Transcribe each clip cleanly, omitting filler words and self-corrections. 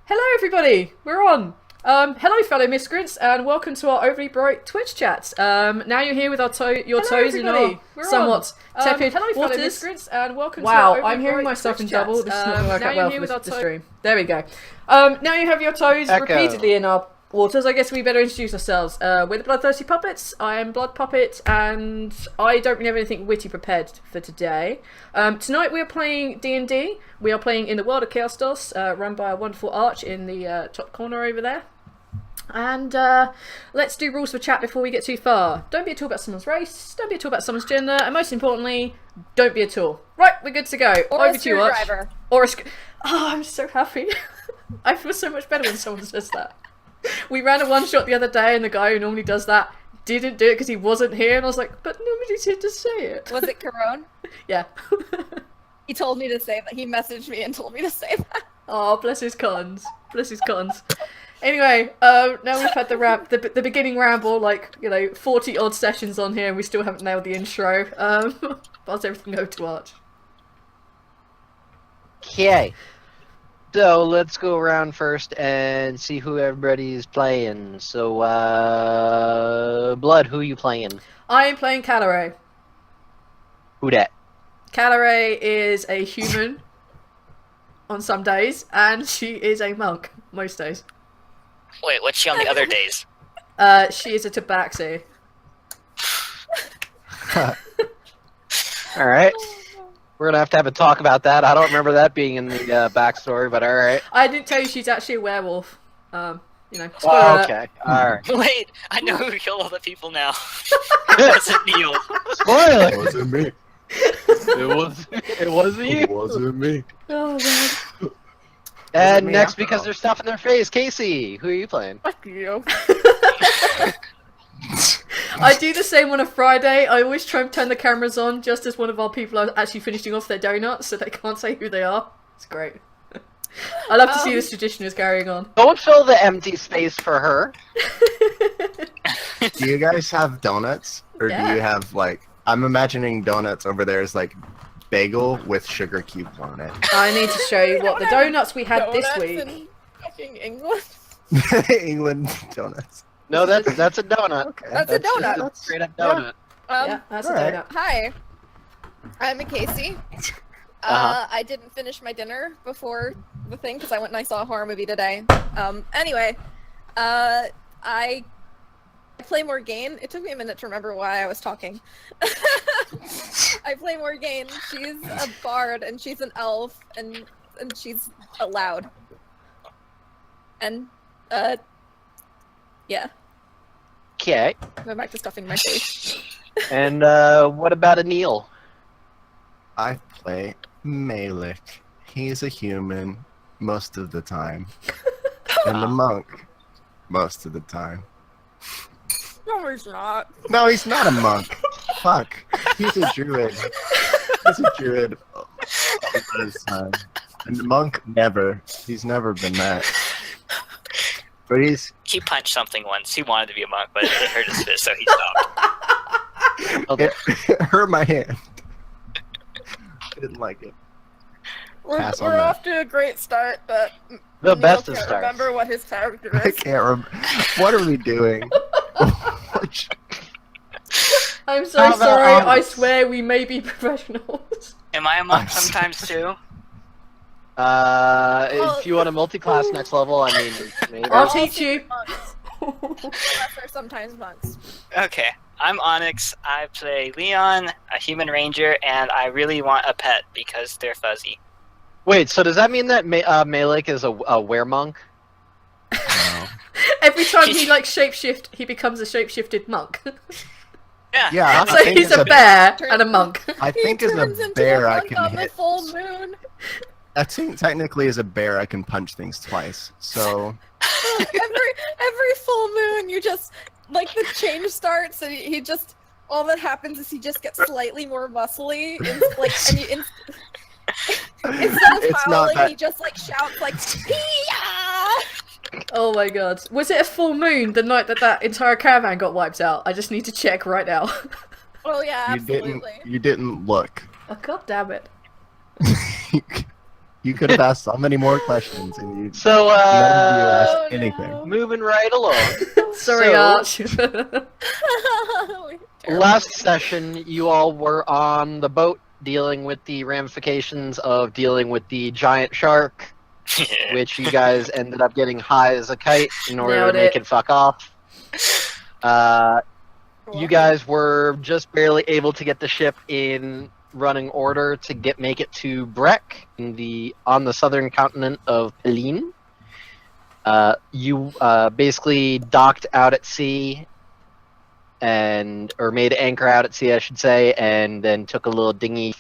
Hello everybody, we're on. Hello fellow miscreants, and welcome to our overly bright Twitch chat. Now you're here with your toes in our somewhat tepid hello fellow waters. miscreants, and welcome to Wow, our overly I'm hearing bright myself in Twitch chat. double. This is not going to work now out you're well here for with the our stream. There we go. Now you have your toes Echo. repeatedly in our waters. I guess we better introduce ourselves. We're the Bloodthirsty Puppets. I am Blood Puppet, and I don't really have anything witty prepared for today. Tonight we are playing D&D. We are playing in the world of Kealstos, run by a wonderful Arch in the top corner over there. And let's do rules for chat before we get too far. Don't be at all about someone's race, don't be at all about someone's gender, and most importantly, don't be at all. Right, we're good to go. Or Over a to you, Arch. screwdriver. Or a Oh, I'm so happy. I feel so much better when someone says that. We ran a one-shot the other day, and the guy who normally does that didn't do it because he wasn't here, and I was like, but nobody's here to say it. Was it Caron? Yeah. He told me to say that. He messaged me and told me to say that. Oh, bless his cons. Bless his cons. Anyway, now we've had the beginning ramble, like, 40 odd sessions on here, and we still haven't nailed the intro. Pass everything over to Arch. Okay. So let's go around first and see who everybody's playing. So, Blood, who you playing? I am playing Caloray. Who dat? Caloray is a human on some days, and she is a monk most days. Wait, what's she on the other days? She is a tabaxi. Alright. We're gonna have a talk about that. I don't remember that being in the backstory, but alright. I didn't tell you she's actually a werewolf. Spoiler Oh, alert. okay. Alright. Wait, I know who killed all the people now. It's Neil. Spoiler! It wasn't me. It wasn't you. It wasn't me. Oh, man. And me next, after because all. there's stuff in their face, Casey, who are you playing? Fuck you. I do the same on a Friday. I always try and turn the cameras on just as one of our people are actually finishing off their donuts, so they can't say who they are. It's great. I love to see this tradition is carrying on. Don't fill the empty space for her. Do you guys have donuts? Or Yeah. do you have, like... I'm imagining donuts over there is, like, bagel with sugar cubes on it. I need to show you what the donuts we had this Donuts week. in fucking England. England donuts. No, that's a donut. Okay. That's a donut. Just a straight up donut. Yeah, that's a alright. donut. Hi. I'm a Casey. I didn't finish my dinner before the thing because I went and I saw a horror movie today. Anyway, I play Morgane. It took me a minute to remember why I was talking. I play Morgane. She's a bard and she's an elf and she's loud. And yeah. Okay. Going back to stuffing my face. And what about Anil? I play Malik. He's a human most of the time. And a monk most of the time. No, he's not. No, he's not a monk. Fuck. He's a druid. He's a druid all the time. And the monk, never. He's never been that. But he's... He punched something once. He wanted to be a monk, but it hurt his fist, so he stopped. It hurt my hand. I didn't like it. We're Pass on we're that. off to a great start, but The Neil best of can't starts. remember what his character I is. can't remember. What are we doing? I'm so How about sorry. I honest? swear we may be professionals. Am I a monk I'm sometimes too? If you want a multi-class next level, I mean, maybe. I'll teach you. Unless they're sometimes months. Okay. I'm Onyx. I play Leon, a human ranger, and I really want a pet because they're fuzzy. Wait, so does that mean that Malik is a weremonk? No. Every time he shapeshift, he becomes a shapeshifted monk. Yeah. Yeah, So he's a bear and a monk. I think as turns a into bear a I monk can on the hit. full moon. I think technically as a bear I can punch things twice. So every full moon, you just the change starts, and he just all that happens is he just gets slightly more muscly, and instead of It's not howling, that- he just shouts "Hee-yah!" Oh my god. Was it a full moon the night that entire caravan got wiped out? I just need to check right now. Oh yeah, you absolutely. didn't look. Oh god damn it. You could have asked so many more questions, and you So, none of you asked Oh, anything. no. moving right along. Sorry, So- Arch. Terrible. Last session, you all were on the boat dealing with the ramifications of dealing with the giant shark, which you guys ended up getting high as a kite in order Nailed to make it. it fuck off. You guys were just barely able to get the ship in running order to make it to Breck on the southern continent of Peline. You basically docked out at sea or made anchor out at sea, I should say, and then took a little dinghy.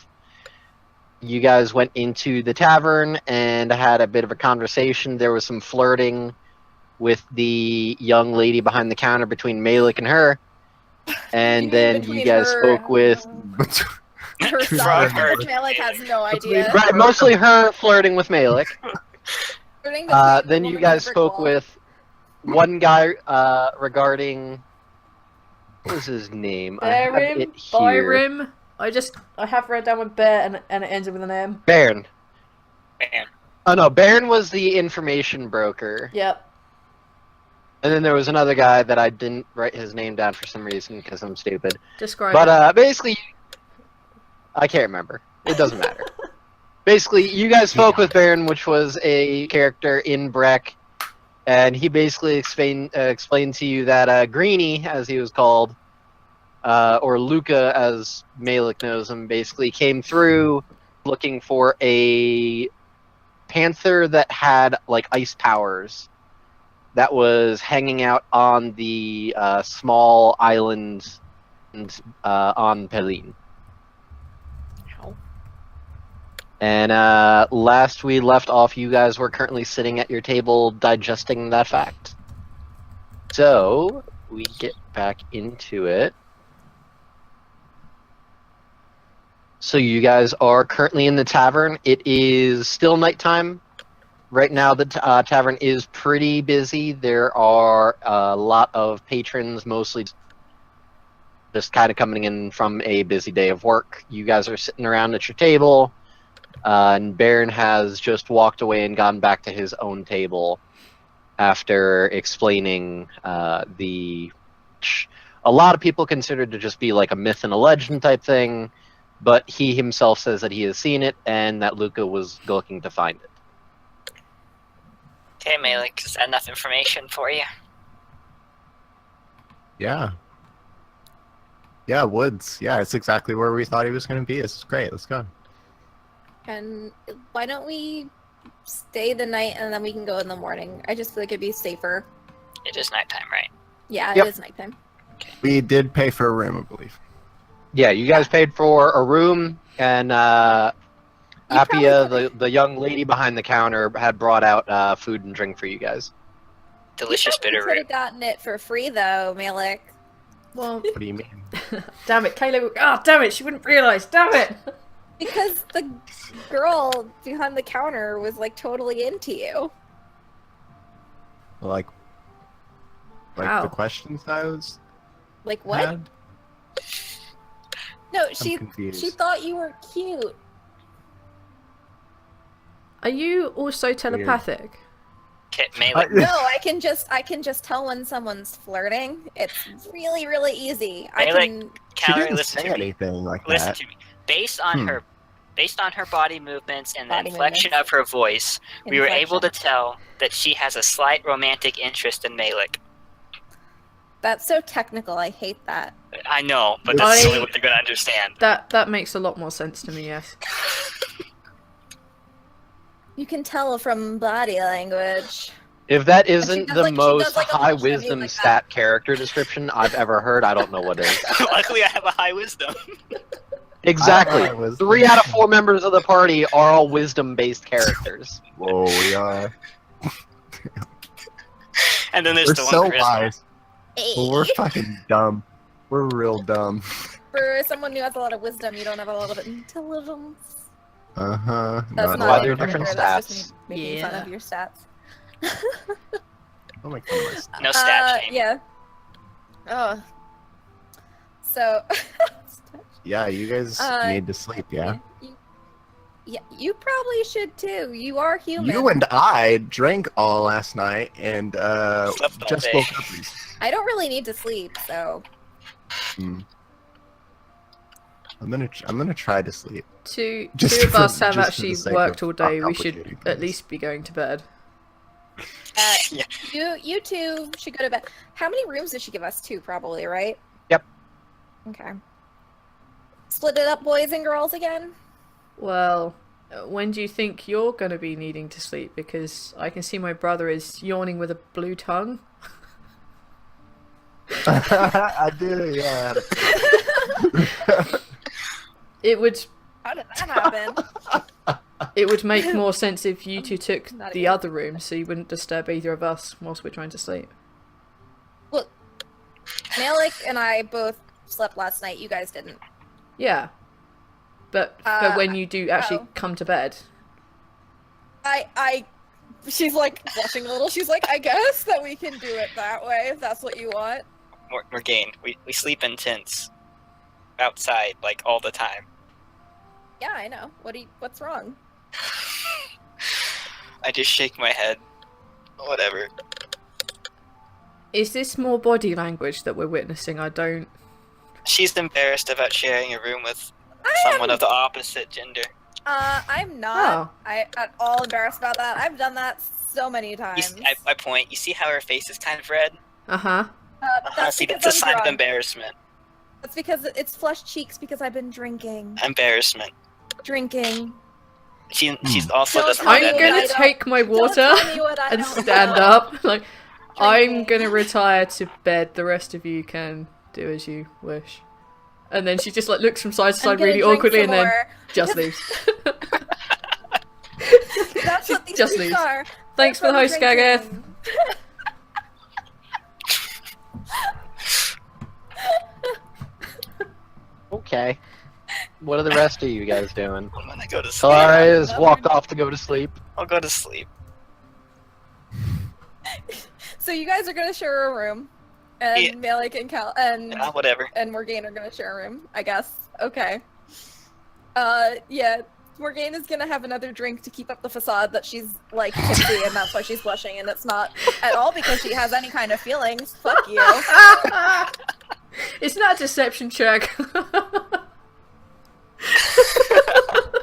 You guys went into the tavern and had a bit of a conversation. There was some flirting with the young lady behind the counter between Malik and her. And You mean then you between guys her- spoke with... Her Frog son, her. which Malik has no idea. Right, mostly her flirting with Malik. Flirting between the Then you woman guys and the spoke wall. with one guy regarding... What was his name? I have Byram? it here. Byram? I have read down with Bear and it ends with an M. Baron. Man. Oh no, Baron was the information broker. Yep. And then there was another guy that I didn't write his name down for some reason because I'm stupid. Describe But it. basically, I can't remember. It doesn't matter. Basically, you guys spoke with Baron, which was a character in Breck, and he basically explained to you that Greenie, as he was called, or Luca, as Malik knows him, basically came through looking for a panther that had like ice powers. That was hanging out on the small island on Peline. Ow. And last we left off, you guys were currently sitting at your table digesting that fact. So, we get back into it. So you guys are currently in the tavern. It is still nighttime. Right now, the tavern is pretty busy. There are a lot of patrons, mostly just kind of coming in from a busy day of work. You guys are sitting around at your table, and Baron has just walked away and gone back to his own table after explaining a lot of people consider it to just be like a myth and a legend type thing, but he himself says that he has seen it and that Luca was looking to find it. Okay, Malik, is that enough information for you? Yeah. Yeah, woods. Yeah, it's exactly where we thought he was going to be. This is great. Let's go. And why don't we stay the night and then we can go in the morning? I just feel like it'd be safer. It is nighttime, right? Yeah, Yep. it is nighttime. We did pay for a room, I believe. Yeah, you guys paid for a room, and You probably Appia, could've- the young lady behind the counter, had brought out food and drink for you guys. Delicious You bitter could have root. gotten it for free though, Malik. Well, What do you mean? damn it, Kayla. Oh, damn it, she wouldn't realise. Damn it. Because the girl behind the counter was like totally into you. Like Wow. the questions I was Like what? had? No, I'm she confused. thought you were cute. Are you also telepathic? Okay, Malik. No, I can just tell when someone's flirting. It's really, really easy. I Malik, can She Calorie, didn't listen say to me. anything like Listen that. to me. Based on her body movements and the Body inflection movements. of her voice, we were able to inflection. tell that she has a slight romantic interest in Malik. That's so technical. I hate that. I know, but that's I- the only way they're gonna understand. That makes a lot more sense to me, yes. You can tell from body language. If that she isn't does, the like, she most does, like, a high little shimmy wisdom like stat character description I've ever heard, I don't know what is. Luckily, I have a high wisdom. Exactly. I was- 3 out of 4 members of the party are all wisdom-based characters. Whoa, we are. And then there's We're the so one charisma. wise. Well, we're fucking dumb. We're real dumb. For someone who has a lot of wisdom, you don't have a lot of intelligence. Uh-huh. That's why not they're it from different her, that's stats. just me making fun Yeah. of your stats. Oh my goodness. No stat shame. Yeah. Oh. So. Yeah, you guys need to sleep, yeah? Yeah, you probably should too. You are human. You and I drank all last night and Slept all just day. woke up recently. I don't really need to sleep, so Hmm. I'm gonna try to sleep. Two Just of us for- have just for actually the sake worked of all day. We should complicating at things. least be going to bed. Yeah. you two should go to bed. How many rooms did she give us? 2, probably, right? Yep. Okay. Split it up, boys and girls again. Well, when do you think you're going to be needing to sleep? Because I can see my brother is yawning with a blue tongue. I do, yeah. It would How did that happen? make more sense if you two took Not the again. other room, so you wouldn't disturb either of us whilst we're trying to sleep. Look, Malik and I both slept last night. You guys didn't. Yeah, but when you do actually come to bed, She's like blushing a little. She's like, I guess that we can do it that way if that's what you want. Morgaine, we sleep in tents outside like all the time. Yeah, I know. What's wrong? I just shake my head. Whatever. is this more body language that we're witnessing? I don't. She's embarrassed about sharing a room with I someone am, of the opposite gender. I'm not. Oh. At all embarrassed about that. I've done that so many You times. I point. You see how her face is kind of red? Uh-huh. That's See, because that's a I'm sign of drunk. embarrassment. That's because it's flushed cheeks because I've been drinking. Embarrassment. Drinking. She's also Don't doesn't tell have me I'm that what gonna I don't- take my water Don't tell me what I and don't stand know. up. Like, I'm Drinking. gonna retire to bed. The rest of you can do as you wish. And then she just like looks from side to I'm side gonna really drink awkwardly, some and then more, just because leaves. That's what these Just drinks leaves. are. Thanks for the That's host, what I'm Gagath. drinking. Okay. What are the rest of you guys doing? I'm gonna go to sleep. Clara has Another- walked off to go to sleep. I'll go to sleep. So you guys are gonna share a room, and Yeah. Malik and Cal and Yeah, whatever. Morgaine are gonna share a room, I guess. Okay. Yeah. Morgaine is gonna have another drink to keep up the facade that she's like tipsy, and that's why she's blushing, and it's not at all because she has any kind of feelings. Fuck you. It's not a deception check.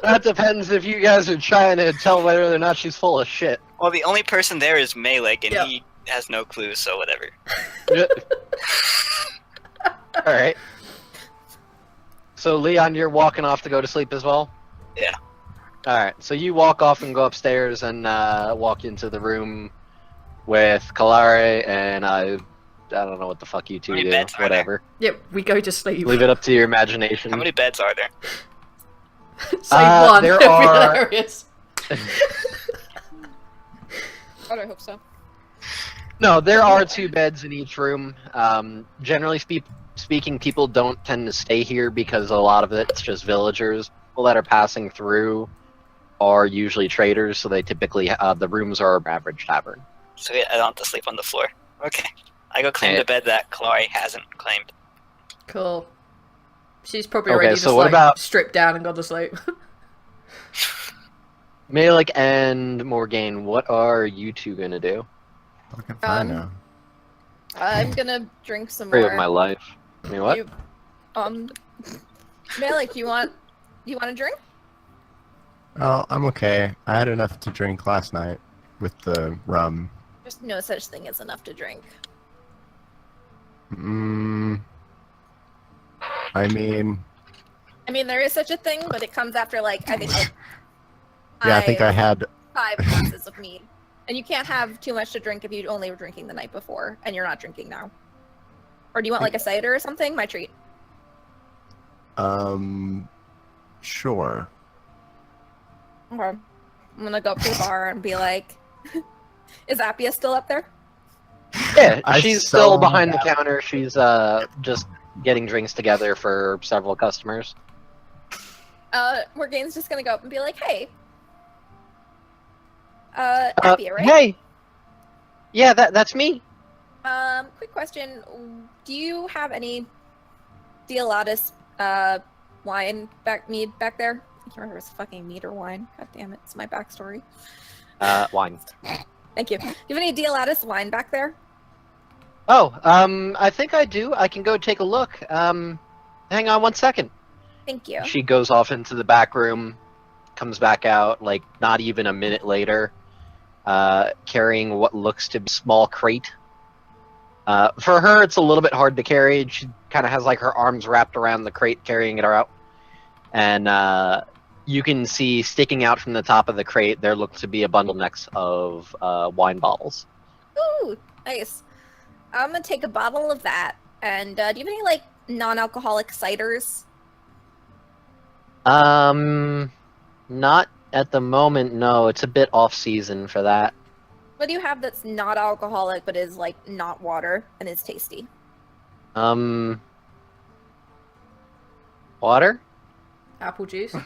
That depends if you guys are trying to tell whether or not she's full of shit. Well, the only person there is Malik, and Yeah. he has no clue, so whatever. Alright. So, Leon, you're walking off to go to sleep as well? Yeah. Alright, so you walk off and go upstairs and walk into the room with Kalare and I don't know what the fuck you two How many do. beds are there? Whatever. Yep, we go to sleep. Leave it up to your imagination. How many beds are there? Say one. there It'd be are- hilarious. God, I hope so. No, there are 2 beds in each room. Generally speaking, people don't tend to stay here because a lot of it's just villagers. People that are passing through are usually traders, so they typically the rooms are average tavern. So I don't have to sleep on the floor. Okay. I go claim Yeah. the bed that Chloe hasn't claimed. Cool. She's probably Okay, already so just what like about- stripped down and gone to sleep. Malik and Morgaine, what are you two gonna do? Fucking fine Um, now. I'm gonna drink some Free more. of my life. I mean, what? You- Malik, you want a drink? Oh, I'm okay. I had enough to drink last night with the rum. There's no such thing as enough to drink. I mean, I mean, there is such a thing, but it comes after like I think yeah, I think I had 5 glasses of mead, and you can't have too much to drink if you only were drinking the night before, and you're not drinking now. Or do you want like a cider or something? My treat. Sure. Okay. I'm gonna go up to the bar and be like, "Is Appia still up there?" Yeah, I she's saw still behind the that. counter. She's just getting drinks together for several customers. Morgaine's just gonna go up and be like, "Hey, Appia, right? Hey! Yeah, that's me. Quick question: do you have any Kealstos wine mead back there? can't remember his fucking meat or wine. God damn it, it's my backstory. Wine. Thank you. Do you have any Deolatus wine back there? Oh, I think I do. I can go take a look. Hang on 1 second. Thank you. She goes off into the back room, comes back out, like, not even a minute later, carrying what looks to be a small crate. For her, it's a little bit hard to carry. She kind of has, like, her arms wrapped around the crate, carrying it out. And, you can see sticking out from the top of the crate, there looks to be a bundle next of, wine bottles. Ooh, nice. I'm gonna take a bottle of that. And, do you have any, like, non-alcoholic ciders? Not at the moment, no. It's a bit off-season for that. What do you have that's not alcoholic but is, like, not water and is tasty? Water? Apple juice.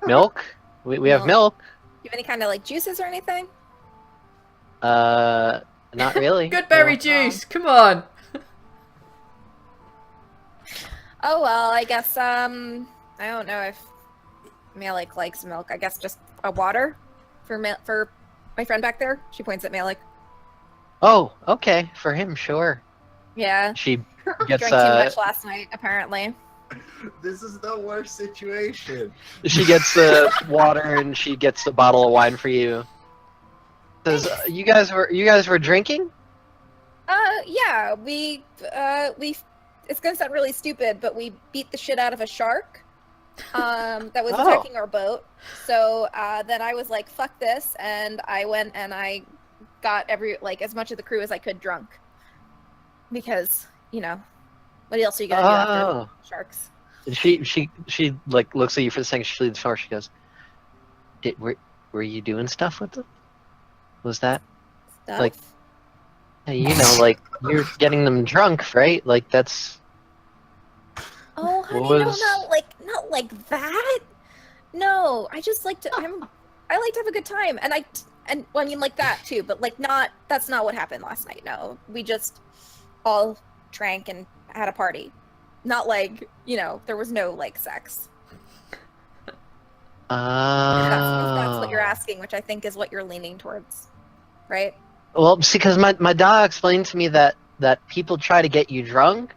Milk? We have milk. Do you have any kind of, like, juices or anything? Not really. Good berry No. juice. Come on. Oh, well, I guess, I don't know if Malik likes milk. I guess just a water for my friend back there. She points at Malik. Oh, okay. For him, sure. Yeah. She gets Drank too much last night, apparently. This is the worst situation. she gets the water and she gets the bottle of wine for you. Says, you guys were drinking? Yeah, we it's gonna sound really stupid, but we beat the shit out of a shark that was Oh. attacking our boat. So then I was like, fuck this, and I went and I got as much of the crew as I could drunk. Because, you know, what else are you gonna do after sharks? She like looks at you for a second, she leaves far, she goes, were you doing stuff with them? Was that Stuff? like, you know, like you're getting them drunk, right? Like that's Oh, honey, was- no, not like that. No, I just like to. I like to have a good time, and well, I mean like that too, but like not. That's not what happened last night. No, we just all drank and had a party. Not like, you know, there was no like sex. If that's what you're asking, which I think is what you're leaning towards, right? Well, see, because my dad explained to me that people try to get you drunk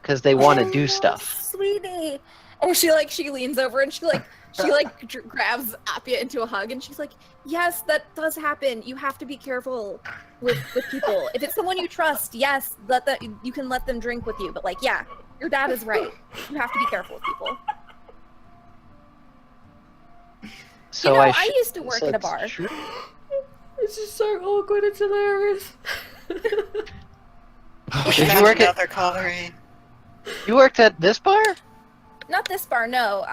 because they want to do stuff. Sweetie. Oh, she leans over and she grabs Appia into a hug and she's like, yes, that does happen. You have to be careful with people. If it's someone you trust, yes, you can let them drink with you. But like, yeah, your dad is right. You have to be careful with people. So you know, I used to work so at a it's bar. true? This is so awkward. It's hilarious. Did you work at? Another calorie. You worked at this bar? Not this bar, no.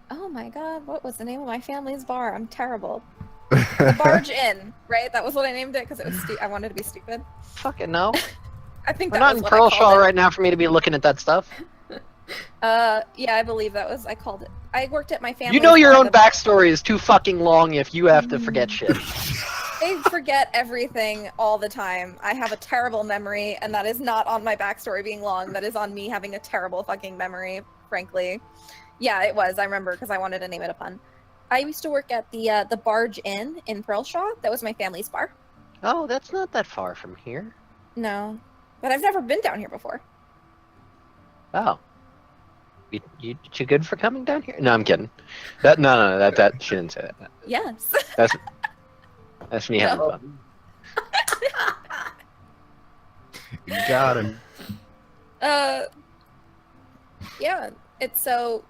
Oh my god, what was the name of my family's bar? I'm terrible. The Barge Inn, right? That was what I named it because it was I wanted to be stupid. Fucking no. I think We're that not was in what I Pearl called Shaw it. right now for me to be looking at that stuff. Yeah, I believe I called it. I worked at my family. You know your own backstory is too fucking long if you have to forget shit. I forget everything all the time. I have a terrible memory, and that is not on my backstory being long. That is on me having a terrible fucking memory, frankly. Yeah, it was. I remember because I wanted to name it a pun. I used to work at the Barge Inn in Pearlshaw. That was my family's bar. Oh, that's not that far from here. No, but I've never been down here before. Oh. You too good for coming down here? No, I'm kidding. That she didn't say that. Yes. That's me having fun. You got him. Yeah. It's so.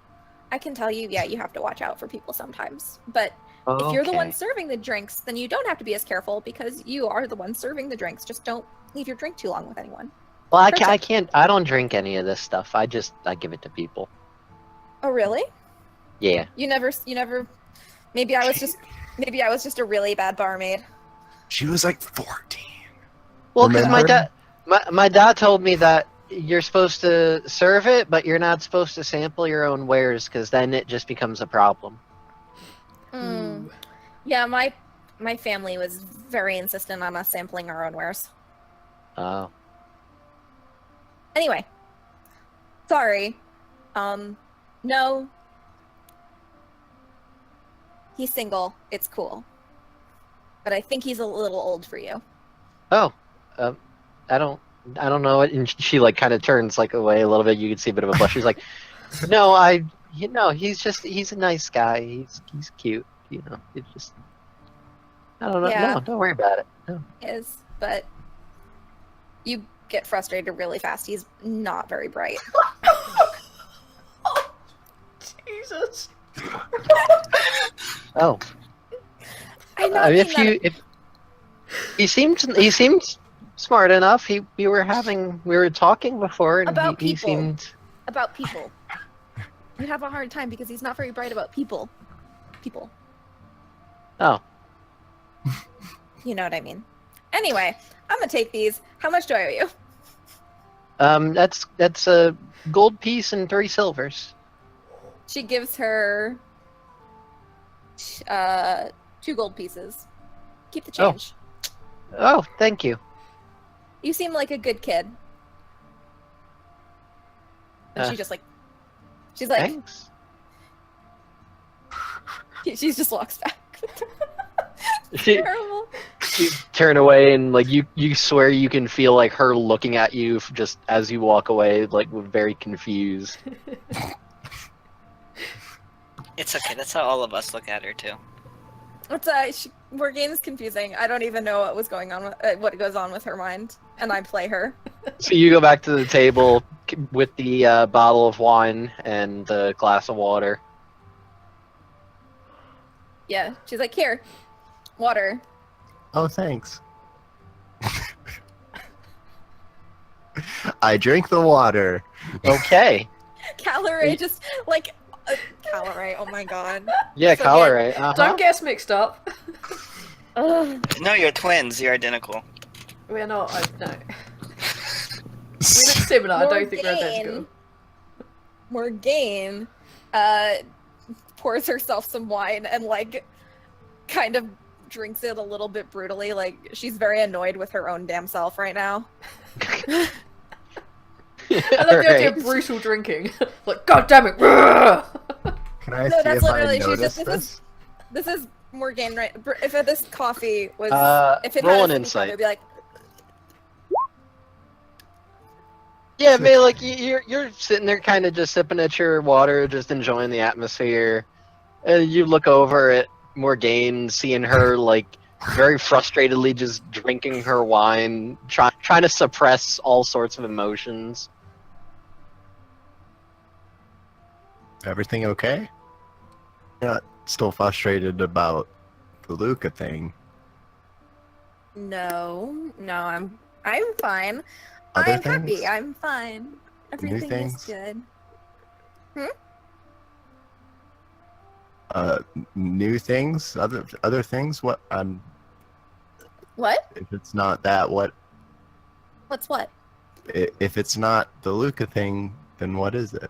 I can tell you, yeah, you have to watch out for people sometimes. But if you're the one serving the drinks, then you don't have to be as careful because you are the one serving the drinks. Just don't leave your drink too long with anyone. Well, I can't. I don't drink any of this stuff. I give it to people. Oh, really? Yeah. You never. Maybe I was just a really bad barmaid. She was like 14. Well, because Remember? my dad told me that you're supposed to serve it, but you're not supposed to sample your own wares because then it just becomes a problem. Mm. Yeah, my family was very insistent on us sampling our own wares. Oh. Anyway, sorry. No, He's single. It's cool. But I think he's a little old for you. Oh, I don't know. And she like kind of turns like away a little bit. You can see a bit of a blush. She's like, no, he's a nice guy. He's cute. You know, it's just, I don't know. Yeah. No, don't worry about it. No. Is, but you get frustrated really fast. He's not very bright. Jesus. Oh. I'm not being that- if he seemed smart enough. We were talking before, and About he people. seemed. about people. You have a hard time because he's not very bright about people. People. Oh. You know what I mean. Anyway, I'm gonna take these. How much do I owe you? That's a gold piece and 3 silvers. She gives her 2 gold pieces. Keep the change. Oh, thank you. You seem like a good kid. And she's like, Thanks. she just walks back. She Terrible. turn away, and like you swear you can feel like her looking at you just as you walk away, like very confused. It's okay. That's how all of us look at her too. It's Morgane's confusing. I don't even know what was going on with what goes on with her mind, and I play her. So you go back to the table with the bottle of wine and the glass of water. Yeah, she's like, here, water. Oh, thanks. I drink the water. Okay. Calorie just like Calorie. Oh my god. Yeah, So color good. right. Uh-huh. Don't get us mixed up. Ugh. No, you're twins. You're identical. We're not. No. We look similar. I don't think we're identical. Morgane pours herself some wine and like kind of drinks it a little bit brutally. Like she's very annoyed with her own damn self right now. I love the idea of brutal drinking. Like, God damn it! Can I No, see that's if I literally- she's notice just- this? This is Morgane, right? If this coffee was, if it roll had an a insight. it'd be like, Yeah, May, like you're sitting there, kind of just sipping at your water, just enjoying the atmosphere, and you look over at Morgane, seeing her like very frustratedly just drinking her wine, trying to suppress all sorts of emotions. Everything okay? You're not still frustrated about the Luca thing. no, I'm fine. Other I'm happy. things? I'm fine. Everything is things? good. New things? Other things? What? What? If it's not that, what? What's what? If it's not the Luca thing, then what is it?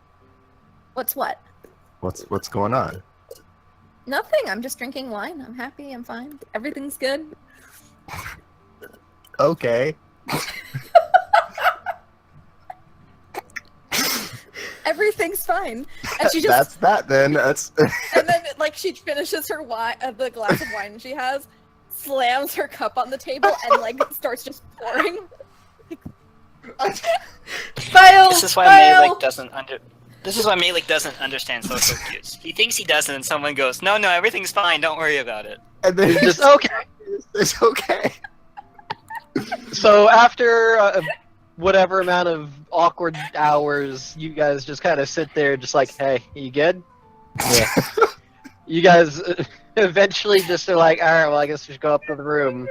What's what? What's going on? Nothing. I'm just drinking wine. I'm happy. I'm fine. Everything's good. Okay. Everything's fine. And she just That's that then. That's and then like she finishes her wine, the glass of wine she has, slams her cup on the table and like starts just pouring. Fail! This is why fail! Malik doesn't This is why Malik doesn't understand social cues. He thinks he does, and someone goes, "No, everything's fine. Don't worry about it." and then It's just okay. it's okay. So after whatever amount of awkward hours, you guys just kind of sit there, just like, "Hey, you good?" Yeah. You guys eventually just are like, "All right, well, I guess we should go up to the room,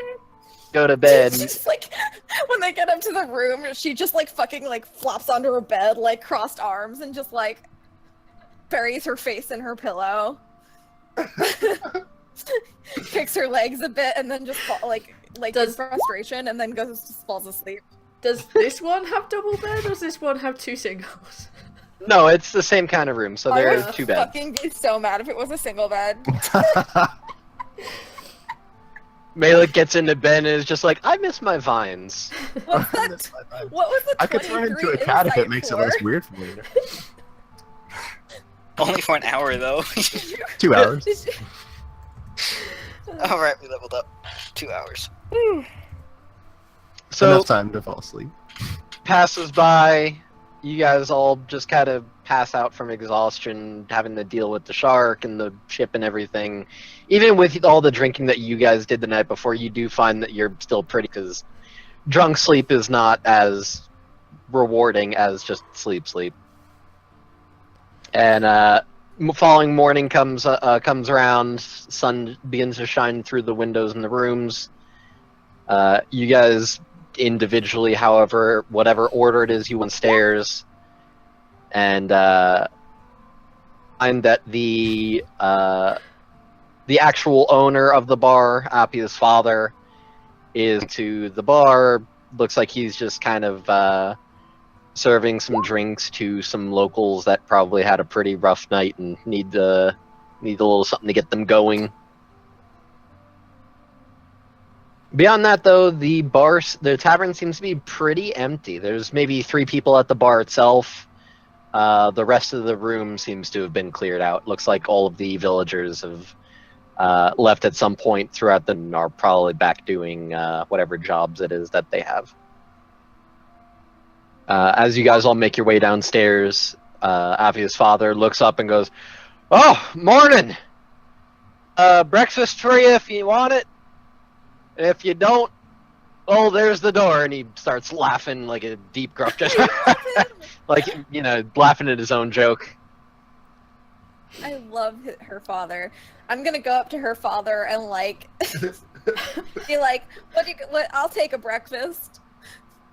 go to bed." She's just like when they get up to the room, she just like fucking like flops onto her bed, like crossed arms, and just like buries her face in her pillow. Kicks her legs a bit, and then just like in frustration, and then falls asleep. Does this one have double bed, or does this one have 2 singles? No, it's the same kind of room, so I there would are 2 beds. fucking be so mad if it was a single bed. Malik gets into bed and is just like, "I miss my vines." What's that? What was the I could turn into a 23 cat if it insight makes it for? less weird for me. Only for an hour, though. 2 hours. All right, we leveled up 2 hours. So Enough time to fall asleep. passes by. You guys all just kind of pass out from exhaustion, having to deal with the shark and the ship and everything. Even with all the drinking that you guys did the night before, you do find that you're still pretty, because drunk sleep is not as rewarding as just sleep. And following morning comes around. Sun begins to shine through the windows in the rooms. You guys individually, however, whatever order it is, you went stairs, and find that the actual owner of the bar, Appia's father, is to the bar. Looks like he's just kind of serving some drinks to some locals that probably had a pretty rough night and need a little something to get them going. Beyond that, though, the tavern seems to be pretty empty. There's maybe 3 people at the bar itself. The rest of the room seems to have been cleared out. Looks like all of the villagers have left at some point throughout and are probably back doing whatever jobs it is that they have. As you guys all make your way downstairs, Appia's father looks up and goes, "Oh, morning! Breakfast for you if you want it. If you don't, oh, there's the door." And he starts laughing like a deep gruff, just like, laughing at his own joke. I love her father. I'm gonna go up to her father and be like, what? I'll take a breakfast.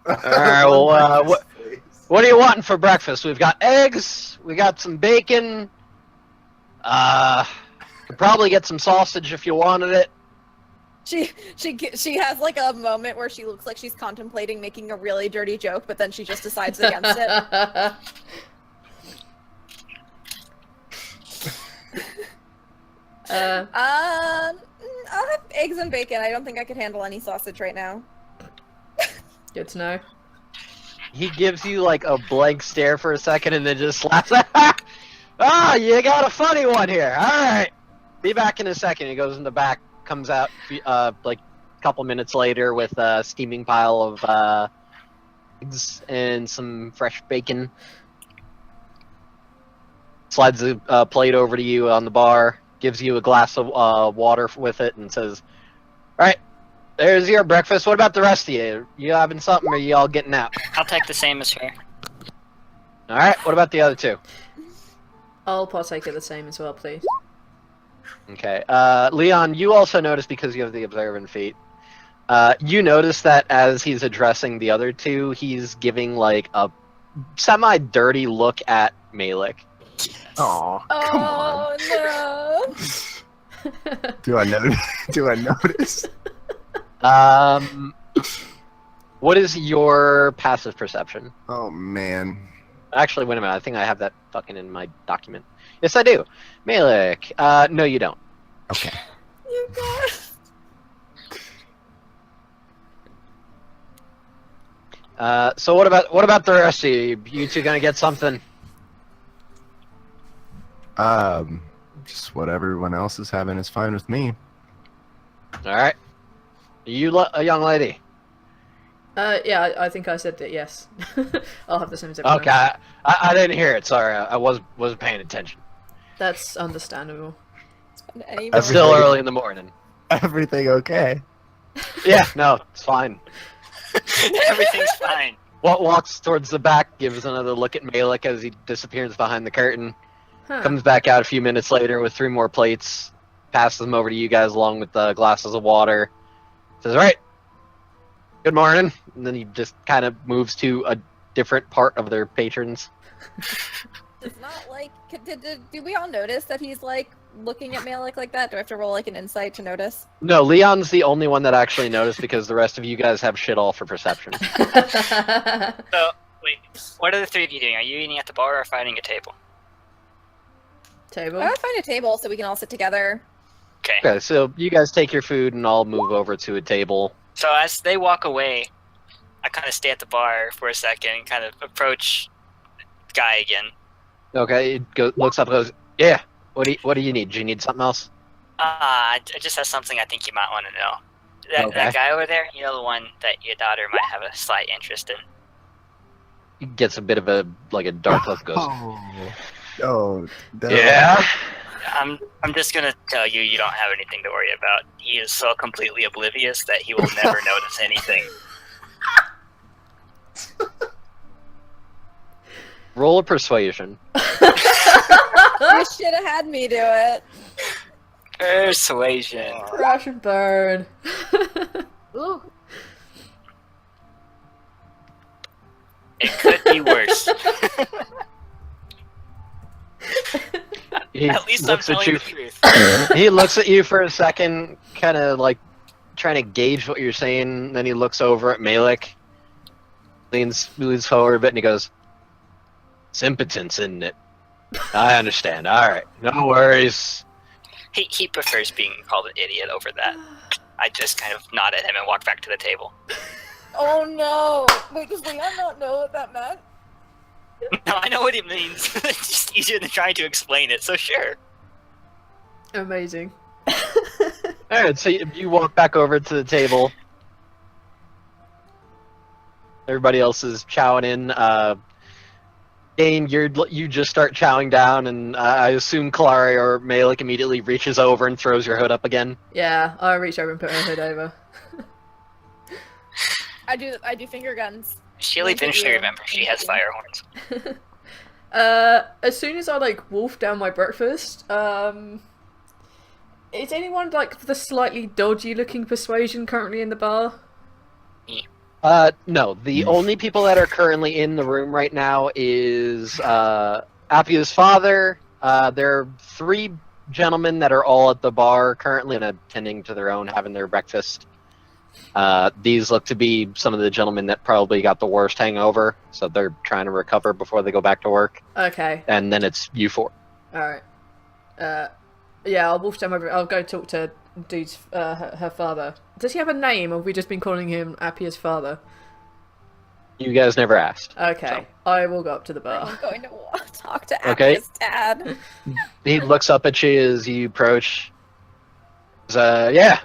All right. Well, what are you wanting for breakfast? We've got eggs. We got some bacon. Could probably get some sausage if you wanted it. She has like a moment where she looks like she's contemplating making a really dirty joke, but then she just decides against it. I'll have eggs and bacon. I don't think I could handle any sausage right now. Good to know. He gives you like a blank stare for a second and then just laughs. Ah, you got a funny one here. All right, be back in a second. He goes in the back, comes out like a couple minutes later with a steaming pile of eggs and some fresh bacon. Slides a plate over to you on the bar, gives you a glass of water with it, and says, "All right, there's your breakfast. What about the rest of you? You having something, or you all getting out?" I'll take the same as her. All right, what about the other 2? I'll partake of the same as well, please. Okay. Leon, you also notice, because you have the observant feat, you notice that as he's addressing the other 2, he's giving like a semi-dirty look at Malik. Aw, come on. Oh no! Do I notice? Do I notice? What is your passive perception? Oh man. Actually, wait a minute. I think I have that fucking in my document. Yes, I do. Malik. No, you don't. Okay. You guys. So what about the rest of you? You 2 gonna get something? Just what everyone else is having is fine with me. All right. You a young lady? Yeah, I think I said that, yes. I'll have the same as everyone Okay, else. I didn't hear it. Sorry, I wasn't paying attention. That's understandable. It's still early in the morning. Everything okay? Yeah, no, it's fine. Everything's fine. Walks towards the back, gives another look at Malik as he disappears behind the curtain. Huh. Comes back out a few minutes later with 3 more plates. Passes them over to you guys along with the glasses of water. Says, "All right, good morning." And then he just kind of moves to a different part of their patrons. It's not like. Do we all notice that he's like looking at Malik like that? Do I have to roll like an insight to notice? No, Leon's the only one that actually noticed, because the rest of you guys have shit all for perception. So, wait, what are the 3 of you doing? Are you eating at the bar or fighting a table? Table. I would find a table so we can all sit together. Okay. Okay, so you guys take your food and I'll move over to a table. So as they walk away, I kind of stay at the bar for a second and kind of approach Guy again. Okay, looks up and goes, "Yeah, what do you need? Do you need something else?" I just have something I think you might want to know. That guy over there, the one that your daughter might have a slight interest in. He gets a bit of a dark look. Goes, Oh, yeah. I'm just gonna tell you, you don't have anything to worry about. He is so completely oblivious that he will never notice anything. Roll a persuasion. You should have had me do it. Persuasion. Crash and burn. Ooh. It could be worse. He At least I'm looks at telling you. the truth. He looks at you for a second, kind of trying to gauge what you're saying. Then he looks over at Malik, leans forward a bit, and he goes, "It's impotence, isn't it? I understand. All right, no worries." He prefers being called an idiot over that. I just kind of nod at him and walk back to the table. Oh no! Wait, does Leon not know what that meant? No, I know what it means. It's just easier than trying to explain it, so sure. Amazing. All right, so you walk back over to the table. Everybody else is chowing in. Dane, you just start chowing down, and I assume Kalari or Malik immediately reaches over and throws your hood up again. Yeah, I reach over and put her hood over. I do finger guns. She only Look at finished to you. remember she has fire horns. As soon as I wolf down my breakfast, is anyone the slightly dodgy looking persuasion currently in the bar? No. The only people that are currently in the room right now is Appia's father. There are 3 gentlemen that are all at the bar currently and attending to their own, having their breakfast. These look to be some of the gentlemen that probably got the worst hangover, so they're trying to recover before they go back to work. Okay. And then it's you 4. Alright. Yeah, I'll wolf down over. I'll go talk to dude's her father. Does he have a name, or have we just been calling him Appia's father? You guys never asked. Okay, I will go up to the bar. I'm going to talk to Okay. Appia's dad. He looks up at you as you approach. Yeah.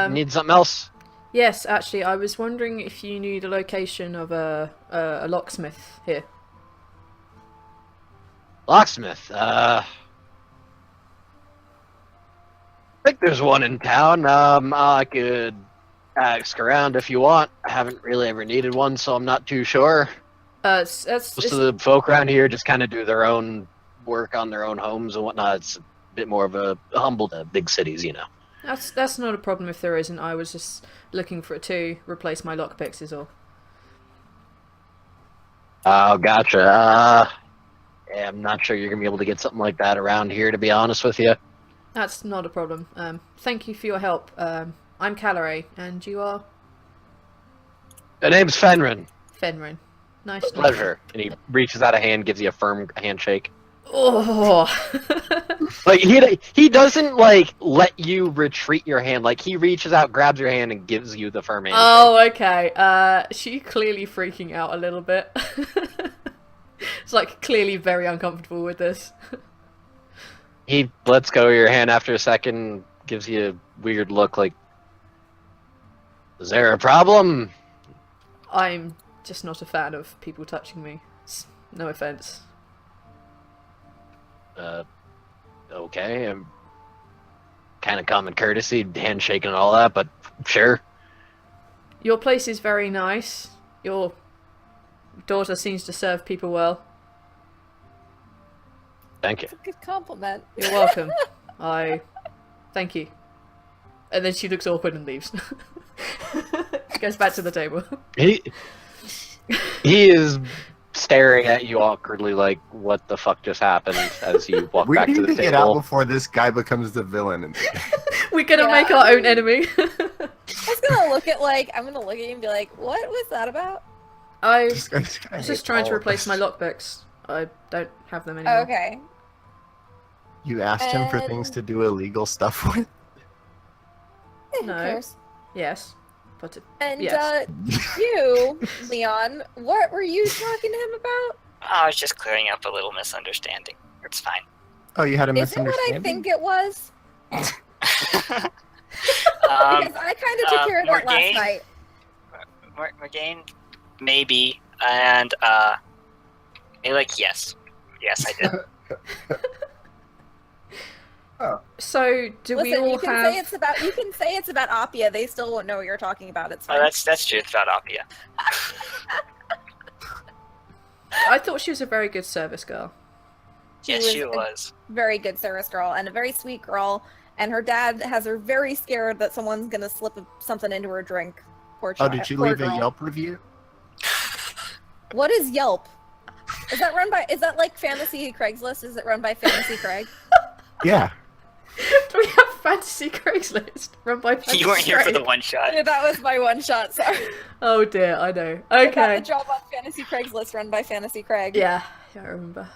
Need something else? Yes, actually, I was wondering if you knew the location of a locksmith here. Locksmith. I think there's one in town. I could ask around if you want. I haven't really ever needed one, so I'm not too sure. Most of the folk around here just kind of do their own work on their own homes and whatnot. It's a bit more of a humble to big cities, That's not a problem if there isn't. I was just looking for it to replace my lockpicks is all. Oh, gotcha. Yeah, I'm not sure you're going to be able to get something like that around here, to be honest with you. That's not a problem. Thank you for your help. I'm Calare, and you are? The name's Fenrin. Fenrin. Nice. Pleasure. And he reaches out a hand, gives you a firm handshake. Oh. He doesn't let you retreat your hand. He reaches out, grabs your hand, and gives you the firm handshake. Oh, okay. She's clearly freaking out a little bit. It's clearly very uncomfortable with this. He lets go of your hand after a second, gives you a weird look is there a problem? I'm just not a fan of people touching me. No offense. Okay. I'm kind of common courtesy, handshaking and all that, but sure. Your place is very nice. Your daughter seems to serve people well. Thank you. It's a good compliment. You're welcome. Thank you. And then she looks awkward and leaves. She goes back to the table. He is staring at you awkwardly what the fuck just happened as you walk We back need to the to table. get out before this guy becomes the villain. We're gonna Yeah. make our own enemy. I was gonna look at I'm gonna look at you and be like, what was that about? I This guy's gonna was hate just trying to all of replace us. my lockpicks. I don't have them anymore. Okay. You asked him for things to do illegal stuff with? Who No. cares? Yes. But And yes. you, Leon, what were you talking to him about? I was just clearing up a little misunderstanding. It's fine. Oh, you had a Is it what I misunderstanding? think it was? Because I kind of took care of that last Morgaine? night. Morgaine? Maybe. And, Malik, yes. Yes, I did. So, do we Listen, all you can have... say it's about Appia. They still won't know what you're talking about. It's Oh, fine. that's true. It's about Appia. I thought she was a very good service girl. Yes, she a was. very good service girl and a very sweet girl. And her dad has her very scared that someone's gonna slip something into her drink. Poor Oh, child. did you Poor leave girl. a Yelp review? What is Yelp? Is that like Fantasy Craigslist? Is it run by Fantasy Craig? Yeah. Do we have Fantasy Craigslist run by Fantasy You weren't here for Craig? the one shot. Yeah, that was my one shot. Sorry. Oh dear, I know. I got Okay. the job on Fantasy Craigslist run by Fantasy Craig. Yeah, I remember.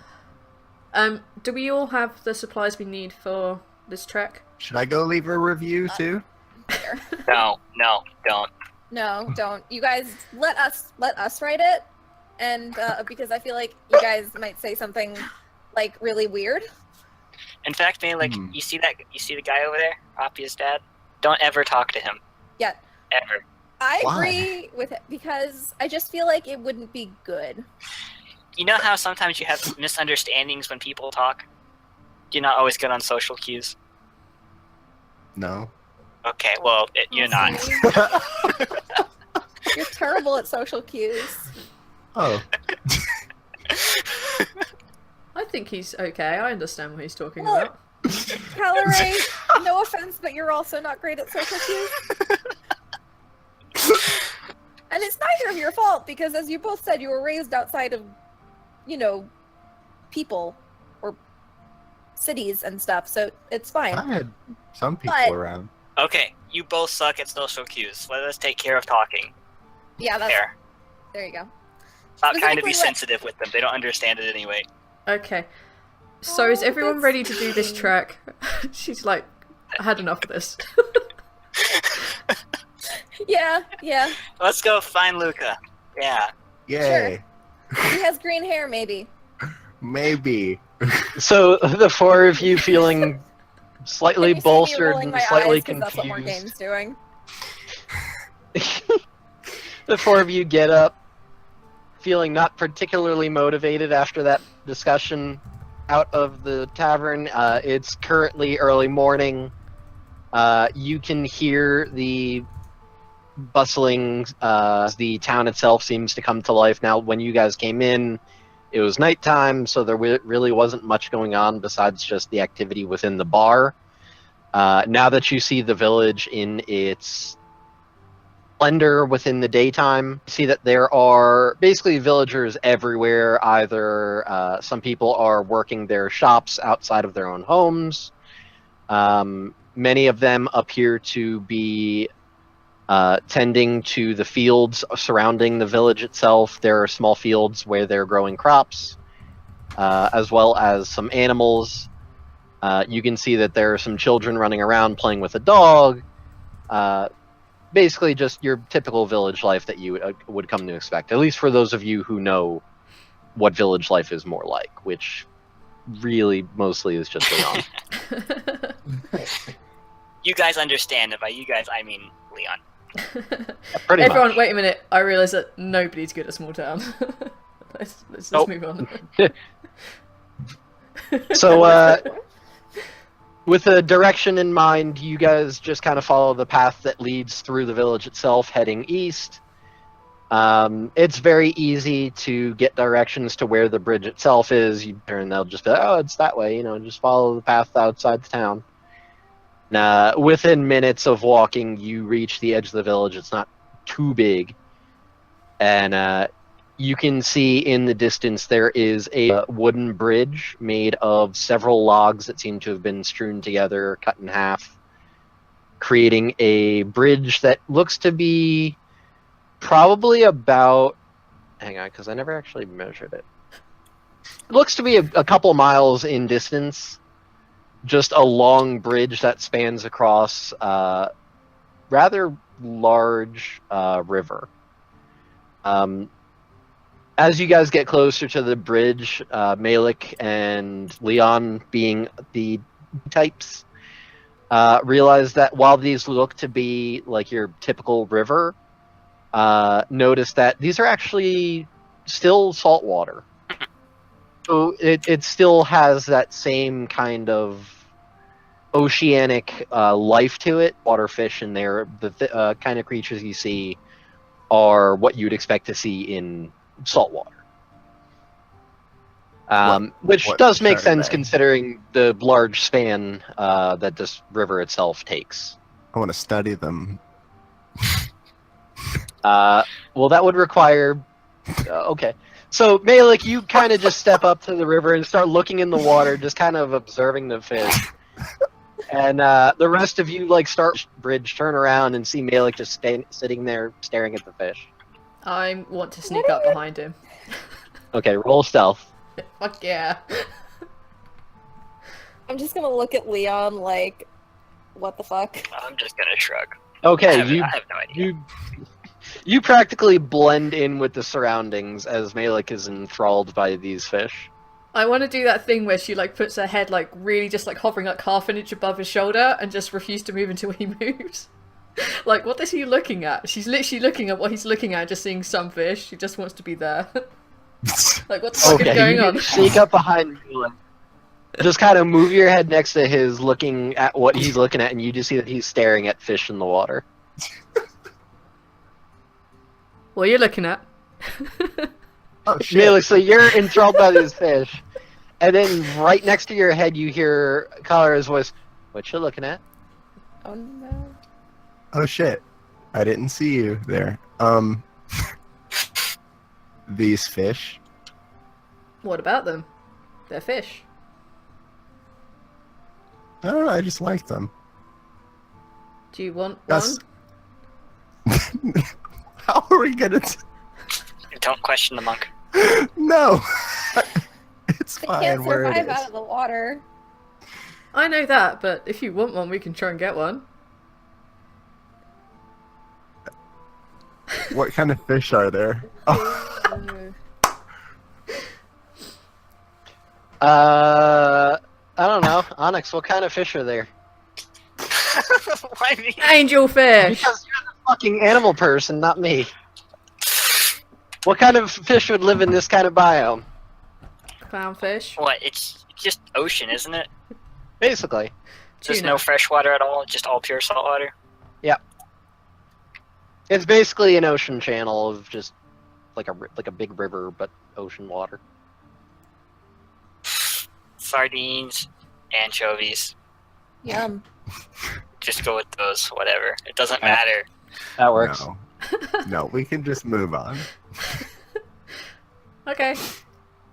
Do we all have the supplies we need for this trek? Should I go leave a review too? Here. No, don't. No, don't. You guys let us write it, and because I feel like you guys might say something like really weird. In fact, Malik, you see the guy over there, Appia's dad? Don't ever talk to him. Yeah. Ever. I Why? agree with it because I just feel like it wouldn't be good. You know how sometimes you have misunderstandings when people talk? You're not always good on social cues. No. Okay, well, you're not. You're terrible at social cues. Oh. I think he's okay. I understand what he's talking Well, about. Calorie, no offense, but you're also not great at social cues. And it's neither of your fault because, as you both said, you were raised outside of, people or cities and stuff, so it's fine. I had some people But- around. Okay, you both suck at social cues. Let us take care of talking. Yeah, there you go. Stop trying to be Specifically what- sensitive with them. They don't understand it anyway. Okay. So is Oh, everyone that's ready to do this sweet. track? She's like, I had enough of this. Yeah. Let's go find Luca. Yeah. Yay. He has green hair, maybe. Maybe. So the four of you feeling slightly Can you see me bolstered rolling and my slightly eyes 'cause that's what Morgane's confused. doing. The four of you get up, feeling not particularly motivated after that discussion out of the tavern. It's currently early morning. You can hear the bustling, the town itself seems to come to life. Now, when you guys came in, it was nighttime, so there really wasn't much going on besides just the activity within the bar. Now that you see the village in its splendor within the daytime, you see that there are basically villagers everywhere. Either some people are working their shops outside of their own homes. Many of them appear to be tending to the fields surrounding the village itself. There are small fields where they're growing crops, as well as some animals. You can see that there are some children running around playing with a dog. Basically just your typical village life that you would come to expect, at least for those of you who know what village life is more like, which really mostly is just Leon. You guys understand, and by you guys, I mean Leon. Pretty Everyone, much. wait a minute. I realise that nobody's good at small town. let's Nope. move on. So, with a direction in mind, you guys just kind of follow the path that leads through the village itself, heading east. It's very easy to get directions to where the bridge itself is. You turn, they'll just be like, oh, it's that way, just follow the path outside the town. Within minutes of walking, you reach the edge of the village. It's not too big. And you can see in the distance there is a wooden bridge made of several logs that seem to have been strewn together, cut in half, creating a bridge that looks to be probably about... Hang on, because I never actually measured it. It looks to be a couple miles in distance. Just a long bridge that spans across a rather large river. As you guys get closer to the bridge, Malik and Leon being the types, realize that while these look to be like your typical river, notice that these are actually still saltwater. So it still has that same kind of oceanic life to it. Water fish in there, the kind of creatures you see are what you'd expect to see in saltwater. Which what does make are sense they? considering the large span that this river itself takes. I want to study them. Well, that would require... okay. So, Malik, you kind of just step up to the river and start looking in the water, just kind of observing the fish. And the rest of you, like, start bridge, turn around, and see Malik just sitting there staring at the fish. I want to sneak up behind him. Okay, roll stealth. Fuck yeah. I'm just gonna look at Leon like, what the fuck? I'm just gonna shrug. Okay, I have no idea. You practically blend in with the surroundings as Malik is enthralled by these fish. I want to do that thing where she like puts her head like really just like hovering like half an inch above his shoulder and just refuses to move until he moves. Like, what is he looking at? She's literally looking at what he's looking at, just seeing some fish. She just wants to be there. Like, what the fuck is going on? Sneak up behind Malik. Just kind of move your head next to his, looking at what he's looking at, and you just see that he's staring at fish in the water. What are you looking at? Oh shit! Malik, so you're enthralled by these fish, and then right next to your head you hear Kalara's voice. What you looking at? Oh no. Oh shit! I didn't see you there. These fish. What about them? They're fish. I don't know. I just like them. Do you want That's- one? How are we gonna? Don't question the monk. No. It's They fine can't where it survive is. out of the water. I know that, but if you want one, we can try and get one. What kind of fish are there? Oh, I don't know. Onyx, what kind of fish are there? Why me? Angel fish! Because you're the fucking animal person, not me. What kind of fish would live in this kind of biome? Clownfish. What? It's just ocean, isn't it? Basically. There's Tuna. no fresh water at all, just all pure salt water. It's basically an ocean channel of just like a big river, but ocean water. Sardines, anchovies. Yum. Just go with those, whatever. It doesn't matter. That works. no. No, we can just move on. Okay.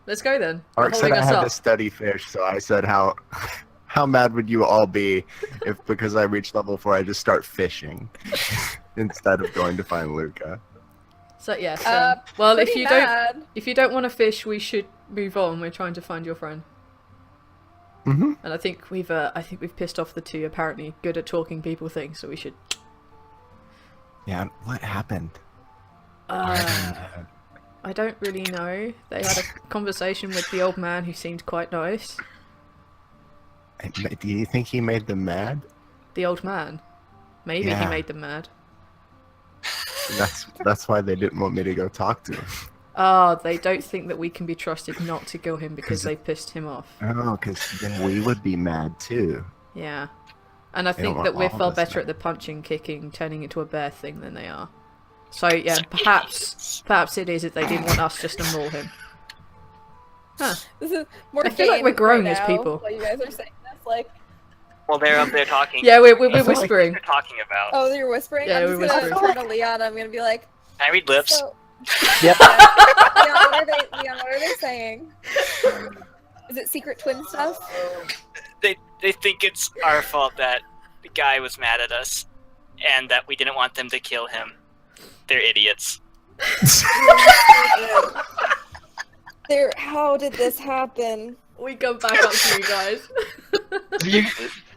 Let's go then. They're Ark said holding I us had up. to study fish, so I said how mad would you all be if because I reached level 4 I just start fishing instead of going to find Luca. So yes. Well, if you don't want to fish, we should move on. We're trying to find your friend. Mm-hmm. And I think we've pissed off the two apparently good at talking people things, so we should. Yeah, what happened? I don't really know. They had a conversation with the old man who seemed quite nice. Do you think he made them mad? The old man. Maybe he Yeah. made them mad. That's why they didn't want me to go talk to him. Ah, they don't think that we can be trusted not to kill him because they pissed him off. Oh, because then we would be mad too. Yeah. And I They don't think that want we're all far of us better now. at the punching, kicking, turning into a bear thing than they are. So yeah, perhaps it is that they didn't want us just to maul him. Huh. This is more I feel like game we're growing right as now, people. while you guys are saying this, like, Well, they're up there talking. Yeah, we're What whispering. they're talking about. oh, you're whispering? Yeah, I'm we're just gonna whispering. turn to Leon. I'm gonna be like, Can I read lips? so, Yep. Leon, what are they saying? Is it secret twin stuff? They think it's our fault that the guy was mad at us, and that we didn't want them to kill him. They're idiots. How did this happen? We come back up to you guys.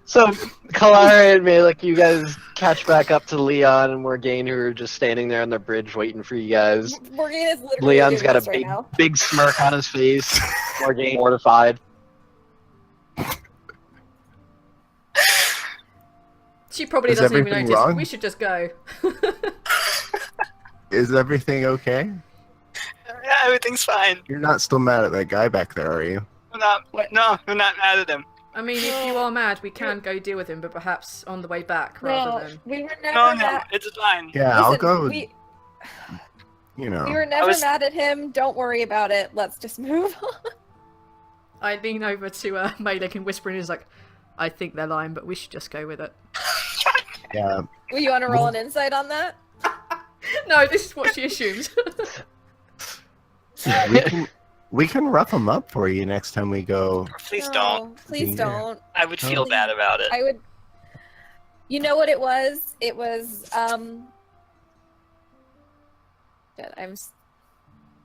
So, Kalara and Malik, you guys catch back up to Leon and Morgaine, who are just standing there on the bridge waiting for you guys. Morgan is literally Leon's doing got a this right big, now. big smirk on his face. Morgaine mortified. She probably Is doesn't even everything notice. wrong? We should just go. Is everything okay? Yeah, everything's fine. You're not still mad at that guy back there, are you? I'm not. What? No, I'm not mad at him. I mean, if you are mad, we can go deal with him, but perhaps on the way back rather than. we were never No, mad. it's fine. Yeah, I'll Listen, go. we You know. were never was- mad at him. Don't worry about it. Let's just move on. I lean over to Malek and whisper in his like, I think they're lying, but we should just go with it. Yeah. Will you want to roll an insight on that? No, this is what she assumes. We can rough them up for you next time we go. Please No, don't. Please Yeah. don't. I would feel bad about it. I would. You know what it was? It was God,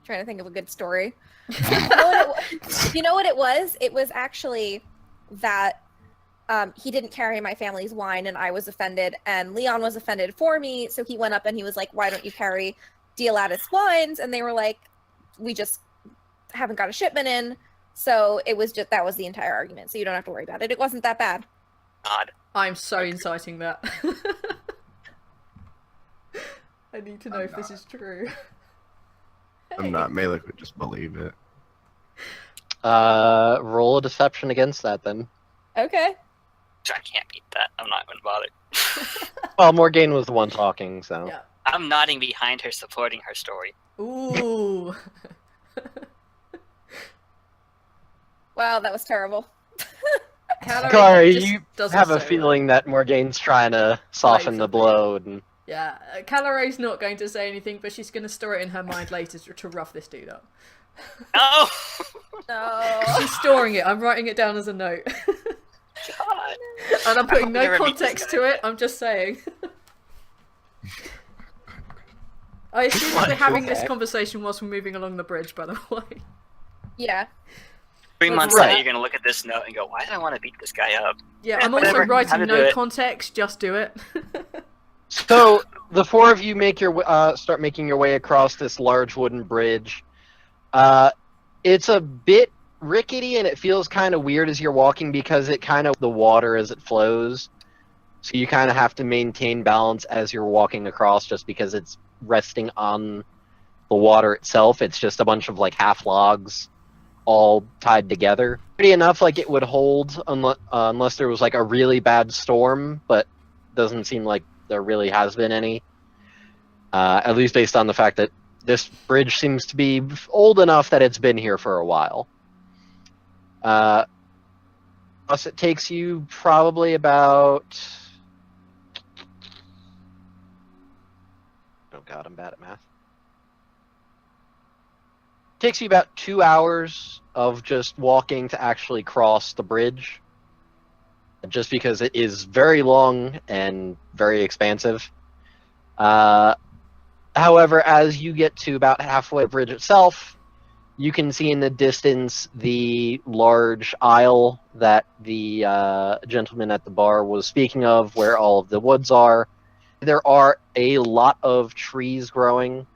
trying to think of a good story. You know what it was? It was actually that he didn't carry my family's wine, and I was offended, and Leon was offended for me. So he went up and he was like, "Why don't you carry Kealstos wines?" And they were like, "We just haven't got a shipment in." So it was just that was the entire argument. So you don't have to worry about it. It wasn't that bad. God. I'm so inciting that. I need to know if this is true. I'm not. Malek would just believe it. Roll a deception against that then. Okay. I can't beat that. I'm not going to bother. Well, Morgane was the one talking, so. Yeah. I'm nodding behind her, supporting her story. Ooh. Wow, that was terrible. Kari, just you doesn't have a say feeling that Morgane's trying to soften the something. blow. And... Yeah, Calare's not going to say anything, but she's going to store it in her mind later to rough this dude up. No! No. She's storing it. I'm writing it down as a note. God. And I'm putting I'll no never meet this context guy. to it. I'm just saying. I assume What? we're having this Okay. conversation whilst we're moving along the bridge, by the way. Yeah. 3 months Right. later, you're going to look at this note and go, why did I want to beat this guy up? Yeah, Yeah, I'm also whatever. How writing to do no it. context, just do it. So the four of you make your start making your way across this large wooden bridge. It's a bit rickety and it feels kind of weird as you're walking because it kind of the water as it flows. So you kind of have to maintain balance as you're walking across, just because it's resting on the water itself. It's just a bunch of like half logs all tied together. Pretty enough like it would hold unless there was like a really bad storm, but doesn't seem like there really has been any. At least based on the fact that this bridge seems to be old enough that it's been here for a while. Plus it takes you probably about... Oh god, I'm bad at math. Takes you about 2 hours of just walking to actually cross the bridge. Just because it is very long and very expansive. However, as you get to about halfway the bridge itself, you can see in the distance the large aisle that the gentleman at the bar was speaking of, where all of the woods are. There are a lot of trees growing.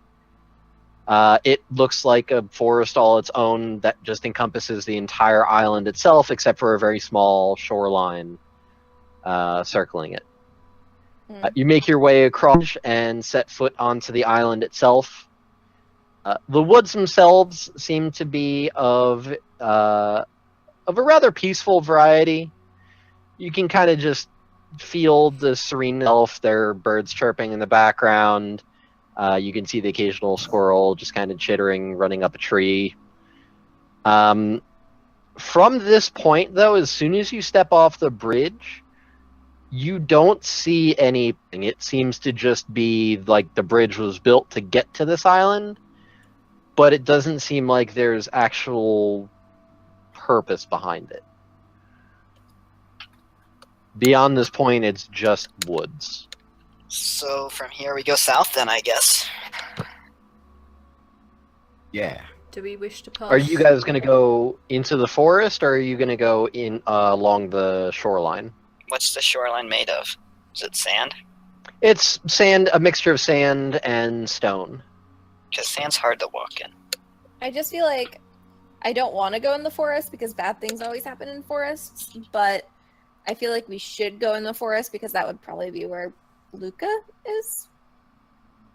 It looks like a forest all its own that just encompasses the entire island itself, except for a very small shoreline circling it. You make your way across and set foot onto the island itself. The woods themselves seem to be of a rather peaceful variety. You can kind of just feel the serene elf. There are birds chirping in the background. You can see the occasional squirrel just kind of chittering, running up a tree. From this point, though, as soon as you step off the bridge, you don't see anything. It seems to just be like the bridge was built to get to this island, but it doesn't seem like there's actual purpose behind it. Beyond this point, it's just woods. So from here we go south then, I guess. Yeah. Do we wish to pass? Are you guys going to go into the forest, or are you going to go in along the shoreline? What's the shoreline made of? Is it sand? It's sand, a mixture of sand and stone. Because sand's hard to walk in. I just feel like I don't want to go in the forest because bad things always happen in forests, but I feel like we should go in the forest because that would probably be where Luca is.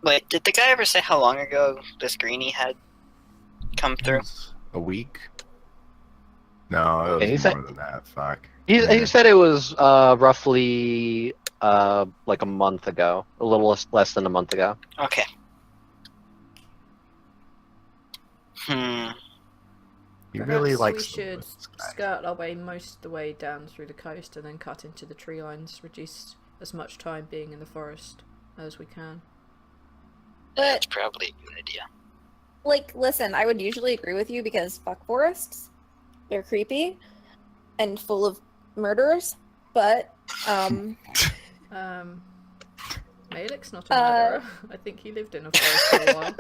Wait, did the guy ever say how long ago this greenie had come through? A week? No, it He was said- more than that. Fuck. He said it was roughly like a month ago, a little less than a month ago. Okay. He really Perhaps likes we the should woods, guy. skirt our way most of the way down through the coast and then cut into the tree lines, reduce as much time being in the forest as we can. That's probably a good idea. Like, listen, I would usually agree with you because fuck forests. They're creepy and full of murderers, but Malik's not a murderer. I think he lived in a forest for a while.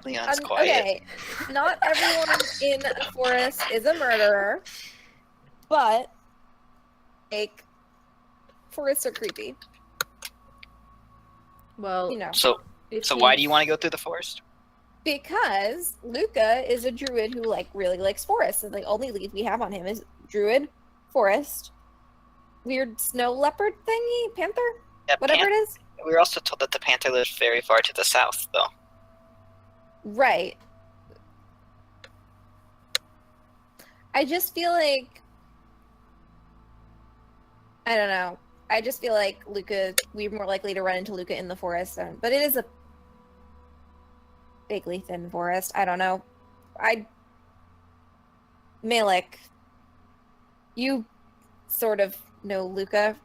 Leon's quiet. okay, not everyone in a forest is a murderer, but like forests are creepy. Well, You know, So why do you want to go through the forest? because Luca is a druid who like really likes forests, and the only lead we have on him is druid, forest, weird snow leopard thingy, panther, Yeah, whatever it is. We were also told that the panther lives very far to the south, though. Right. I just feel like I don't know. I just feel like Luca. We're more likely to run into Luca in the forest, but it is a vaguely thin forest. I don't know. Malik, you sort of know Luca.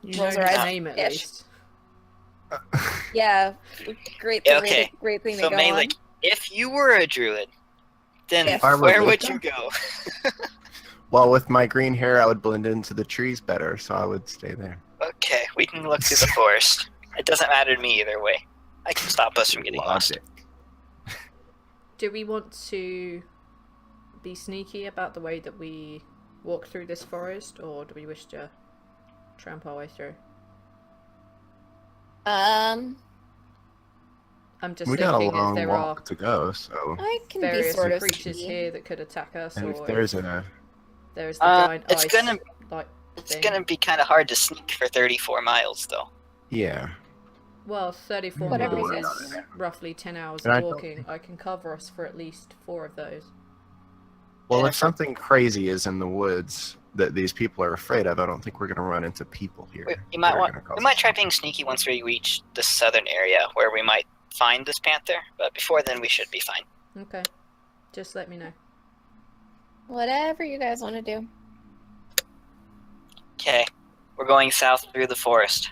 You know Rolls his her eyes. name at Ish. least. Yeah, great. Yeah, okay. Great thing So to go on. Malik, if you were a druid, then If I were where would Luca? you go? Well, with my green hair, I would blend into the trees better, so I would stay there. Okay, we can look through the forest. It doesn't matter to me either way. I can stop us from getting lost. Logic. Do we want to be sneaky about the way that we walk through this forest, or do we wish to tramp our way through? I'm just We got a thinking if long there are walk to go, so I can be various sort of creatures sneaky. here that could attack us, and or if there's a there's the giant it's ice gonna- like It's thing. gonna be kind of hard to sneak for 34 miles, though. yeah, Well, 34 Whatever miles you is say. roughly 10 hours And I of don't walking. think- I can cover us for at least 4 of those. well, Yeah, if something crazy is in the woods that these people are afraid of, I don't think we're gonna run into people here. You might that are want. gonna cause We might us try trouble. being sneaky once we reach the southern area where we might find this panther. But before then, we should be fine. Okay. Just let me know. Whatever you guys want to do. Okay, we're going south through the forest.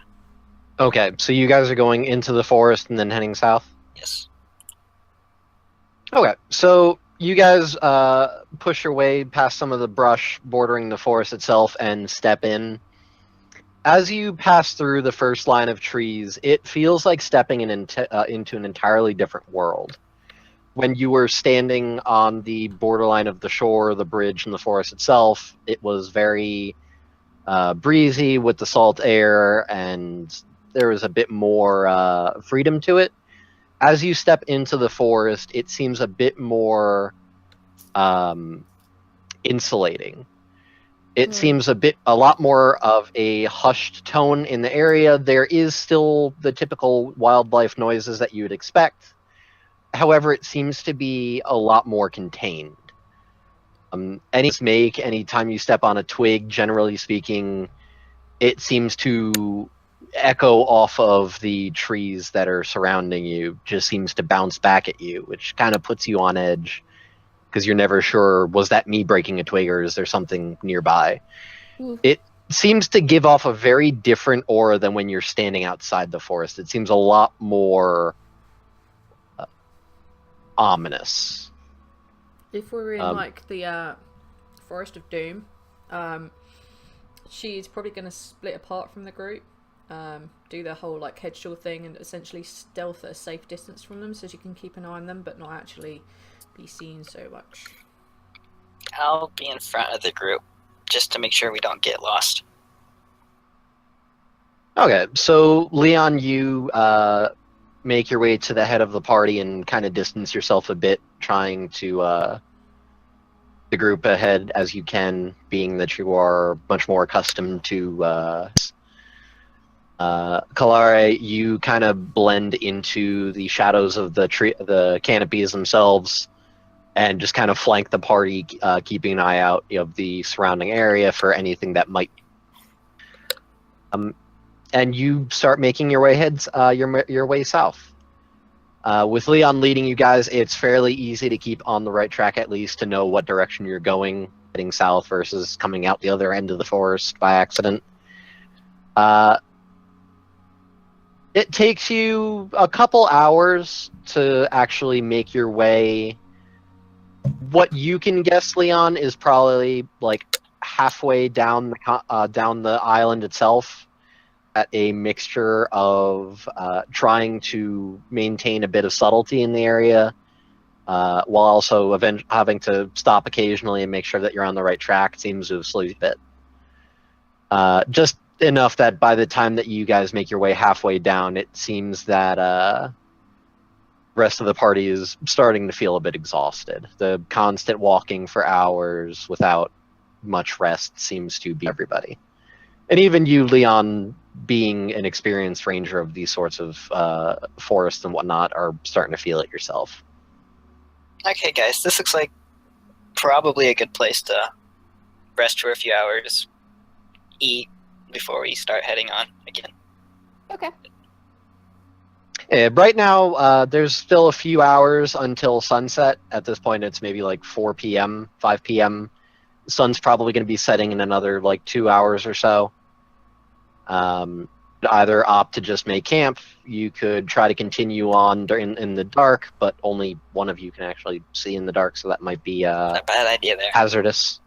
Okay, so you guys are going into the forest and then heading south? Yes. Okay, so you guys push your way past some of the brush bordering the forest itself and step in. As you pass through the first line of trees, it feels like stepping into an entirely different world. When you were standing on the borderline of the shore, the bridge, and the forest itself, it was very breezy with the salt air, and there was a bit more freedom to it. As you step into the forest, it seems a bit more insulating. It seems a lot more of a hushed tone in the area. There is still the typical wildlife noises that you would expect. However, it seems to be a lot more contained. Anytime you step on a twig, generally speaking, it seems to echo off of the trees that are surrounding you, just seems to bounce back at you, which kind of puts you on edge because you're never sure, was that me breaking a twig or is there something nearby? Ooh. It seems to give off a very different aura than when you're standing outside the forest. It seems a lot more ominous. If we were in like the Forest of Doom, she's probably going to split apart from the group, do the whole like headshot thing, and essentially stealth at a safe distance from them, so she can keep an eye on them, but not actually be seen so much. I'll be in front of the group just to make sure we don't get lost. Okay, so Leon, you make your way to the head of the party and kind of distance yourself a bit, trying to the group ahead as you can, being that you are much more accustomed to Kalare. You kind of blend into the shadows of the canopies themselves, and just kind of flank the party, keeping an eye out of the surrounding area for anything that might. And you start making your way your way south. With Leon leading you guys, it's fairly easy to keep on the right track, at least to know what direction you're going, heading south versus coming out the other end of the forest by accident. It takes you a couple hours to actually make your way. What you can guess, Leon, is probably like halfway down the island itself, at a mixture of trying to maintain a bit of subtlety in the area, while also having to stop occasionally and make sure that you're on the right track. Seems to have slowed you a bit. Just enough that by the time that you guys make your way halfway down, it seems that the rest of the party is starting to feel a bit exhausted. The constant walking for hours without much rest seems to be everybody. And even you, Leon, being an experienced ranger of these sorts of forests and whatnot, are starting to feel it yourself. Okay, guys, this looks like probably a good place to rest for a few hours, eat before we start heading on again. Okay. Right now, there's still a few hours until sunset. At this point, it's maybe like 4 p.m., 5 p.m. The sun's probably going to be setting in another like 2 hours or so. Either opt to just make camp. You could try to continue on in the dark, but only one of you can actually see in the dark, so that might be Not a bad idea there. hazardous.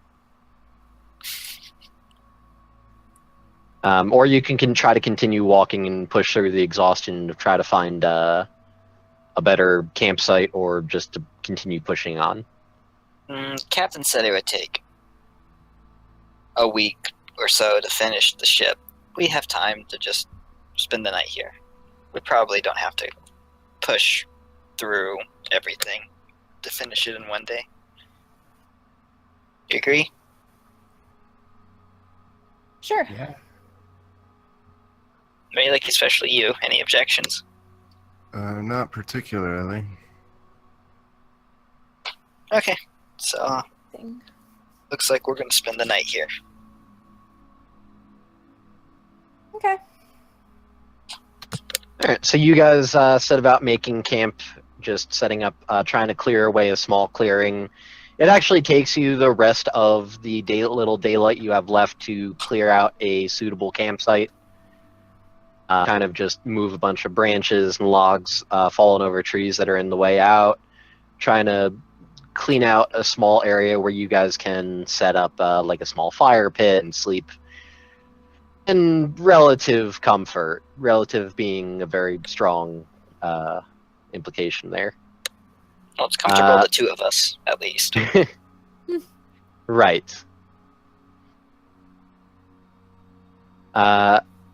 Or you can try to continue walking and push through the exhaustion to try to find a better campsite, or just to continue pushing on. Captain said it would take a week or so to finish the ship. We have time to just spend the night here. We probably don't have to push through everything to finish it in one day. You agree? Sure. Yeah. Maybe, like, especially you. Any objections? Not particularly. Okay, so Thing. looks like we're going to spend the night here. Okay. Alright, so you guys set about making camp, just setting up, trying to clear away a small clearing. It actually takes you the rest of the little daylight you have left to clear out a suitable campsite. Kind of just move a bunch of branches and logs fallen over trees that are in the way out, trying to clean out a small area where you guys can set up like a small fire pit and sleep in relative comfort, relative being a very strong implication there. Well, it's comfortable, the two of us, at least. Right.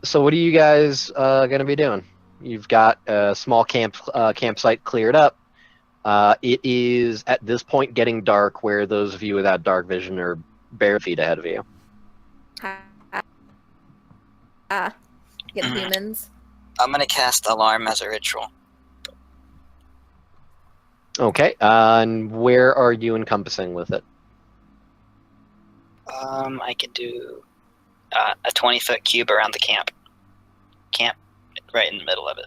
So what are you guys going to be doing? You've got a small campsite cleared up. It is, at this point, getting dark, where those of you without dark vision are bare feet ahead of you. Get humans. I'm going to cast Alarm as a ritual. Okay, and where are you encompassing with it? I can do a 20-foot cube around the camp. Camp right in the middle of it.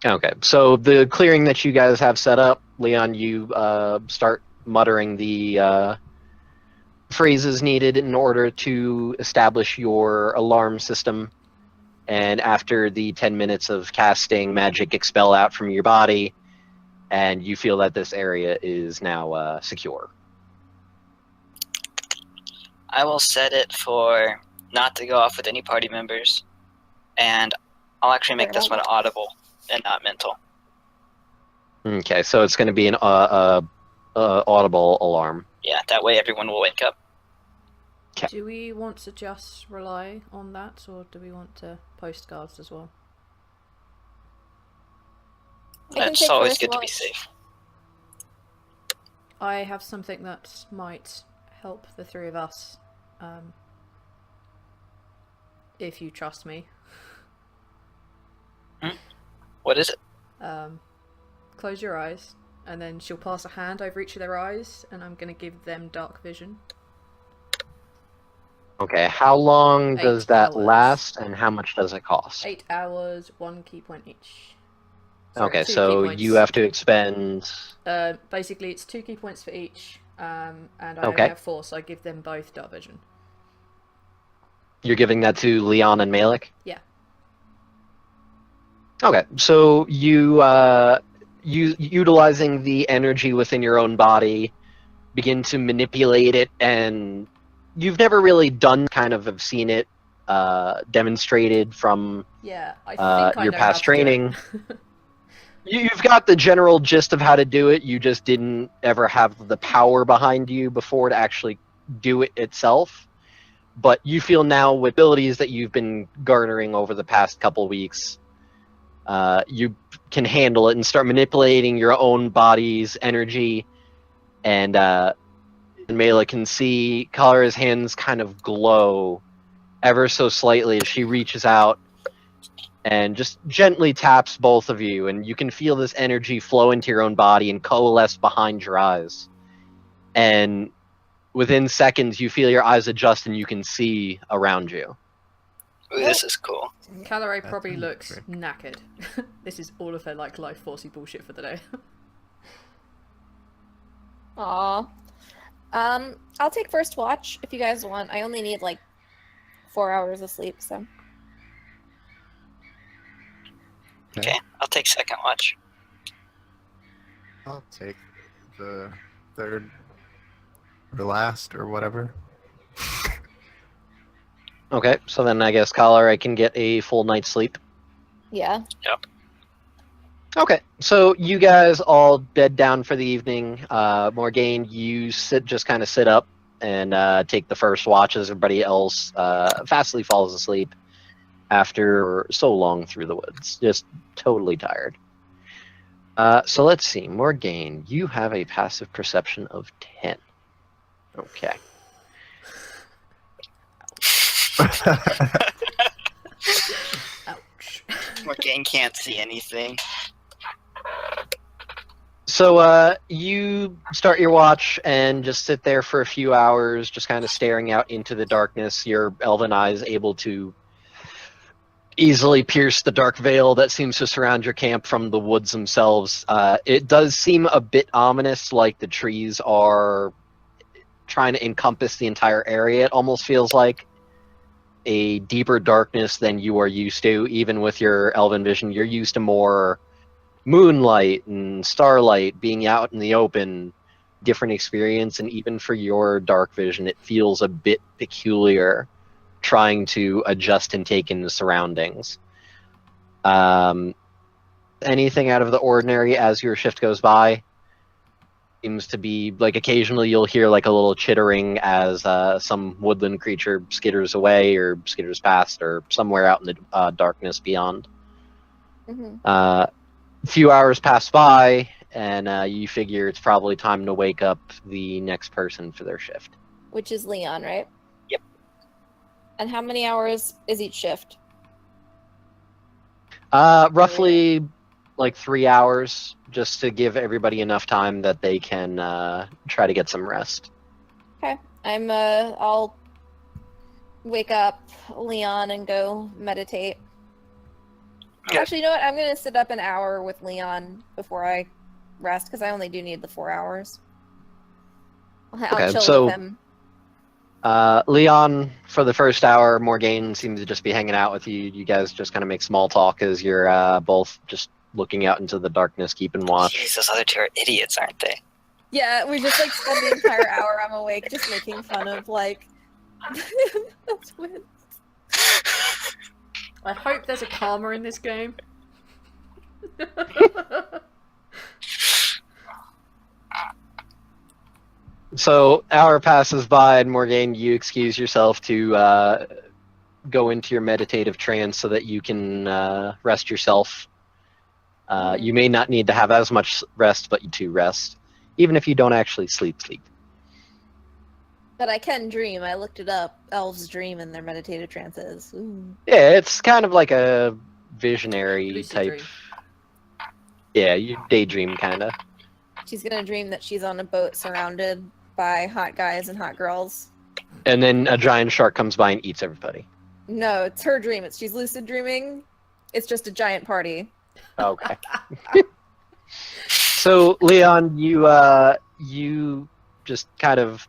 Okay, so the clearing that you guys have set up, Leon, you start muttering the phrases needed in order to establish your alarm system. And after the 10 minutes of casting, magic expel out from your body, and you feel that this area is now secure. I will set it for not to go off with any party members, and I'll actually make this one audible and not mental. Okay, so it's going to be an audible alarm. Yeah, that way everyone will wake up. Okay. Do we want to just rely on that, or do we want to postcards as well? I can It's take always first good to be watch. safe. I have something that might help the three of us. If you trust me. What is it? Close your eyes, and then she'll pass a hand over each of their eyes, and I'm going to give them dark vision. Okay, how long 8 does that hours. last, and how much does it cost? 8 hours, 1 key point each. Sorry, Okay, 2 key so points. you have to expend... Basically, it's 2 key points for each, and I only Okay. have 4, so I give them both dark vision. You're giving that to Leon and Malik? Yeah. Okay, so you utilizing the energy within your own body, begin to manipulate it, and you've never really have seen it demonstrated from Yeah, I think I your know past how to do training. it. You've got the general gist of how to do it, you just didn't ever have the power behind you before to actually do it itself. But you feel now with abilities that you've been garnering over the past couple weeks, you can handle it and start manipulating your own body's energy. And Mela can see Kara's hands kind of glow ever so slightly as she reaches out and just gently taps both of you. And you can feel this energy flow into your own body and coalesce behind your eyes. And within seconds, you feel your eyes adjust and you can see around you. Ooh, this is cool. Calorie That's probably a looks trick. knackered. This is all of her like life forcey bullshit for the day. Aw. I'll take first watch if you guys want. I only need like 4 hours of sleep, so. Okay, I'll take second watch. I'll take the third or last or whatever. Okay, so then I guess Kara can get a full night's sleep. Yeah. Okay, so you guys all bed down for the evening. Morgaine, you just kind of sit up and take the first watch as everybody else fastly falls asleep after so long through the woods. Just totally tired. So let's see. Morgaine, you have a passive perception of 10. Okay. Ouch. Morgaine can't see anything. So you start your watch and just sit there for a few hours, just kind of staring out into the darkness. Your elven eyes able to easily pierce the dark veil that seems to surround your camp from the woods themselves. It does seem a bit ominous, like the trees are trying to encompass the entire area. It almost feels like a deeper darkness than you are used to, even with your elven vision. You're used to more moonlight and starlight, being out in the open, different experience, and even for your dark vision, it feels a bit peculiar trying to adjust and take in the surroundings. Anything out of the ordinary as your shift goes by? Seems to be like occasionally you'll hear like a little chittering as some woodland creature skitters away or skitters past or somewhere out in the darkness beyond. Mm-hmm. A few hours pass by and you figure it's probably time to wake up the next person for their shift. Which is Leon, right? Yep. And how many hours is each shift? Roughly like 3 hours, just to give everybody enough time that they can try to get some rest. Okay. I'll wake up Leon and go meditate. Okay. Actually, you know what? I'm gonna sit up an hour with Leon before I rest, because I only do need the 4 hours. I'll Okay, chill so- with him. Leon, for the first hour, Morgaine seems to just be hanging out with you. You guys just kind of make small talk as you're both just looking out into the darkness, keeping watch. Jeez, those other two are idiots, aren't they? Yeah, we just like spend the entire hour I'm awake just making fun of like the twins. I hope there's a karma in this game. So, hour passes by, and Morgaine, you excuse yourself to go into your meditative trance so that you can rest yourself. You may not need to have as much rest, but you do rest. even if you don't actually sleep. But I can dream. I looked it up. Elves dream in their meditative trances. Ooh. Yeah, it's kind of like a visionary Lucid type. dream. Yeah, you daydream kind of. She's gonna dream that she's on a boat surrounded by hot guys and hot girls. And then a giant shark comes by and eats everybody. No, it's her dream. She's lucid dreaming. It's just a giant party. Okay. So Leon, you just kind of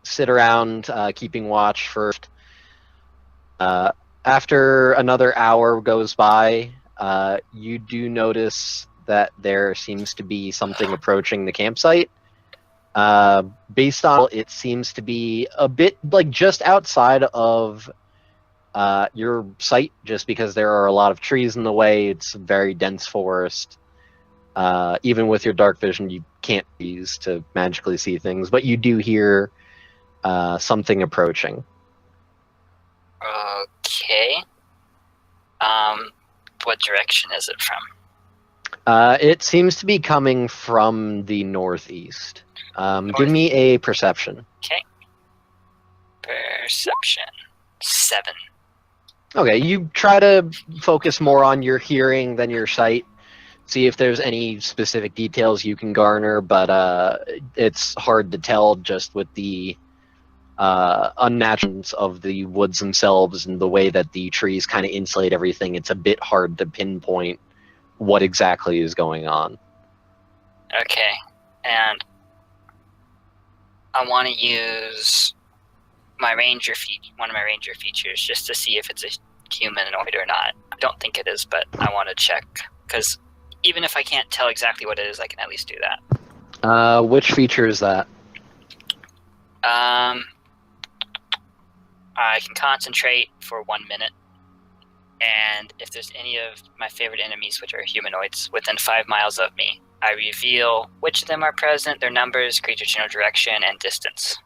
sit around keeping watch first. After another hour goes by, you do notice that there seems to be something approaching the campsite. Based on it seems to be a bit like just outside of your sight, just because there are a lot of trees in the way. It's a very dense forest. Even with your dark vision, you can't use to magically see things, but you do hear something approaching. Okay. What direction is it from? It seems to be coming from the northeast. Give me a perception. Okay. Perception. 7. Okay, you try to focus more on your hearing than your sight. See if there's any specific details you can garner, but it's hard to tell just with the unnaturalness of the woods themselves and the way that the trees kind of insulate everything. It's a bit hard to pinpoint what exactly is going on. Okay. And I want to use one of my ranger features just to see if it's a humanoid or not. I don't think it is, but I want to check, because even if I can't tell exactly what it is, I can at least do that. Which feature is that? I can concentrate for 1 minute, and if there's any of my favorite enemies, which are humanoids, within 5 miles of me, I reveal which of them are present, their numbers, creature general direction, and distance.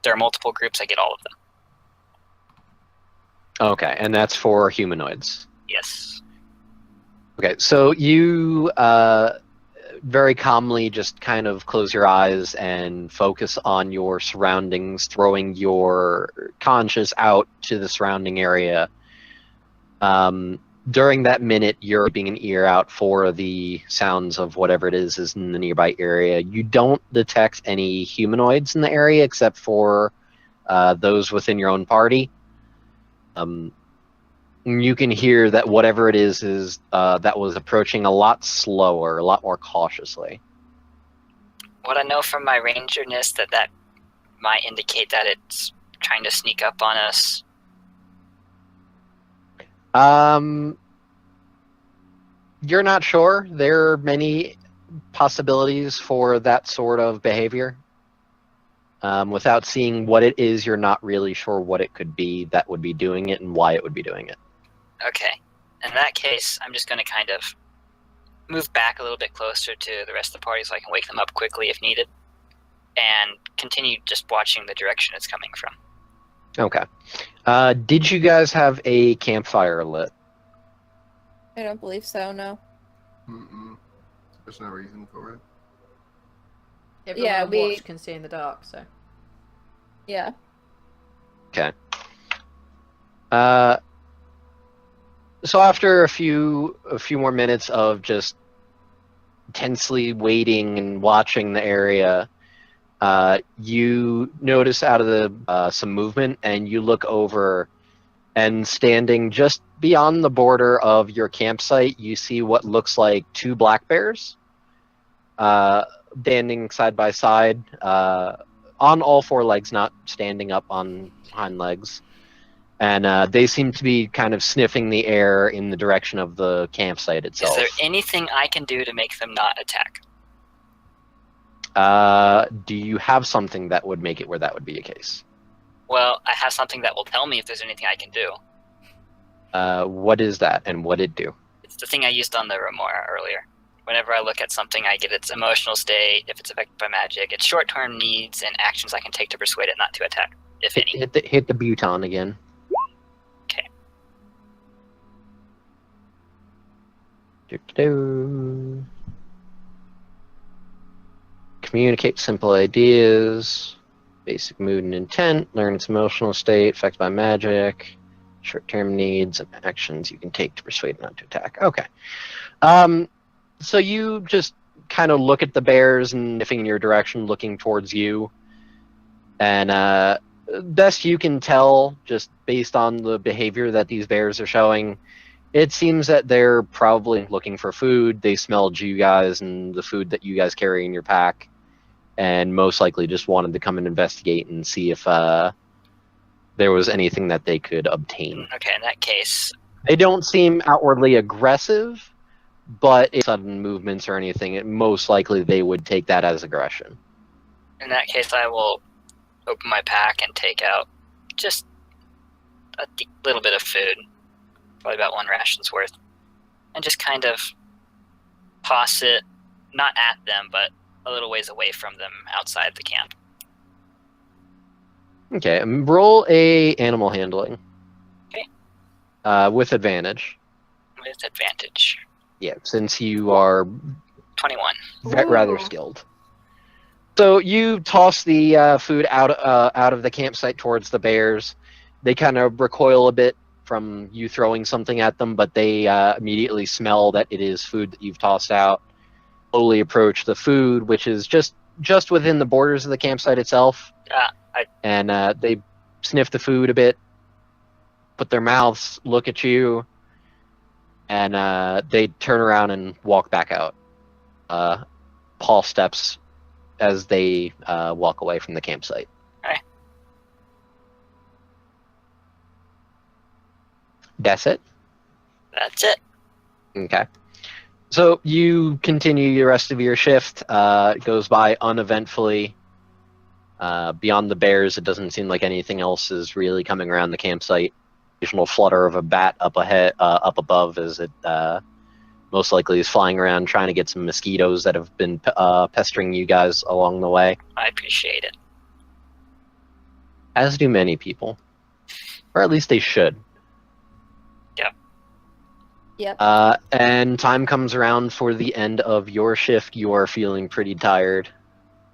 There are multiple groups, I get all of them. Okay, and that's for humanoids. Yes. Okay, so you very calmly just kind of close your eyes and focus on your surroundings, throwing your conscious out to the surrounding area. During that minute, you're keeping an ear out for the sounds of whatever it is in the nearby area. You don't detect any humanoids in the area except for those within your own party. You can hear that whatever it is that was approaching a lot slower, a lot more cautiously. Would I know from my rangerness that might indicate that it's trying to sneak up on us? You're not sure. There are many possibilities for that sort of behavior. Without seeing what it is, you're not really sure what it could be that would be doing it and why it would be doing it. Okay. In that case, I'm just going to kind of move back a little bit closer to the rest of the party so I can wake them up quickly if needed, and continue just watching the direction it's coming from. Okay. Did you guys have a campfire lit? I don't believe so, no. Mm-mm. There's no reason for it. Everyone Yeah, on we- watch can see in the dark, so. Yeah. Okay. So after a few more minutes of just tensely waiting and watching the area, you notice out of the some movement, and you look over, and standing just beyond the border of your campsite, you see what looks like 2 black bears, standing side by side, on all 4 legs, not standing up on hind legs. And they seem to be kind of sniffing the air in the direction of the campsite itself. Is there anything I can do to make them not attack? Do you have something that would make it where that would be a case? Well, I have something that will tell me if there's anything I can do. What is that, and what it do? It's the thing I used on the Remora earlier. Whenever I look at something, I get its emotional state, if it's affected by magic, its short-term needs, and actions I can take to persuade it not to attack, if any. Hit the buton again. Okay. Do-do-do. communicate simple ideas, basic mood and intent, learn its emotional state, affected by magic, short-term needs and actions you can take to persuade not to attack. Okay. So you just kind of look at the bears and sniffing in your direction, looking towards you. And best you can tell, just based on the behavior that these bears are showing, it seems that they're probably looking for food. They smelled you guys and the food that you guys carry in your pack, and most likely just wanted to come and investigate and see if there was anything that they could obtain. Okay, in that case, They don't seem outwardly aggressive, but if sudden movements or anything, most likely they would take that as aggression. I will open my pack and take out just a little bit of food, probably about 1 ration's worth, and just kind of toss it, not at them, but a little ways away from them outside the camp. Okay, roll a animal handling. Okay. With advantage. With advantage. Yeah, since you are 21. rather Ooh. skilled. So you toss the food out of the campsite towards the bears. They kind of recoil a bit from you throwing something at them, but they immediately smell that it is food that you've tossed out. Slowly approach the food, which is just within the borders of the campsite itself. And they sniff the food a bit, put their mouths, look at you, and they turn around and walk back out. Paul steps as they walk away from the campsite. Okay. That's it? That's it. Okay. So you continue the rest of your shift. It goes by uneventfully. Beyond the bears, it doesn't seem like anything else is really coming around the campsite. Occasional flutter of a bat up above, as it most likely is flying around trying to get some mosquitoes that have been pestering you guys along the way. I appreciate it. As do many people. Or at least they should. Yep. And time comes around for the end of your shift. You are feeling pretty tired.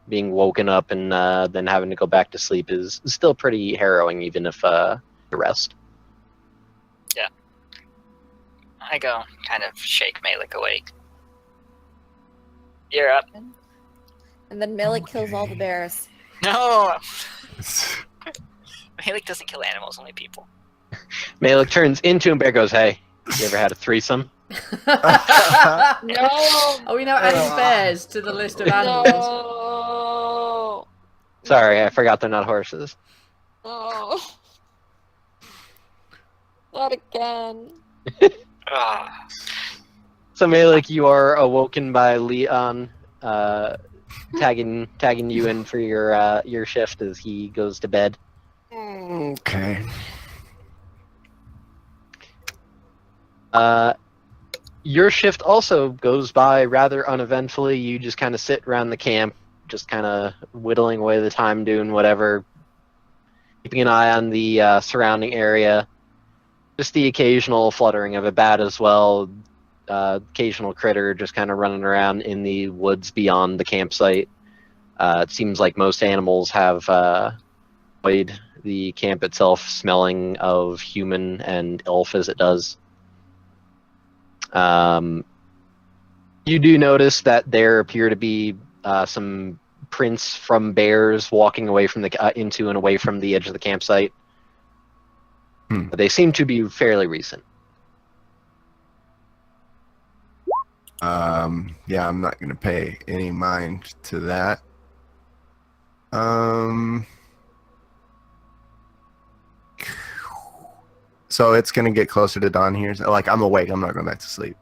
Being woken up and then having to go back to sleep is still pretty harrowing, even if the rest. Yeah. I go kind of shake Malik awake. You're up. And then Malik kills all the bears. No! Malik doesn't kill animals, only people. Malik turns into a bear, goes, "Hey, you ever had a threesome?" No. Are we now adding bears to the list of animals? No. Sorry, I forgot they're not horses. No. Not again. Ah. So Malik, you are awoken by Leon tagging you in for your shift as he goes to bed. Okay. Your shift also goes by rather uneventfully. You just kind of sit around the camp, just kind of whittling away the time, doing whatever, keeping an eye on the surrounding area. Just the occasional fluttering of a bat as well. Occasional critter just kind of running around in the woods beyond the campsite. It seems like most animals have avoid the camp itself, smelling of human and elf as it does. You do notice that there appear to be some prints from bears walking away from the into and away from the edge of the campsite. But they seem to be fairly recent. Yeah, I'm not gonna pay any mind to that. So it's gonna get closer to dawn here. So, like, I'm awake. I'm not going back to sleep.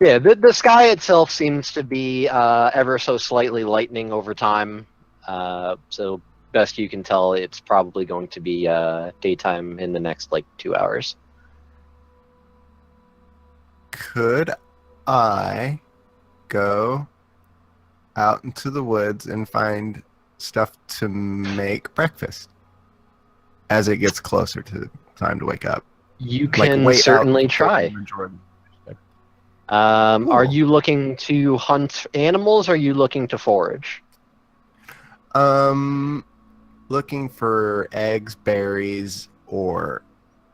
Yeah, the sky itself seems to be ever so slightly lightening over time. So best you can tell, it's probably going to be daytime in the next 2 hours. Could I go out into the woods and find stuff to make breakfast as it gets closer to time to wake up? You Like, can wait out certainly before try. Jordan. Are you looking to hunt animals, or are you looking to forage? Looking for eggs, berries, or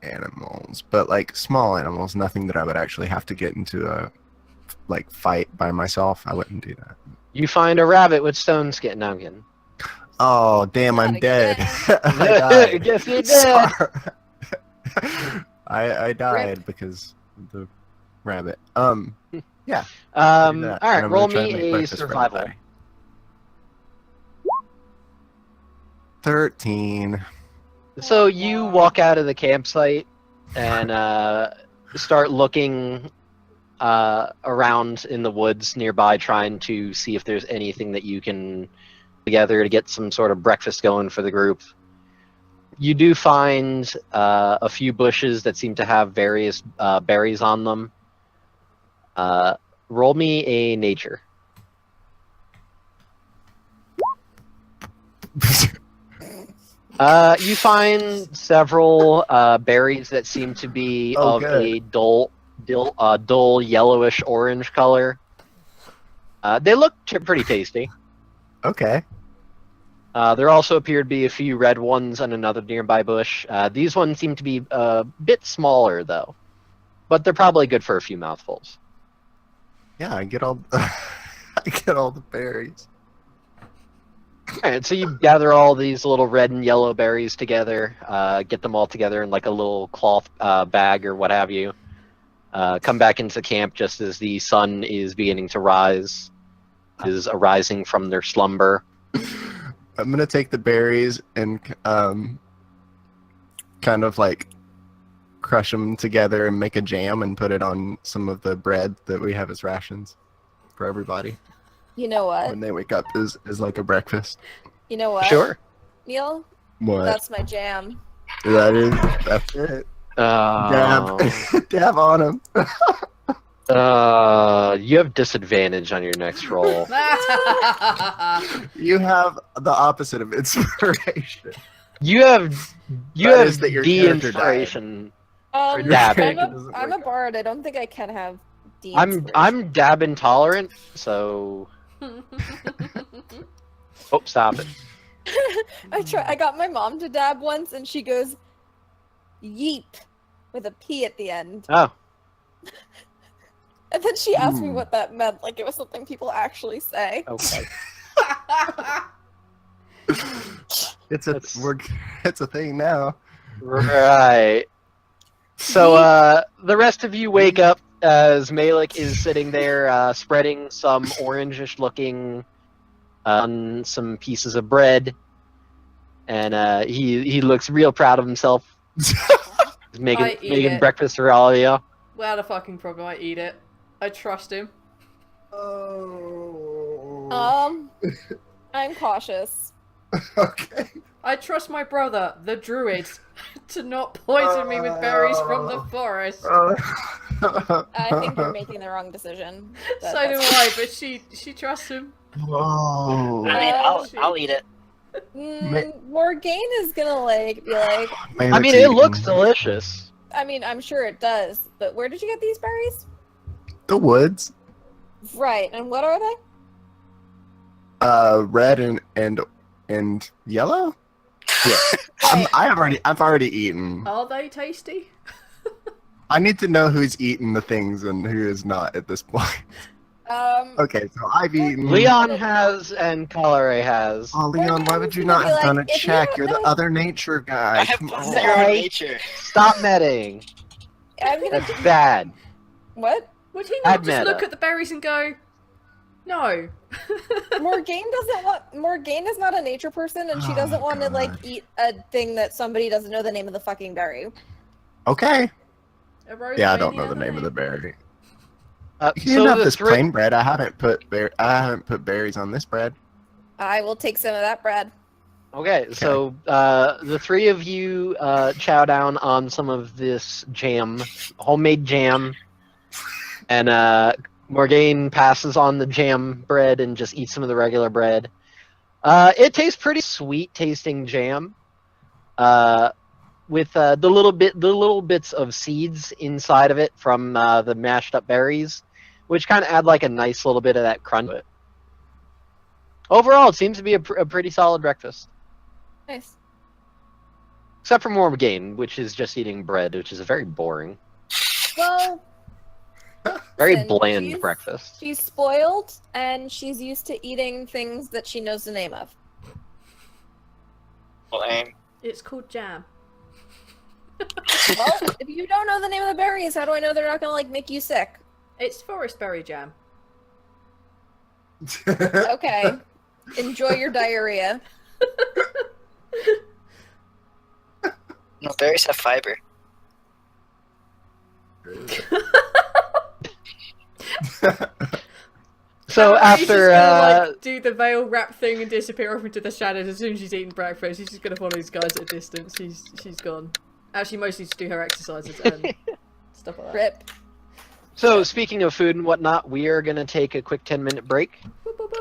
animals, but like small animals. Nothing that I would actually have to get into a fight by myself. I wouldn't do that. You find a rabbit with stone skin. No, I'm kidding. Oh damn! Not I'm dead. again. I died. Guess you did. Sorry. I died because of the rabbit. Yeah. All do that. And right, I'm roll gonna try and me make a breakfast for survival. everybody. 13. So you walk out of the campsite and start looking around in the woods nearby, trying to see if there's anything that you can together to get some sort of breakfast going for the group. You do find a few bushes that seem to have various berries on them. Roll me a nature. You find several berries that seem to be of a dull yellowish orange color. They look pretty tasty. Okay. There also appear to be a few red ones on another nearby bush. These ones seem to be a bit smaller, though, but they're probably good for a few mouthfuls. Yeah, I get all I get all the berries. Alright, so you gather all these little red and yellow berries together, get them all together in like a little cloth bag or what have you. Come back into camp just as the sun is beginning to rise, is arising from their slumber. I'm gonna take the berries and kind of like crush them together and make a jam and put it on some of the bread that we have as rations for everybody You know what? when they wake up as like a breakfast. You know what? Sure. Neil, What? that's my jam. That's it. Dab. Dab on them. You have disadvantage on your next roll. You have the opposite of inspiration. You have That is that your character de-inspiration. Um, Dabbing. I'm a bard. I don't think I can have D. I'm dab intolerant, so stop it. I got my mom to dab once, and she goes, "Yeep," with a P at the end. Oh. And then she asked me what that meant, like it was something people actually say. Okay. It's a thing now. Right. So the rest of you wake up as Malik is sitting there spreading some orangish looking on some pieces of bread, and he looks real proud of himself. He's making breakfast for all of you. Without a fucking problem, I eat it. I trust him. Oh. I'm cautious. Okay. I trust my brother, the druid, to not poison me with berries from the forest. I think you're making the wrong decision. So do I, but she trusts him. Whoa. I mean, I'll eat it. Morgaine is gonna be like. I mean, it looks delicious. I mean, I'm sure it does, but where did you get these berries? The woods. Right, and what are they? Red and yellow. Yeah, I've already eaten. Are they tasty? I need to know who's eaten the things and who is not at this point. Okay, so I've eaten. Leon has and Calare has. Oh, Leon, why would you not have done a check? You're the other nature guy. I have Come on. zero nature. Stop medding. I'm gonna. That's bad. What? Would he not Admit just look it. at the berries and go, no? Morgaine doesn't want. Morgaine is not a nature person, and she doesn't want to God. eat a thing that somebody doesn't know the name of the fucking berry. Okay. A rose Yeah, I of don't any know the other name of the berry. You So can have the this three- plain bread. I haven't put berries on this bread. I will take some of that bread. Okay, so the three of you chow down on some of this jam, homemade jam, and Morgaine passes on the jam bread and just eats some of the regular bread. It tastes pretty sweet tasting jam, with the little bits of seeds inside of it from the mashed up berries, which kind of add like a nice little bit of that crunch to it. Overall, it seems to be a pretty solid breakfast. Nice. Except for Morgaine, which is just eating bread, which is a very boring, Well, very listen, bland breakfast. She's spoiled, and she's used to eating things that she knows the name of. Lame. It's called jam. Well, if you don't know the name of the berries, how do I know they're not gonna like make you sick? It's forest berry jam. Okay. Enjoy your diarrhea. No, berries have fiber. So She's just after gonna, like, do the veil wrap thing and disappear off into the shadows as soon as she's eaten breakfast. She's just gonna follow these guys at a distance. She's gone. Actually, mostly to do her exercises and stuff like that. Rip. So speaking of food and whatnot, we are gonna take a quick 10-minute break. Boop, boop,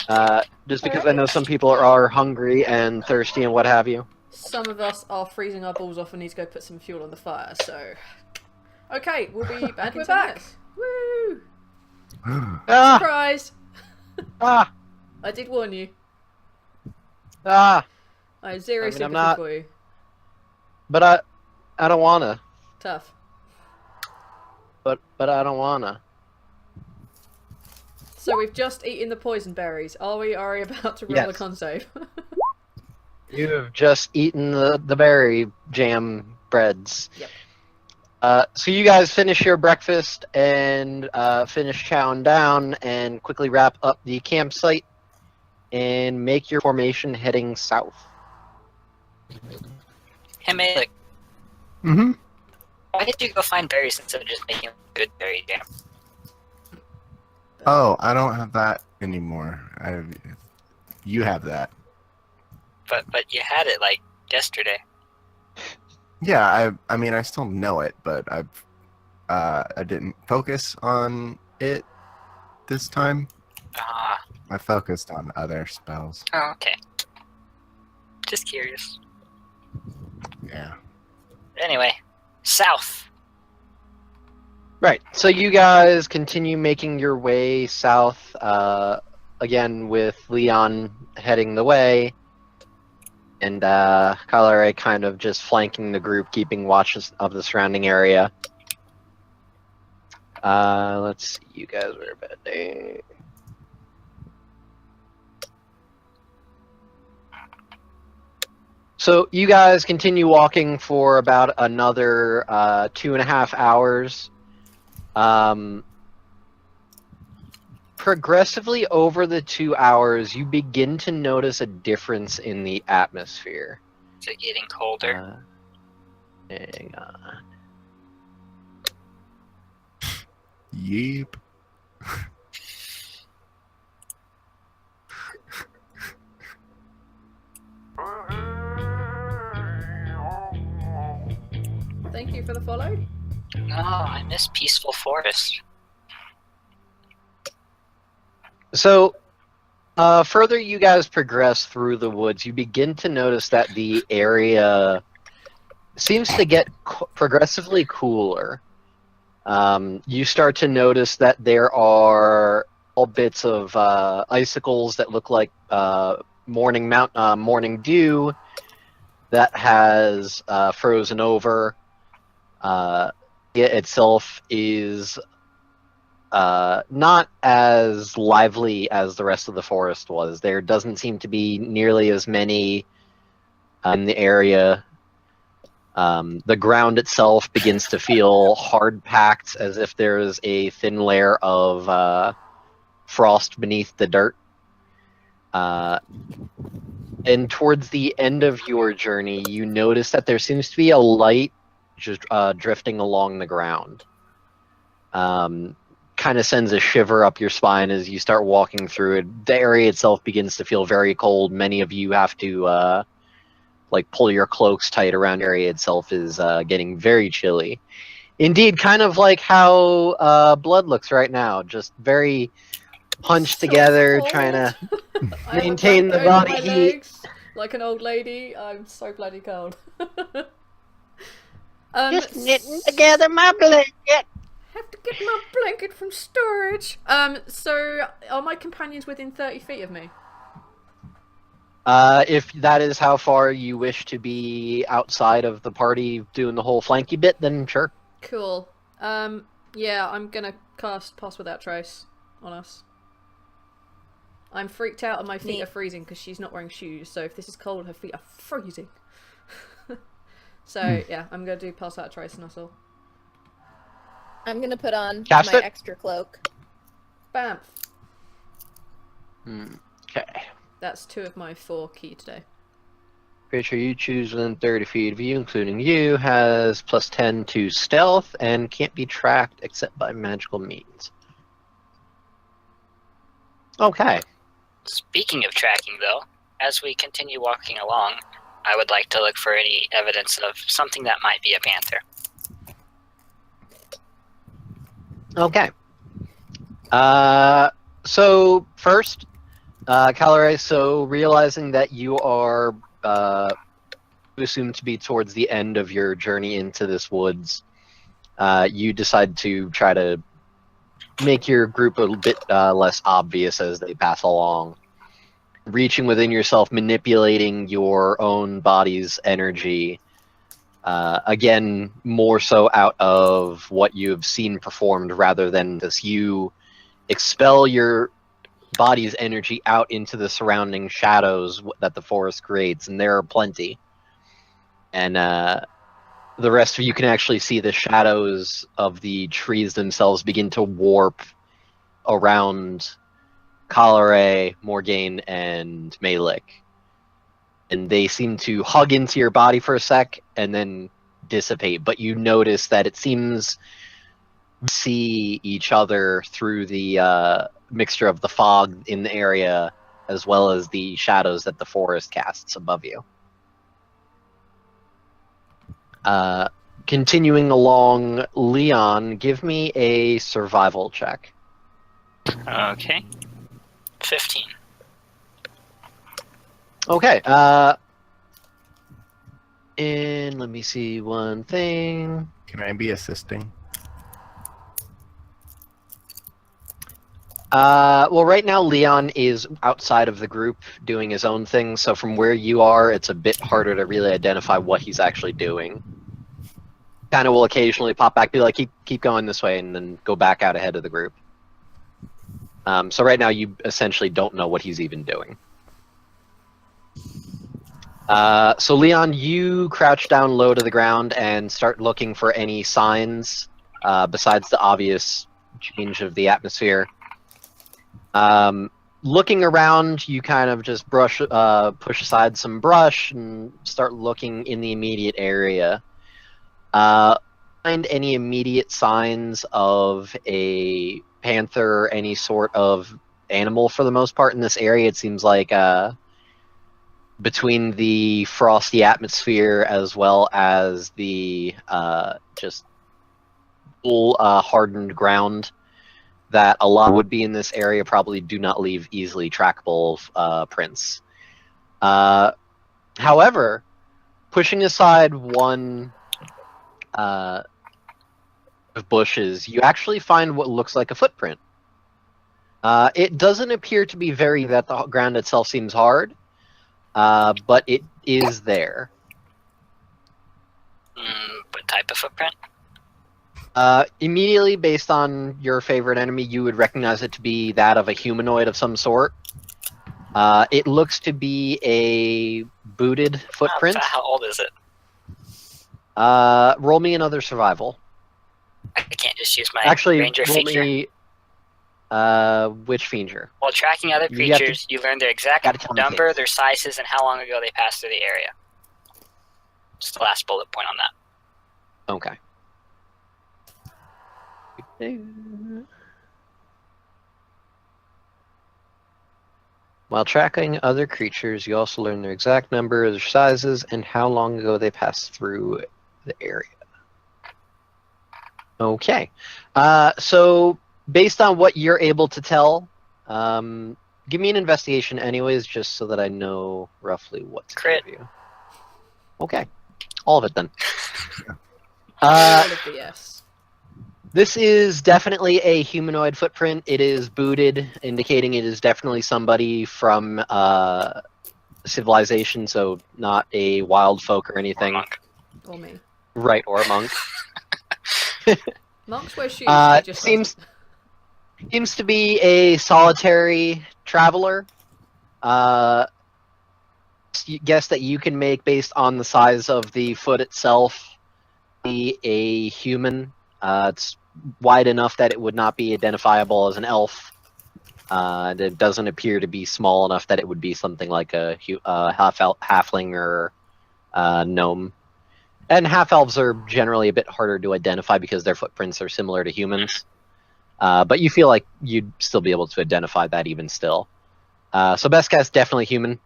boop. Just because I know some people are hungry and thirsty and what have you. Some of us are freezing our balls off and need to go put some fuel on the fire. So, okay, we'll be back. We're back. Woo! Ah! Surprise! Ah! I did warn you. Ah! I have zero I mean, I'm sympathy not- for you. But I don't wanna. Tough. But I don't wanna. So we've just eaten the poison berries. Are we about to roll Yes. a con save? You've just eaten the berry jam breads. Yep. So you guys finish your breakfast and finish chowing down and quickly wrap up the campsite and make your formation heading south. Hey, Malik, Mm-hmm. why did you go find berries instead of just making good berry jam? Oh, I don't have that anymore. You have that. But you had it like yesterday. Yeah, I mean, I still know it, but I didn't focus on it this time. Ah, I focused on other spells. oh, okay. Just curious. Yeah. Anyway, south. Right. So you guys continue making your way south, again with Leon heading the way, and Kalare kind of just flanking the group, keeping watch of the surrounding area. Let's see, you guys were about day. So you guys continue walking for about another 2.5 hours. Progressively over the 2 hours, you begin to notice a difference in the atmosphere. Is it getting colder? Hang on. Yeep. Thank you for the follow. No, I miss peaceful forest. So, further you guys progress through the woods, you begin to notice that the area seems to get progressively cooler. You start to notice that there are all bits of icicles that look like morning dew that has frozen over. It itself is not as lively as the rest of the forest was. There doesn't seem to be nearly as many in the area. The ground itself begins to feel hard-packed, as if there is a thin layer of frost beneath the dirt. And towards the end of your journey, you notice that there seems to be a light just drifting along the ground. Kind of sends a shiver up your spine as you start walking through it. The area itself begins to feel very cold. Many of you have to like pull your cloaks tight around the area itself is getting very chilly. Indeed, kind of like how Blood looks right now, just very hunched So together, cold. trying to I have a maintain the blanket over body my heat. legs, like an old lady. I'm so bloody cold. just knitting together my blanket. Have to get my blanket from storage. So are my companions within 30 feet of me? If that is how far you wish to be outside of the party doing the whole flanky bit, then sure. Cool. Yeah, I'm gonna cast Pass Without Trace on us. I'm freaked out and my feet Neat. are freezing because she's not wearing shoes, so if this is cold, her feet are freezing. So, yeah, I'm gonna do Pass Without Trace on us all. I'm gonna put on Cast my it. extra cloak. Bam! Okay. That's 2 of my 4 key today. Creature you choose within 30 feet of you, including you, has plus 10 to stealth and can't be tracked except by magical means. Okay. Speaking of tracking, though, as we continue walking along, I would like to look for any evidence of something that might be a panther. Okay. So first, Calare, so realizing that you are assumed to be towards the end of your journey into this woods, you decide to try to make your group a bit less obvious as they pass along. Reaching within yourself, manipulating your own body's energy, again, more so out of what you have seen performed rather than this. You expel your body's energy out into the surrounding shadows that the forest creates, and there are plenty. And the rest of you can actually see the shadows of the trees themselves begin to warp around Calare, Morgaine, and Malik. And they seem to hug into your body for a sec and then dissipate. But you notice that it seems you see each other through the mixture of the fog in the area as well as the shadows that the forest casts above you. Continuing along, Leon, give me a survival check. Okay. 15. Okay. And let me see one thing. Can I be assisting? Well, right now Leon is outside of the group doing his own thing, so from where you are, it's a bit harder to really identify what he's actually doing. Kind of will occasionally pop back, be like, keep going this way, and then go back out ahead of the group. So right now you essentially don't know what he's even doing. So Leon, you crouch down low to the ground and start looking for any signs besides the obvious change of the atmosphere. Looking around, you kind of just push aside some brush and start looking in the immediate area. Find any immediate signs of a panther or any sort of animal for the most part in this area. It seems like between the frosty atmosphere as well as the just full hardened ground, that a lot would be in this area probably do not leave easily trackable prints. However, pushing aside one of bushes, you actually find what looks like a footprint. It doesn't appear to be that the ground itself seems hard, but it is there. What type of footprint? Immediately, based on your favorite enemy, you would recognize it to be that of a humanoid of some sort. It looks to be a booted footprint. How old is it? Roll me another survival. I can't just use my Actually, ranger roll feature. me which feature? While tracking other You have to- creatures, you learn their exact gotta tell me number, things. their sizes, and how long ago they passed through the area. Just the last bullet point on that. Okay. While tracking other creatures, you also learn their exact number, their sizes, and how long ago they passed through the area. Okay. So, based on what you're able to tell, give me an investigation anyways, just so that I know roughly what to Crit. give you. Okay. All of it then. All of the yes. This is definitely a humanoid footprint. It is booted, indicating it is definitely somebody from civilization, so not a wild folk or Or anything. monk. Or me. Right, or monk. Monks wear shoes. They just Seems to be a solitary traveler. Guess that you can make based on the size of the foot itself. Be a human. It's wide enough that it would not be identifiable as an elf. And it doesn't appear to be small enough that it would be something like a halfling or gnome. And half-elves are generally a bit harder to identify because their footprints are similar to humans. But you feel like you'd still be able to identify that even still. So best guess, definitely human.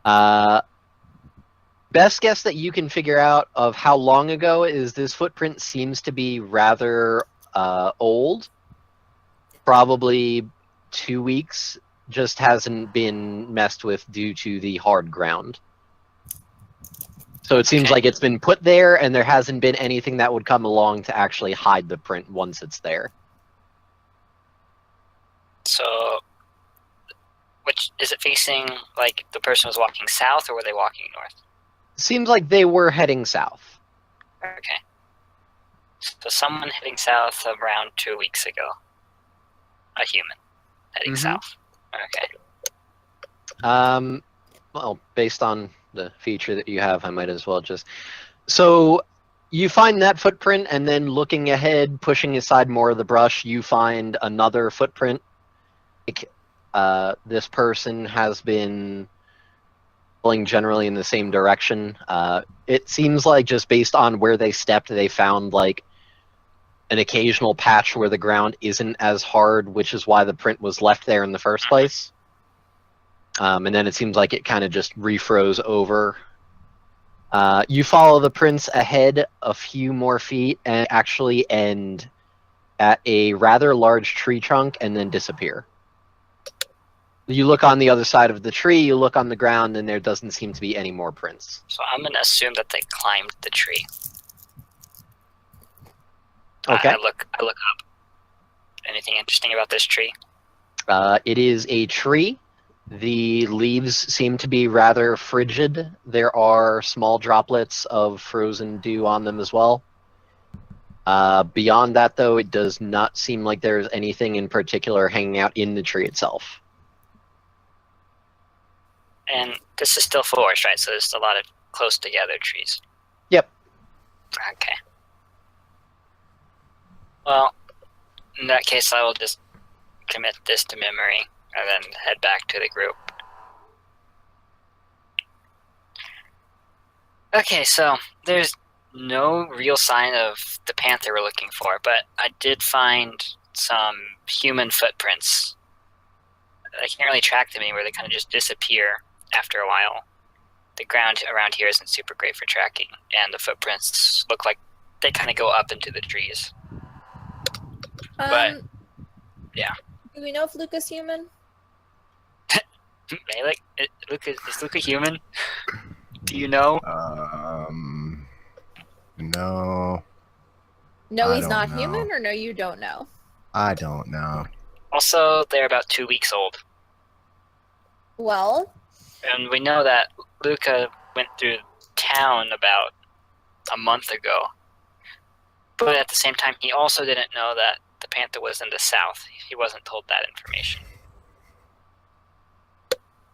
Best guess that you can figure out of how long ago is this footprint seems to be rather old. Probably 2 weeks. Just hasn't been messed with due to the hard ground. So it seems like it's been put there, and there hasn't been anything that would come along to actually hide the print once it's there. So, which is it facing? Like the person was walking south, or were they walking north? Seems like they were heading south. Okay. So someone heading south around 2 weeks ago. A human heading south. Okay. Well, based on the feature that you have, I might as well just... So, you find that footprint, and then looking ahead, pushing aside more of the brush, you find another footprint. This person has been going generally in the same direction. It seems like just based on where they stepped, they found like an occasional patch where the ground isn't as hard, which is why the print was left there in the first place. And then it seems like it kind of just refroze over. You follow the prints ahead a few more feet and actually end at a rather large tree trunk and then disappear. You look on the other side of the tree, you look on the ground, and there doesn't seem to be any more prints. So I'm gonna assume that they climbed the tree. Okay. I look up. Anything interesting about this tree? It is a tree. The leaves seem to be rather frigid. There are small droplets of frozen dew on them as well. Beyond that, though, it does not seem like there's anything in particular hanging out in the tree itself. And this is still forest, right? So there's a lot of close together trees. Yep. Okay. Well, in that case, I will just commit this to memory and then head back to the group. Okay, so there's no real sign of the panther we're looking for, but I did find some human footprints. I can't really track them anywhere. They kind of just disappear after a while. The ground around here isn't super great for tracking, and the footprints look like they kind of go up into the trees. But, yeah. Do we know if Luca's human? Malik, is Luca human? Do you know? No. No, I he's don't not know. human, or no, you don't know? I don't know. Also, they're about 2 weeks old. Well, And we know that Luca went through town about a month ago. But at the same time, he also didn't know that the panther was in the south. He wasn't told that information.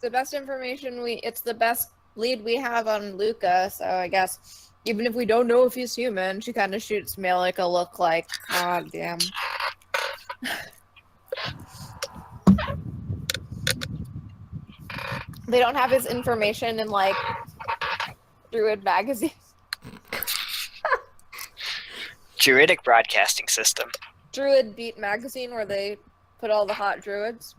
the best information it's the best lead we have on Luca, so I guess even if we don't know if he's human, she kind of shoots Malik a look like, God damn. They don't have his information in, like, Druid magazine. Druidic broadcasting system. Druid Beat magazine, where they put all the hot druids.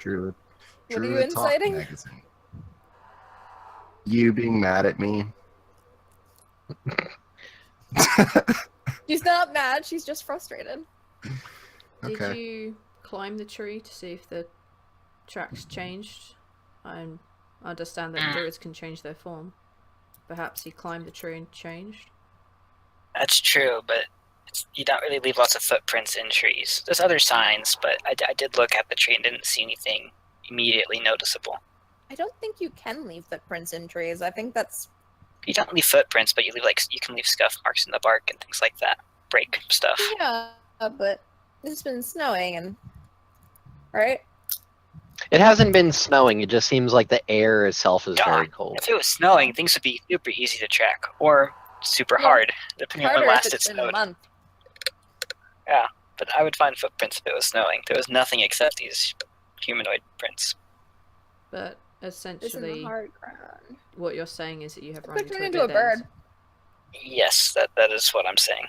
Druid. What are you Druid Talk inciting? Magazine. You being mad at me. She's not mad, she's just frustrated. Did Okay. you climb the tree to see if the tracks changed? I understand that druids can change their form. Perhaps he climbed the tree and changed? That's true, but You don't really leave lots of footprints in trees. There's other signs, but I did look at the tree and didn't see anything immediately noticeable. I don't think you can leave footprints in trees. I think that's You don't leave footprints, but you can leave scuff marks in the bark and things like that. Break stuff. yeah, but it's been snowing and right. It hasn't been snowing. It just seems like the air itself is very cold. If it was snowing, things would be super easy to track, or super Yeah. hard, depending on when Harder if last it it's been a snowed. month. But I would find footprints if it was snowing. There was nothing except these humanoid prints. But It's in the essentially, hard ground. what you're saying is that you have run Could turn into into a dead end. bird. Yes, that is what I'm saying.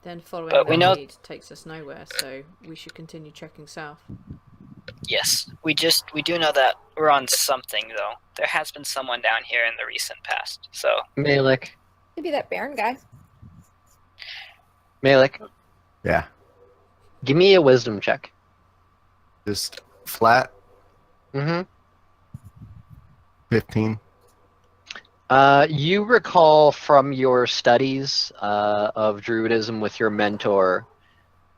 Then following But we that know- lead takes us nowhere, so we should continue checking south. Yes, we do know that we're on something though. There has been someone down here in the recent past. So Malik. Maybe that Baron guy. Malik, Yeah. give me a wisdom check. Just flat Mm-hmm. 15. You recall from your studies of Druidism with your mentor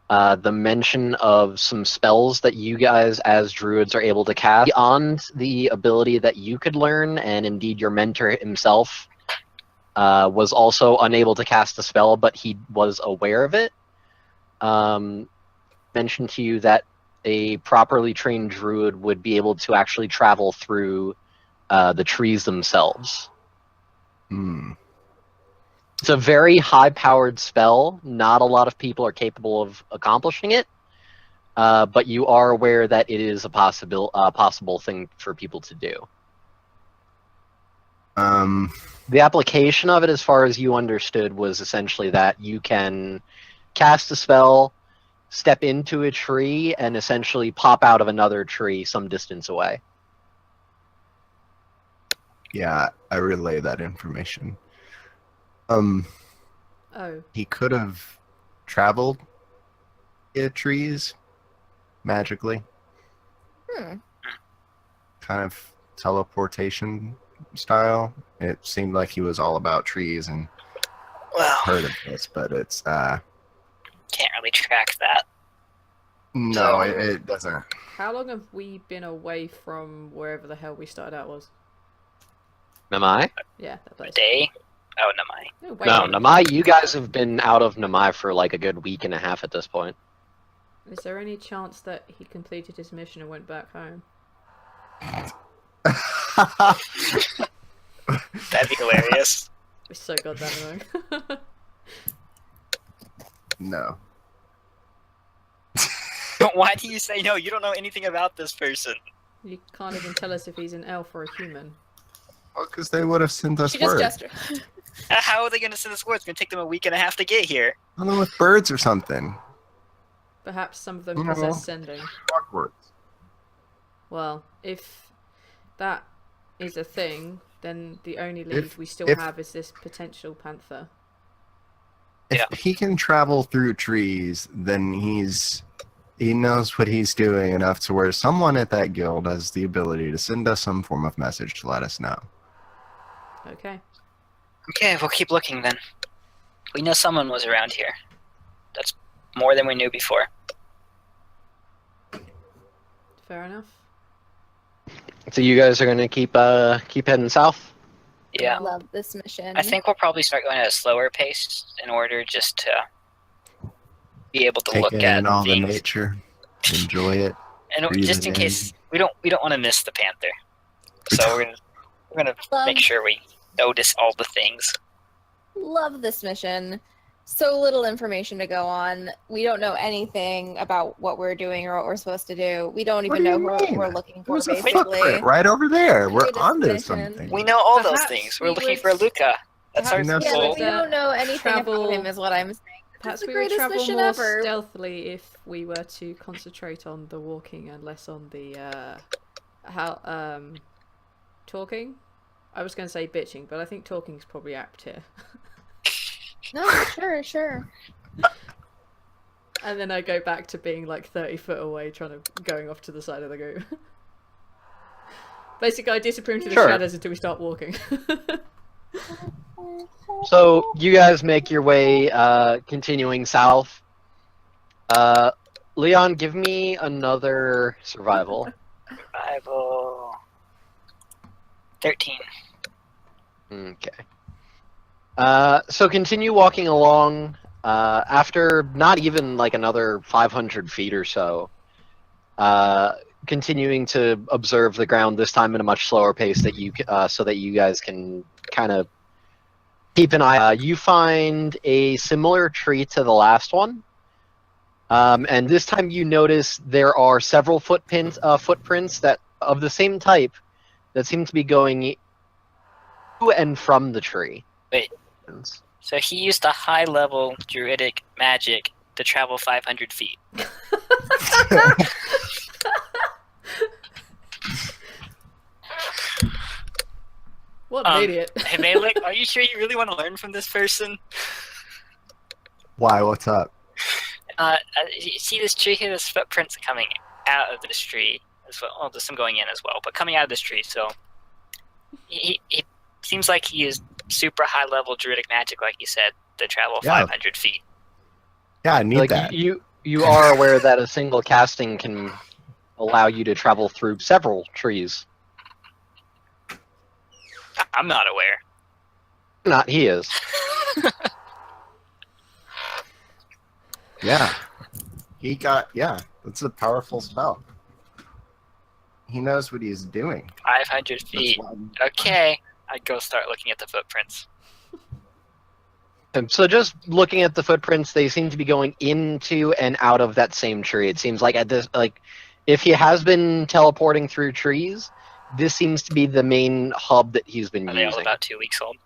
the mention of some spells that you guys as Druids are able to cast beyond the ability that you could learn, and indeed your mentor himself was also unable to cast a spell, but he was aware of it. Mentioned to you that a properly trained Druid would be able to actually travel through the trees themselves. Hmm. It's a very high-powered spell. Not a lot of people are capable of accomplishing it, but you are aware that it is a possible thing for people to do. The application of it, as far as you understood, was essentially that you can cast a spell, step into a tree, and essentially pop out of another tree some distance away. Yeah, I relay that information. Oh, He could have traveled via trees magically, Hmm. kind of teleportation style. It seemed like he was all about trees and well, heard of this, but it's can't really track that. no, it doesn't. how long have we been away from wherever the hell we started out was? Am I? Yeah, that A place. day? Oh, no, my. No, wait, No, wait. Namai, you guys have been out of Namai for like a good week and a half at this point. Is there any chance that he completed his mission and went back home? That'd be hilarious. It's so goddamn annoying. No. Why do you say no? You don't know anything about this person. You can't even tell us if he's an elf or a human. Well, because they would have sent us She just word. gestured. How are they going to send this word? It's going to take them a week and a half to get here. I don't know, with birds or something. Perhaps some of them No. possess sending. Hogwarts. Well, if that is a thing, then the only lead If- we still if- have is this potential panther. If Yeah. he can travel through trees, then he knows what he's doing enough to where someone at that guild has the ability to send us some form of message to let us know. Okay. Okay, we'll keep looking then. We know someone was around here. That's more than we knew before. Fair enough. So you guys are gonna keep heading south? Yeah. Love this mission. I think we'll probably start going at a slower pace in order just to be able to Take look at in all the things. nature, enjoy it. And breathe just in it case we don't want to miss the panther. So we're gonna make sure we notice all the things. Love this mission. So little information to go on. We don't know anything about what we're doing or what we're supposed to do. We don't What even do know you what mean? we're looking for, There's a basically. footprint right over there. We're Greatest onto mission. something. We know all those Perhaps things. we We're looking would- for Luca. That's our Perhaps we Yeah, goal. but we don't know anything travel- about him, is what I'm saying. This Perhaps is the we would greatest travel mission more ever. stealthily if we were to concentrate on the walking and less on the talking. I was going to say bitching, but I think talking is probably apt here. No, sure. And then I go back to being like 30 foot away, going off to the side of the group. Basically, I disappear into the Sure. shadows until we start walking. So you guys make your way, continuing south. Leon, give me another survival. Survival. 13. Okay. So continue walking along. After not even like another 500 feet or so, continuing to observe the ground this time at a much slower pace so that you guys can kind of keep an eye. You find a similar tree to the last one, and this time you notice there are several footprints that of the same type that seem to be going to and from the tree. Wait. So he used a high-level druidic magic to travel 500 feet. What an idiot. Hey, Malik, are you sure you really want to learn from this person? Why? What's up? You see this tree here? There's footprints coming out of this tree as well. Well, there's some going in as well, but coming out of this tree. So he seems like he is super high-level druidic magic, like you said, to travel 500 feet. Yeah, I need Like that. you are aware that a single casting can allow you to travel through several trees. I'm not aware. Not he is. Yeah. That's a powerful spell. He knows what he's doing. 500 That's feet. why- Okay. I'd go start looking at the footprints. So just looking at the footprints, they seem to be going into and out of that same tree. It seems like if he has been teleporting through trees, this seems to be the main hub that he's been Are they all using. about 2 weeks old?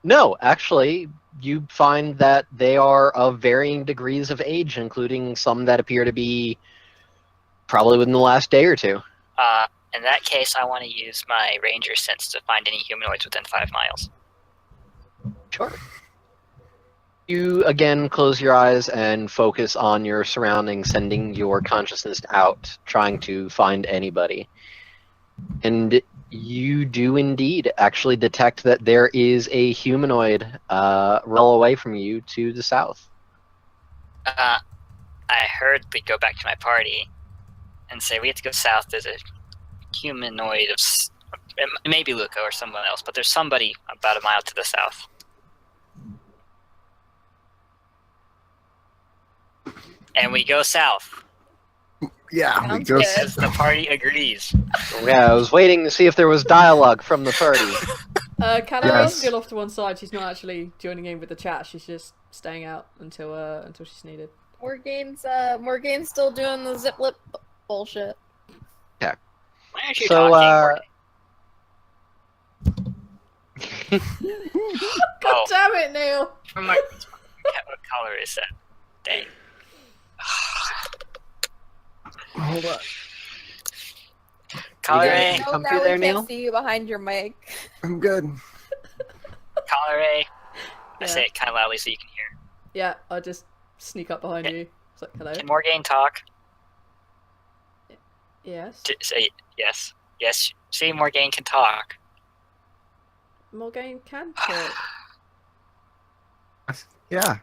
No, actually, you find that they are of varying degrees of age, including some that appear to be probably within the last day or two. In that case, I want to use my ranger sense to find any humanoids within 5 miles. Sure. You again close your eyes and focus on your surroundings, sending your consciousness out, trying to find anybody. And you do indeed actually detect that there is a humanoid well away from you to the south. I heard we go back to my party and say we have to go south. There's a humanoid it may be Luca or someone else, but there's somebody about a mile to the south. And we go south, Yeah, we Sounds go. good. as the party agrees. Yeah, I was waiting to see if there was dialogue from the party. Callie's Yes. still off to one side. She's not actually joining in with the chat. She's just staying out until she's needed. Morgane's still doing the zip lip bullshit. Why aren't you So, talking? God Oh. damn it, Neil! What color is that? Dang. Hold on. Color You A. guys- No, Come now through we there, can't Neil? see you behind your mic. I'm good. Color A. I Yeah. say it kind of loudly so you can hear. Yeah, I'll just sneak up behind Yeah. you. It's like, hello? Can Morgane talk? Yes? Say yes. Yes. Say Morgane can talk. Morgane can talk. Yeah.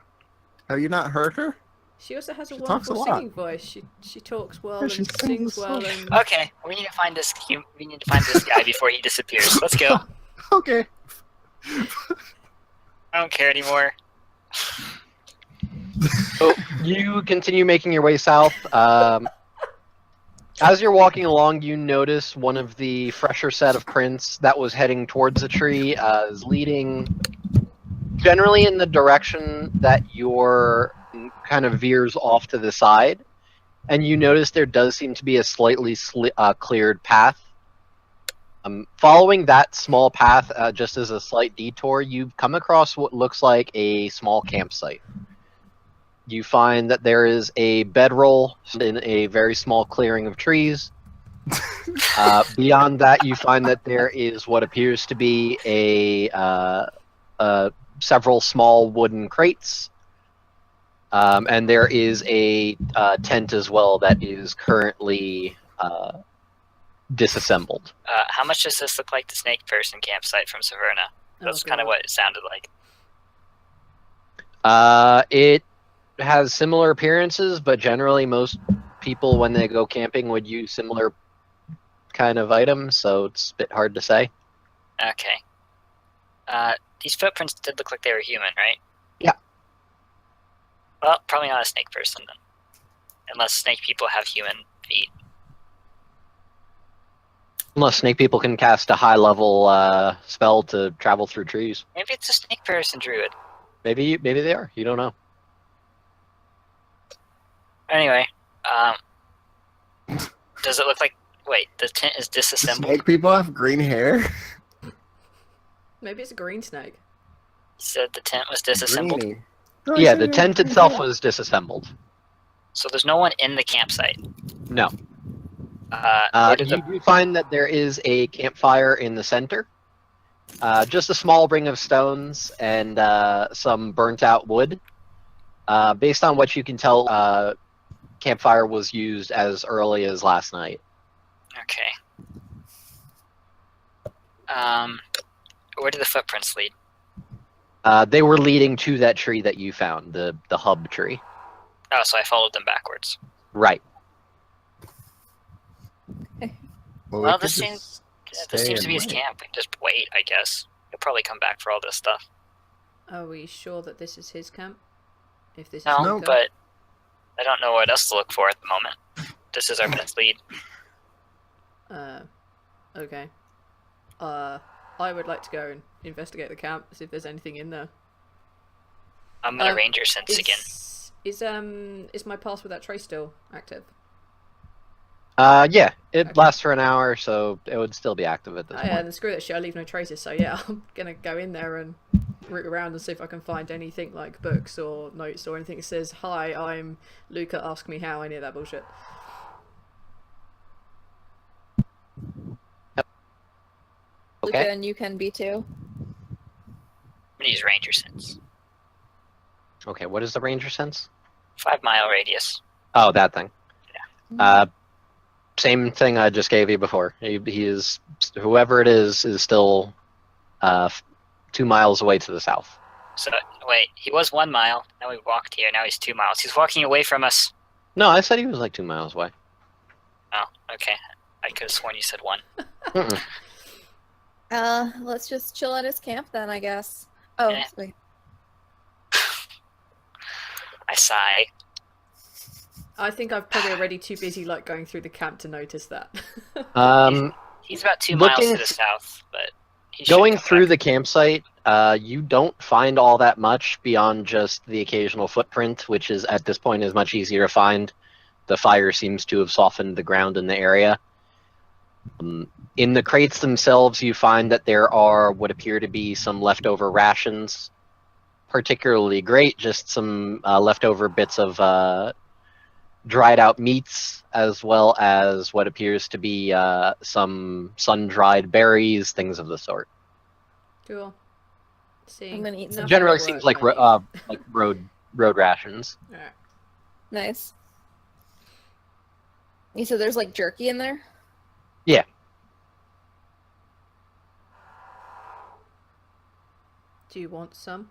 Have you not heard her? She also has a She talks wonderful a lot. singing voice. She talks well Yeah, she and sings sings well so- and... Okay, we need to find this. We need to find this guy before he disappears. Let's go. Okay. I don't care anymore. So you continue making your way south. As you're walking along, you notice one of the fresher set of prints that was heading towards the tree is leading generally in the direction that your kind of veers off to the side. And you notice there does seem to be a slightly cleared path. Following that small path, just as a slight detour, you've come across what looks like a small campsite. You find that there is a bedroll in a very small clearing of trees. Beyond that, you find that there is what appears to be several small wooden crates. And there is a tent as well that is currently disassembled. How much does this look like the snake person campsite from Severna? That's Oh, kind of God. what it sounded like. It has similar appearances, but generally most people when they go camping would use similar kind of items, so it's a bit hard to say. Okay. These footprints did look like they were human, right? Yeah. Well, probably not a snake person then. Unless snake people have human feet. Unless snake people can cast a high level spell to travel through trees. Maybe it's a snake person druid. Maybe they are. You don't know. Anyway, does it look like... Wait, the tent is Do disassembled? snake people have green hair? Maybe it's a green snake. You said the tent was disassembled? Greeny. No, I Yeah, said the it had tent green itself hair. was disassembled. So there's no one in the campsite. No. Where did You do find that there is a campfire in the center. Just a small ring of stones and some burnt out wood. Based on what you can tell, campfire was used as early as last night. Okay. Where did the footprints lead? They were leading to that tree that you found, the hub tree. Oh, so I followed them backwards. Right. Well, Well, we this could seems just this stay seems to and be his wait. camp. We can just wait, I guess. He'll probably come back for all this stuff. Are we sure that this is his camp? If this is No, his No, camp? but I don't know what else to look for at the moment. This is our best lead. Okay. I would like to go and investigate the camp, see if there's anything in there. I'm gonna ranger sense again. Is my pass with that tray still active? Yeah, it Okay. lasts for an hour, so it would still be active at this Oh, point. yeah, then screw that shit, I leave no traces, so yeah, I'm gonna go in there and root around and see if I can find anything like books or notes or anything that says, "Hi, I'm Luca, ask me how," any of that bullshit. Okay. Luca, and you can be too. I'm gonna use ranger sense. Okay, what is the ranger sense? 5-mile radius. Oh, that thing. Mm. Same thing I just gave you before. He is, whoever it is still 2 miles away to the south. So wait, he was 1 mile. Now we walked here. Now he's 2 miles. He's walking away from us. No, I said he was like 2 miles away. Oh, okay. I could have sworn you said 1. Mm-mm. Let's just chill at his camp then, I guess. Oh, Yeah. wait. I sigh. I think I'm probably already too busy like going through the camp to notice that. He's about 2 miles Looking to the south, but he should Going come through back. the campsite, you don't find all that much beyond just the occasional footprint, which is at this point is much easier to find. The fire seems to have softened the ground in the area. In the crates themselves, you find that there are what appear to be some leftover rations. Particularly great, just some leftover bits of dried out meats, as well as what appears to be some sun-dried berries, things of the sort. Cool. See. I'm gonna eat some. nothing Generally at seems work, like I need. like road rations. Alright. Nice. You said there's like jerky in there? Yeah. Do you want some?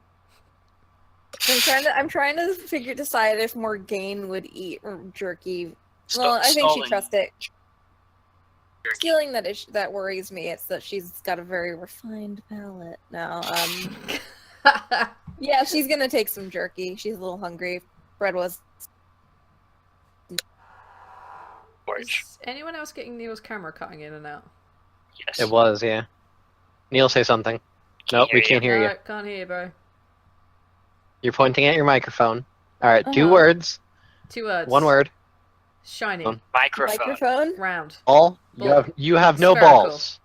I'm trying to decide if Morgane would eat jerky. Sto- Well, I think she stolen trusts it. jerky. Feeling that worries me. It's that she's got a very refined palate. No, yeah, she's gonna take some jerky. She's a little hungry. Bread was. George. Is anyone else getting Neil's camera cutting in and out? Yes. It was, yeah. Neil, say something. Nope, we can't hear you. No, can't hear you, bro. You're pointing at your microphone. All right, 2 Uh-huh. words. 2 words. 1 word. Shiny. Microphone. Microphone. Round. All. Ball. You have no Spherical. balls.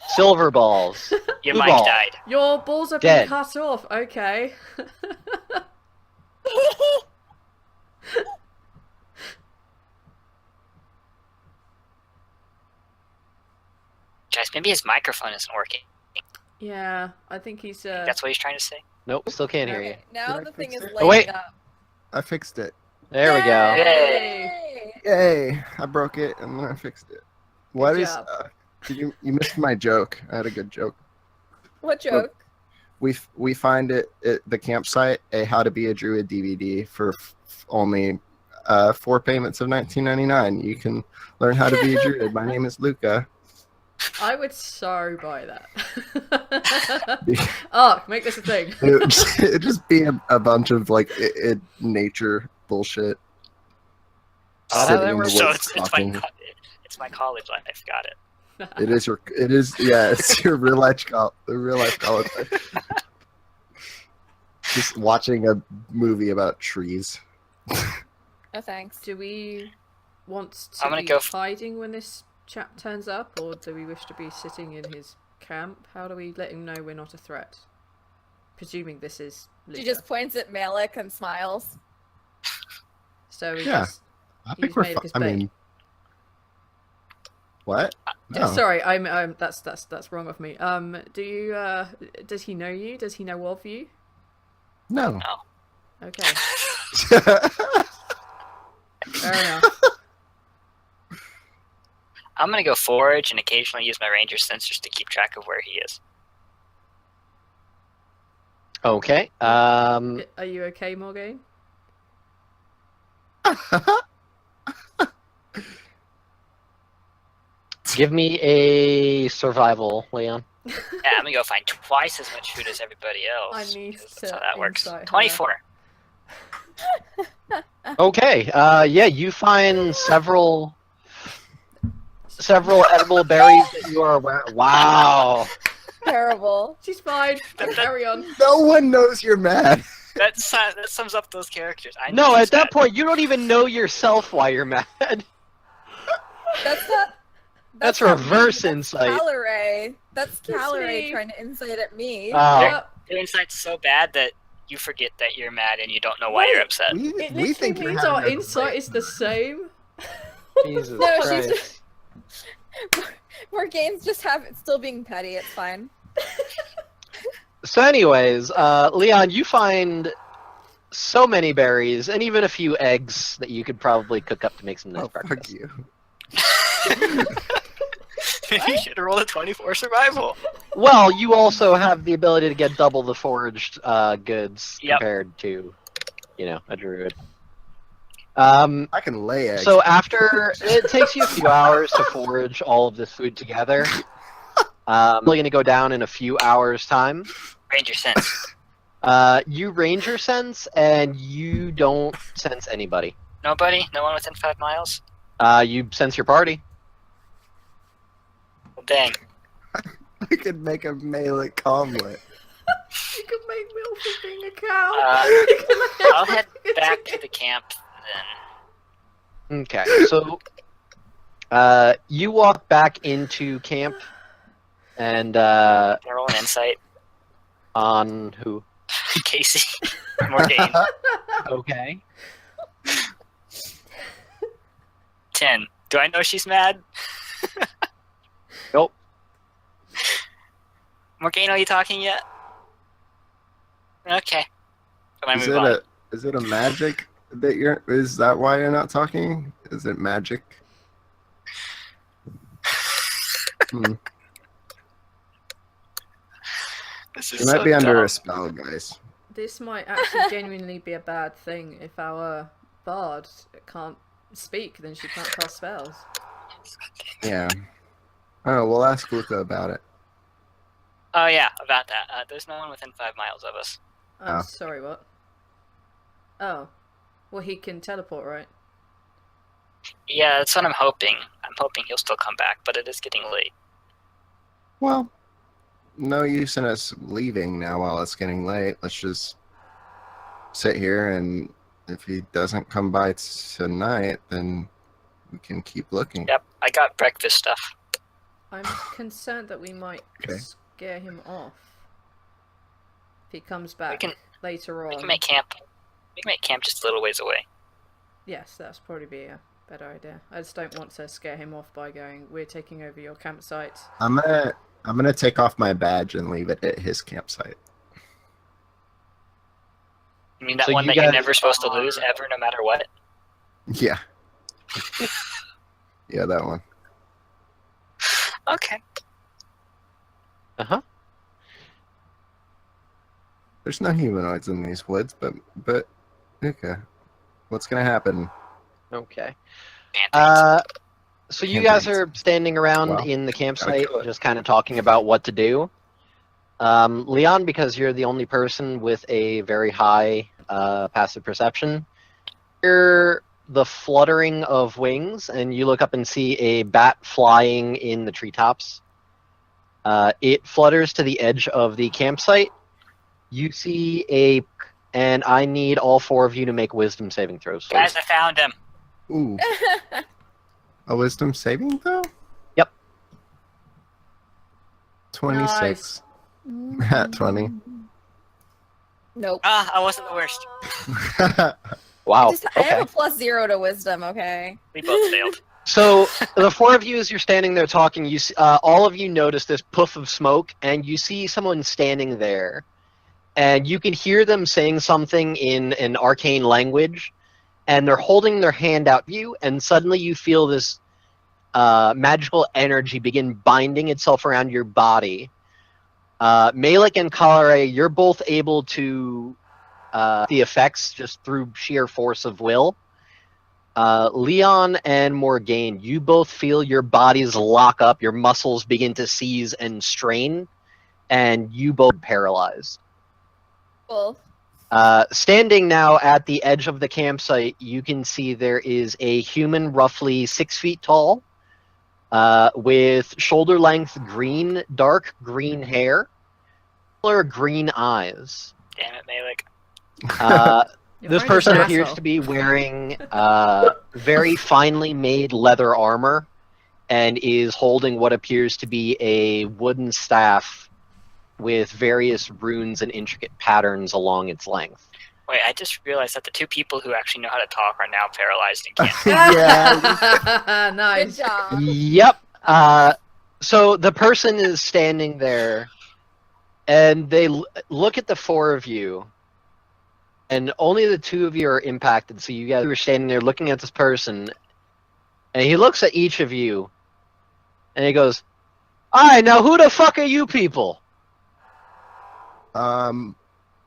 Silver balls. Your Blue mic ball. died. Your balls have Dead. been cut off. Okay. Guys, maybe his microphone isn't working. Yeah, I think he's. That's what he's trying to say. Nope, still can't hear you. Okay, now Did I the thing fix is it? lighting Oh, wait. up. I fixed it. There we go. Yay. Yay! I broke it and then I fixed it. What Good is? job. You missed my joke. I had a good joke. What joke? We find it at the campsite a How to Be a Druid DVD for only 4 payments of $19.99. You can learn how to be a druid. My name is Luca. I would so buy that. Ark, make this a thing. It'd just be a bunch of like nature bullshit. How Sitting that in the works? So woods talking. it's my college life. Got it. It's your real life college life. Just watching a movie about trees. No thanks. Do we want I'm to gonna be go hiding when this chap turns up, or do we wish to be sitting in his camp? How do we let him know we're not a threat? Presuming this is Luca. She just points at Malik and smiles. So we Yeah. just I use think we're Malik as I bait. mean, what? No. Sorry, I'm that's wrong of me. Do you does he know you? Does he know of you? No. Okay, fair enough. I'm gonna go forage and occasionally use my ranger sensors to keep track of where he is. Okay. Are you okay, Morgaine? Give me a survival, Leon. Yeah, I'm gonna go find twice as much food as everybody else. I need 'cause to that's how that works. insight her. 24. Okay. Yeah, you find several edible berries that you are aware. Wow. Terrible. She's fine. Carry on. No one knows you're mad. That sums up those characters. I No, know at she's that mad. point, you don't even know yourself why you're mad. That's not. That's not reverse me, insight. That's Calorie. That's That's Calorie me. trying to insight at me. Oh. Yep. Your insight's so bad that you forget that you're mad and you don't know why you're upset. We It we literally think you're means having our a insight great is the same. Jesus No, Christ. she's Morgane's just still being petty. It's fine. So anyways, Leon, you find so many berries and even a few eggs that you could probably cook up to make some nice Oh, fuck breakfast. you. You should roll a 24 survival. Well, you also have the ability to get double the foraged goods Yep. compared to, a druid. I can lay eggs. So after it takes you a few hours to forage all of this food together, only going to go down in a few hours' time. Ranger sense. You ranger sense, and you don't sense anybody. Nobody? No one within 5 miles? You sense your party. Well, dang. I could make a Malik omelet. You could make milk for being a cow. I'll head back to the camp then. Okay, so you walk back into camp, and Can I roll an insight? on who? Casey. Morgaine. Okay. 10. Do I know she's mad? Nope. Morgaine, are you talking yet? Okay. Can I move on? Is it a magic that is that why you're not talking? Is it magic? This You is might so be under dumb. a spell, guys. This might actually genuinely be a bad thing. If our bard can't speak, then she can't cast spells. Yeah. Oh, we'll ask Luca about it. Oh yeah, about that. There's no one within 5 miles of us. Oh, Oh. sorry, what? Oh. Well, he can teleport, right? Yeah, that's what I'm hoping. I'm hoping he'll still come back, but it is getting late. Well, no use in us leaving now while it's getting late. Let's just sit here, and if he doesn't come by tonight, then we can keep looking. Yep, I got breakfast stuff. I'm concerned that we might Okay. scare him off. If he comes back can- later on. We can make camp. We can make camp just a little ways away. Yes, that's probably be a better idea. I just don't want to scare him off by going, we're taking over your campsite. I'm gonna take off my badge and leave it at his campsite. I mean, that So one you that you're guys never supposed to are- lose ever, no matter what. Yeah. Yeah, that one. Okay. Uh-huh. There's no humanoids in these woods, but okay. What's gonna happen? Okay. Band-aids. So you guys Band-aids. are standing around Well, in the gotta campsite, kill it. just kind of talking about what to do. Leon, because you're the only person with a very high passive perception, hear the fluttering of wings, and you look up and see a bat flying in the treetops. It flutters to the edge of the campsite. You see and I need all 4 of you to make wisdom saving throws, please. Guys, I found him. Ooh, a wisdom saving throw? Yep. 26. At 20. Nope. Ah, I wasn't the worst. Wow. I have Okay. a +0 to wisdom, okay? We both failed. So the 4 of you, as you're standing there talking, you all of you notice this puff of smoke, and you see someone standing there, and you can hear them saying something in an arcane language, and they're holding their hand out to you, and suddenly you feel this magical energy begin binding itself around your body. Malik and Kalare, you're both able to the effects just through sheer force of will. Leon and Morgaine, you both feel your bodies lock up, your muscles begin to seize and strain, and you both paralyzed. Cool. Standing now at the edge of the campsite, you can see there is a human roughly 6 feet tall, with shoulder-length dark green hair, color green eyes. Damn it, Malik. Your This friend is person an appears asshole. to be wearing very finely made leather armor and is holding what appears to be a wooden staff with various runes and intricate patterns along its length. Wait, I just realized that the 2 people who actually know how to talk are now paralyzed and can't. Yeah. Good Nice. job. Yep. So the person is standing there, and they look at the 4 of you, and only the 2 of you are impacted. So you guys are standing there looking at this person, and he looks at each of you, and he goes, "All right, now who the fuck are you people?"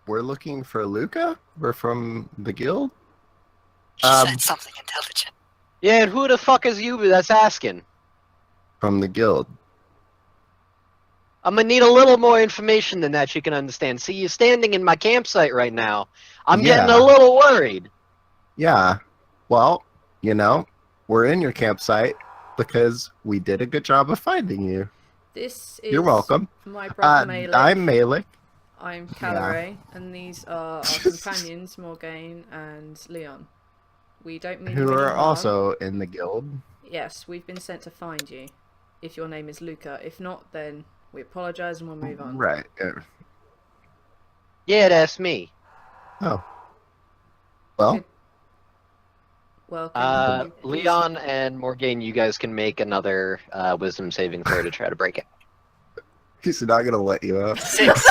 We're looking for Luca. We're from the guild. He said something intelligent. Yeah, and who the fuck is you that's asking? From the guild. I'm gonna need a little more information than that you can understand. See, you're standing in my campsite right now. I'm getting a Yeah. little worried. Yeah. Well, we're in your campsite because we did a good job of finding you. This is You're welcome. my brother Malik. I'm Malik. I'm Kalare, and these are our companions, Morgaine and Leon. We don't mean Who you any are harm. also in the guild. Yes, we've been sent to find you. If your name is Luca. If not, then we apologise and we'll move on. Right. Yeah, that's me. Oh. Well, Welcome. Leon and Morgaine, you guys can make another wisdom saving throw to try to break it. he's not gonna let you up. 6.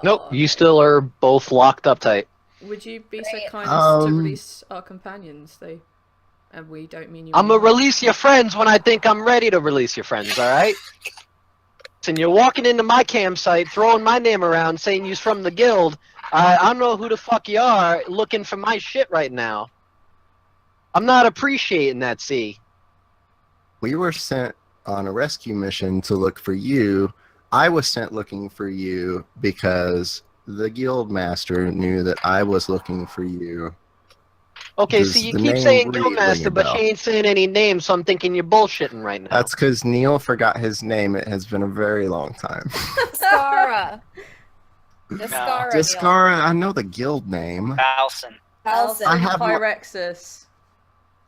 Nope, you still are both locked up tight. Would you be so Great. kind as to Um, release our companions? And we don't mean you. I'm any gonna harm. release your friends when I think I'm ready to release your friends, alright? And you're walking into my campsite, throwing my name around, saying you're from the guild. I don't know who the fuck you are looking for my shit right now. I'm not appreciating that, see? We were sent on a rescue mission to look for you. I was sent looking for you because the guild master knew that I was looking for you. Okay, Does so you the keep name saying ring a Guildmaster, but bell? you ain't saying any names, so I'm thinking you're bullshitting right now. That's because Neil forgot his name. It has been a very long time. Skara. Discara. Discara, I know the guild name. Balson. Alson. I have my- Pyrexus.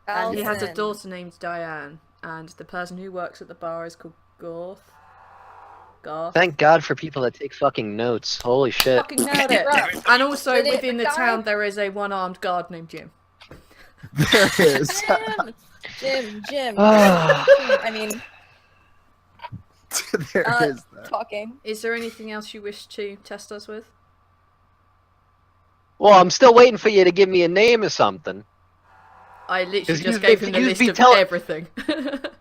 And he has a Alson. daughter named Diane, and the person who works at the bar is called Garth. Thank God for people that take fucking notes. Holy shit. Fucking nailed it. Right. And also Did it, within the the guy- town there is a one-armed guard named Jim. There is. Jim. Ah. I mean, There Uh, is that. talking. Is there anything else you wish to test us with? Well, I'm still waiting for you to give me a name or something. I literally 'Cause just you- gave him the you'd list be of tell- everything.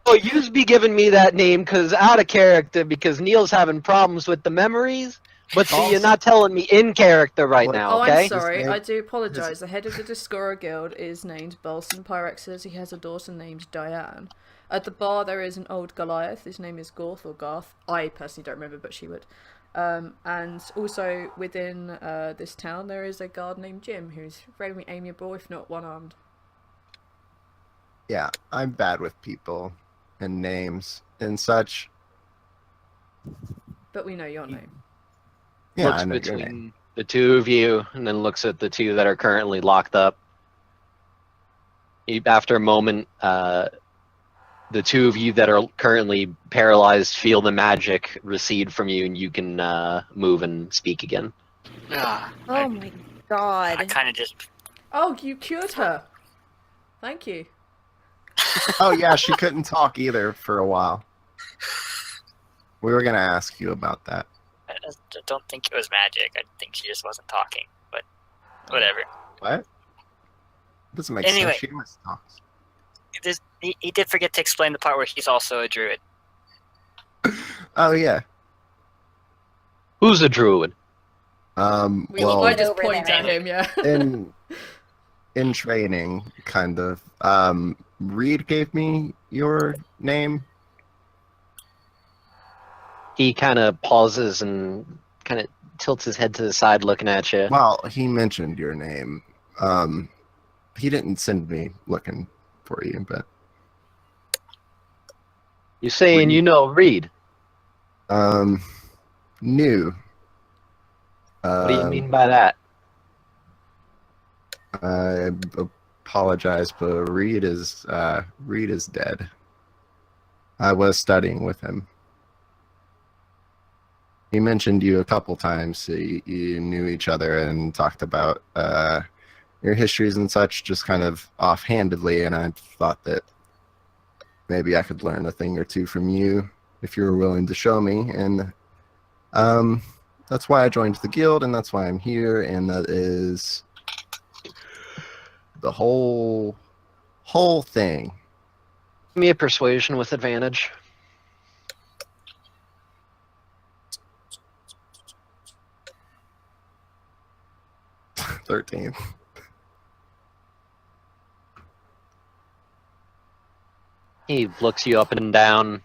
Oh, you'd be giving me that name because out of character, because Neil's having problems with the memories. But see, you're Also- not telling me in character right What- now, Oh, okay? I'm sorry. His name- I do apologise. The head of the Discorer Guild is named Balson Pyrexes. He has a daughter named Diane. At the bar, there is an old Goliath. His name is Gorth or Garth. I personally don't remember, but she would. And also within this town, there is a guard named Jim, who's very amiable, if not one-armed. Yeah, I'm bad with people and names and such. But we know your name. Yeah, Looks I know your between name. the two of you, and then looks at the two that are currently locked up. After a moment, the two of you that are currently paralyzed feel the magic recede from you, and you can move and speak again. Oh my god. I kind of just. Oh, you cured her. Thank you. Oh yeah, she couldn't talk either for a while. We were gonna ask you about that. I don't think it was magic. I think she just wasn't talking. But whatever. What? Doesn't make Anyway. sense. She must talk. He did forget to explain the part where he's also a druid. Oh yeah. Who's a druid? Well, I just Over point there. at him, yeah. in training, kind of. Reed gave me your name. He kind of pauses and kind of tilts his head to the side, looking at you. Well, he mentioned your name. He didn't send me looking for you, but You saying you know Reed? new. What do you mean by that? I apologize, but Reed is dead. I was studying with him. He mentioned you a couple times. So you knew each other and talked about your histories and such, just kind of offhandedly. And I thought that maybe I could learn a thing or two from you if you were willing to show me. And that's why I joined the guild, and that's why I'm here. And that is the whole thing. Give me a persuasion with advantage. 13. He looks you up and down,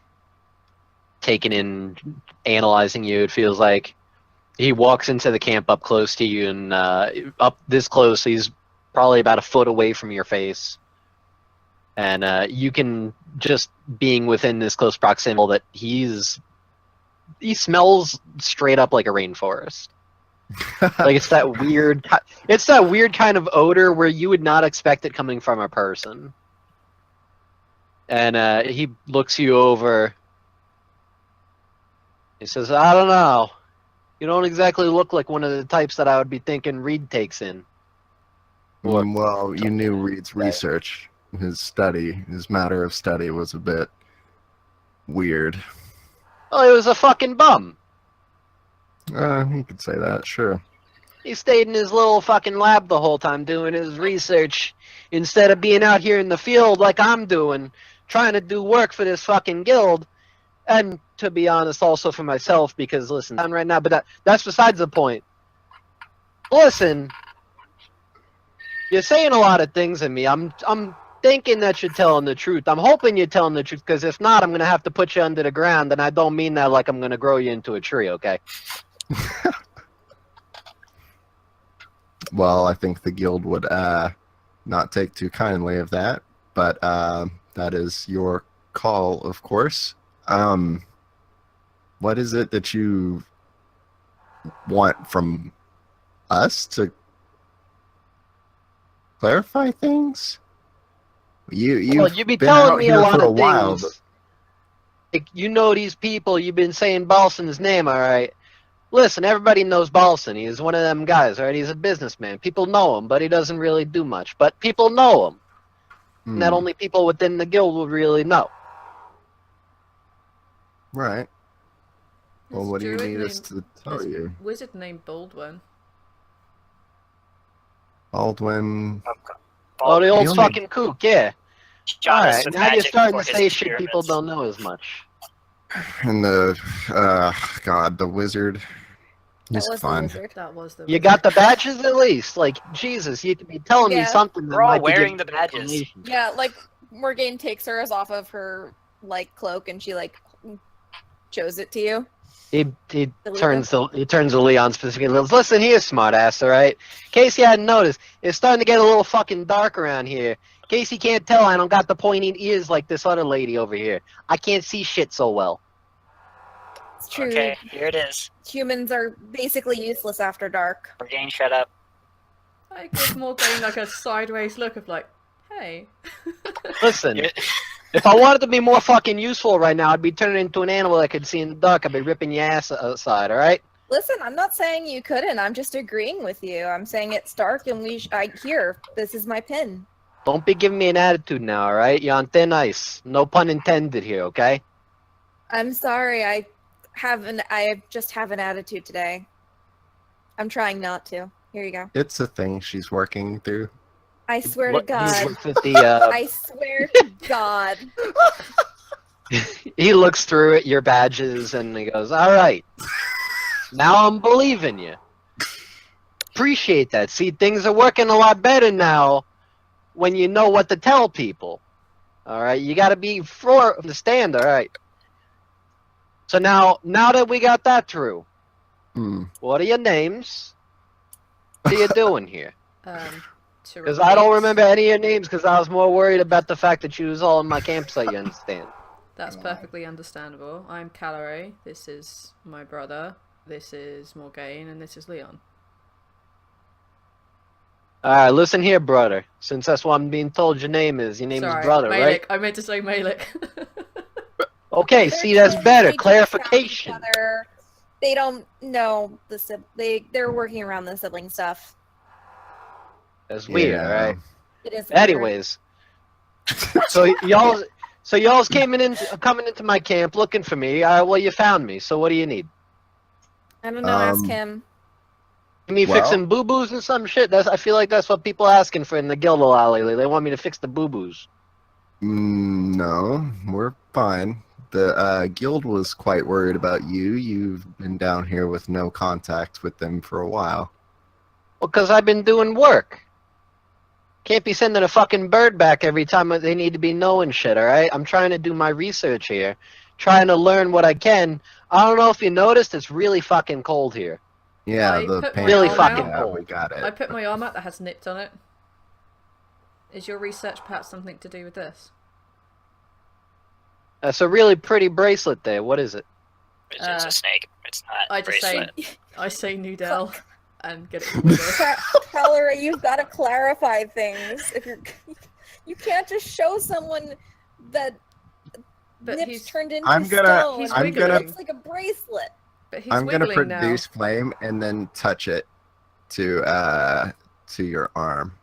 taking in, analyzing you. It feels like he walks into the camp up close to you, and up this close, he's probably about a foot away from your face. And you can, just being within this close proximity, that he smells straight up like a rainforest. Like it's that weird kind of odor where you would not expect it coming from a person. And he looks you over. He says, I don't know. You don't exactly look like one of the types that I would be thinking Reed takes in. Or- Well, you knew Reed's research. His matter of study was a bit weird. Well, he was a fucking bum. You could say that, sure. He stayed in his little fucking lab the whole time doing his research instead of being out here in the field like I'm doing, trying to do work for this fucking guild. And to be honest, also for myself, because listen, I'm right now, but that's besides the point. Listen, you're saying a lot of things in me. I'm thinking that you're telling the truth. I'm hoping you're telling the truth, because if not, I'm gonna have to put you under the ground, and I don't mean that like I'm gonna grow you into a tree, okay? Well, I think the guild would not take too kindly of that, but that is your call, of course. What is it that you want from us to clarify things? You've You'd be been telling out me here a lot for a of while. things. Like, you know these people. You've been saying Balson's name, all right? Listen, everybody knows Balson. He's one of them guys, right? He's a businessman. People know him, but he doesn't really do much. But people know him. And that only people within the guild will really know. Right. Well, There's what a do you druid need us named- to tell there's a you? wizard named Baldwin. Baldwin. Oh, the Bald old only- fucking kook, yeah. shot us Alright, with now you're magic starting for to his say shit people pyramids. don't know as much. And God, the wizard. He's That was fun. the wizard. That was the. You got the badges at least? Like, Jesus, you could be telling me Yeah. something that We're all might be wearing giving the me badges. information. Yeah, like Morgane takes hers off of her like cloak and she like shows it to you. He The turns to Leon specifically. Listen here, smartass. All right. In case you hadn't noticed, it's starting to get a little fucking dark around here. In case you can't tell, I don't got the pointing ears like this other lady over here. I can't see shit so well. It's true. Okay, here it is. Humans are basically useless after dark. Morgane, shut up. I give Morgane like a sideways look of like, hey. Listen, You're- if I wanted to be more fucking useful right now, I'd be turning into an animal that could see in the dark. I'd be ripping your ass aside. All right. Listen, I'm not saying you couldn't. I'm just agreeing with you. I'm saying it's dark and here. This is my pin. Don't be giving me an attitude now. All right. You're on thin ice. No pun intended here. Okay. I'm sorry. I just have an attitude today. I'm trying not to. Here you go. It's a thing she's working through. I swear to What- God. He looks at the. I swear to God. He looks through at your badges and he goes, "All right, now I'm believing you. Appreciate that. See, things are working a lot better now when you know what to tell people. All right, you got to be understand. All right. So now that we got that through, what are your names? What are you doing here? Because I don't remember any of your names because I was more worried about the fact that you was all in my campsite. You understand? That's perfectly understandable. I'm Calore. This is my brother. This is Morgane, and this is Leon. All right, listen here, brother. Since that's what I'm being told your name is. Your name Sorry, is brother, Malik. right? I meant to say Malik. Okay, see, that's better. Clarification. They don't know they're working around the sibling stuff. That's weird, all right? It is. Anyways, so y'all's coming into my camp looking for me. Well, you found me. So what do you need? I don't know. Ask him. Me fixing boo-boos and some shit? I feel like that's what people are asking for in the guild lately. They want me to fix the boo-boos. No, we're fine. The guild was quite worried about you. You've been down here with no contact with them for a while. Well, because I've been doing work. Can't be sending a fucking bird back every time they need to be knowing shit, alright? I'm trying to do my research here. Trying to learn what I can. I don't know if you noticed, it's really fucking cold here. Yeah, I the put my paint. Really arm fucking out. Yeah, cold. we got it. I put my arm out that has nipped on it. Is your research perhaps something to do with this? That's a really pretty bracelet there. What is it? It's just a snake. It's not I a just bracelet. say Noodle and get it. Calora, you've got to clarify things. If you can't just show someone that But nips he's turned into I'm gonna- stone. he's It wiggling. looks like a bracelet. but he's I'm gonna wiggling now. produce flame and then touch it to your arm.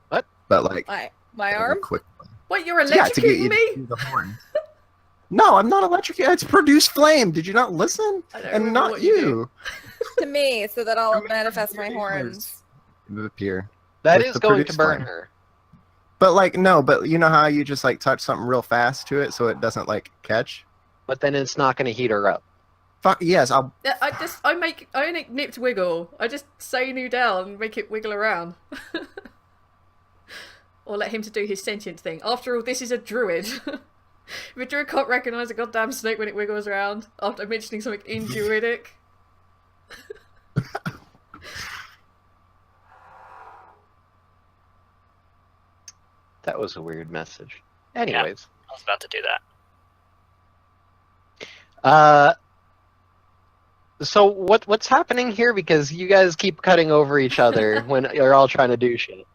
What? But like My a arm. quick. Wait, you're Yeah, to get electrocuting you me? to the horn. No, I'm not electrocuted. It's produce flame. Did you not listen? I don't And remember not what you you. To me, so that I'll I'm gonna manifest my do horns. Appear. That With is the going to produce burn flame. her. But like no, but you know how you just like touch something real fast to it so it doesn't like catch? But then it's not going to heat her up. Fuck yes, I'll Yeah, I only nipped wiggle. I just say Noodle and make it wiggle around. Or let him to do his sentient thing. After all, this is a druid. If a druid can't recognise a goddamn snake when it wiggles around after mentioning something in druidic. That was a weird message. Anyways. I was about to do that. So what's happening here? Because you guys keep cutting over each other when you're all trying to do shit.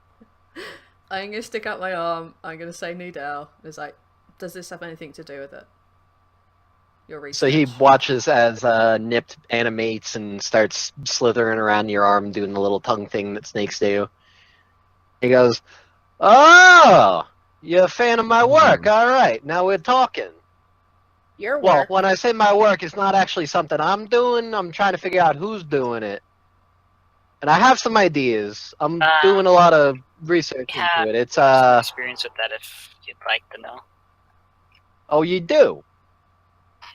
I'm gonna stick out my arm. I'm gonna say Noodle. It's like, does this have anything to do with it? Your research. So he watches as Nipped animates and starts slithering around your arm doing the little tongue thing that snakes do. He goes, "Oh, you're a fan of my work. All right, now we're talking." Your Well, work. when I say my work, it's not actually something I'm doing. I'm trying to figure out who's doing it. And I have some ideas. I'm Uh, doing a lot of research Yeah, into it. It's some experience with that if you'd like to know. oh, you do?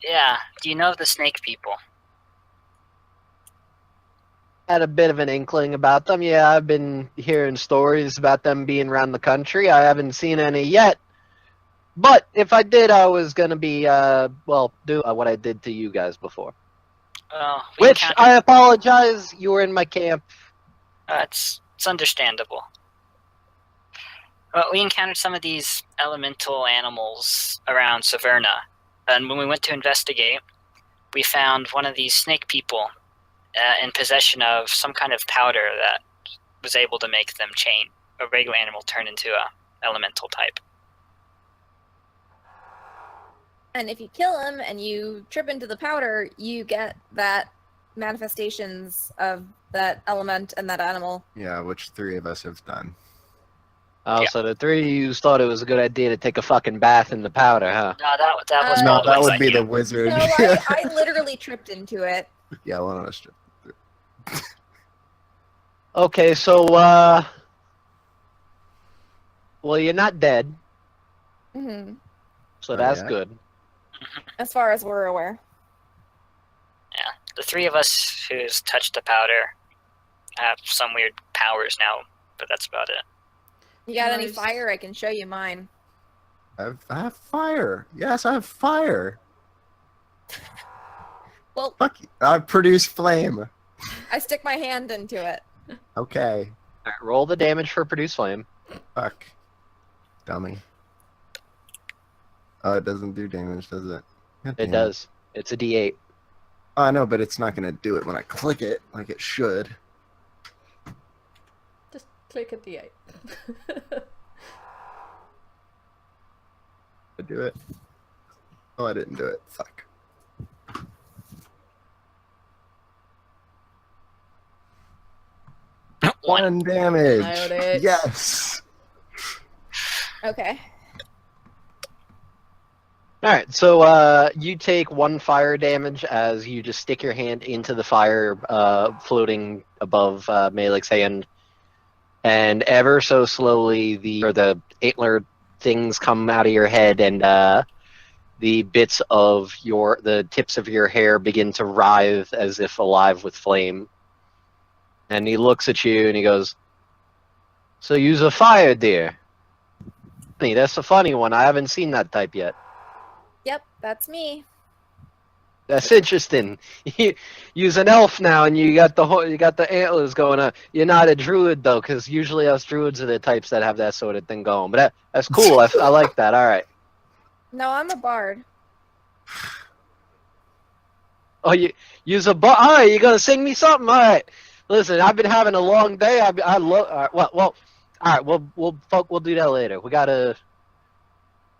Yeah, do you know the snake people? Had a bit of an inkling about them. Yeah, I've been hearing stories about them being around the country. I haven't seen any yet. But if I did, I was gonna be do what I did to you guys before. We Which encountered. I apologize. You were in my camp. It's understandable. Well, we encountered some of these elemental animals around Severna, and when we went to investigate, we found one of these snake people in possession of some kind of powder that was able to make them change a regular animal turn into a elemental type. And if you kill him and you trip into the powder, you get that manifestations of that element and that animal. Yeah, which 3 of us have done. Oh, Yeah. so the 3 of you thought it was a good idea to take a fucking bath in the powder, huh? No, that was Uh, No, Baldwin's that would be idea. the wizard. No, I literally tripped into it. Yeah, one of us. Okay, so well, you're not dead, Hmm. so Oh, that's yeah? good. As far as we're aware. Yeah, the 3 of us who's touched the powder have some weird powers now, but that's about it. You got any Nice. fire? I can show you mine. I have fire. Yes, I have fire. Well, Fuck you. I produce flame. I stick my hand into it. Okay. All right, roll the damage for produce flame. Fuck. Dummy. Oh, it doesn't do damage, does it? God It damn does. It's a D8. Oh, I know, but it's not gonna do it when I click it like it should. Just click a D8. I do it. Oh, I didn't do it. Fuck. One damage. Nailed it. Yes. Okay. All right, so you take 1 fire damage as you just stick your hand into the fire floating above Malik's hand, and ever so slowly the antler things come out of your head, and the bits of the tips of your hair begin to writhe as if alive with flame. And he looks at you and he goes, "So you's a fire deer? That's a funny one. I haven't seen that type yet." Yep, that's me. That's interesting. You's an elf now, and you got the antlers going on. You're not a druid though, because usually us druids are the types that have that sort of thing going. But that's cool. I like that. All right. No, I'm a bard. Oh, you's a all right. You gonna sing me something? All right. Listen, I've been having a long day. I love. All right, well, all right. We'll do that later. We gotta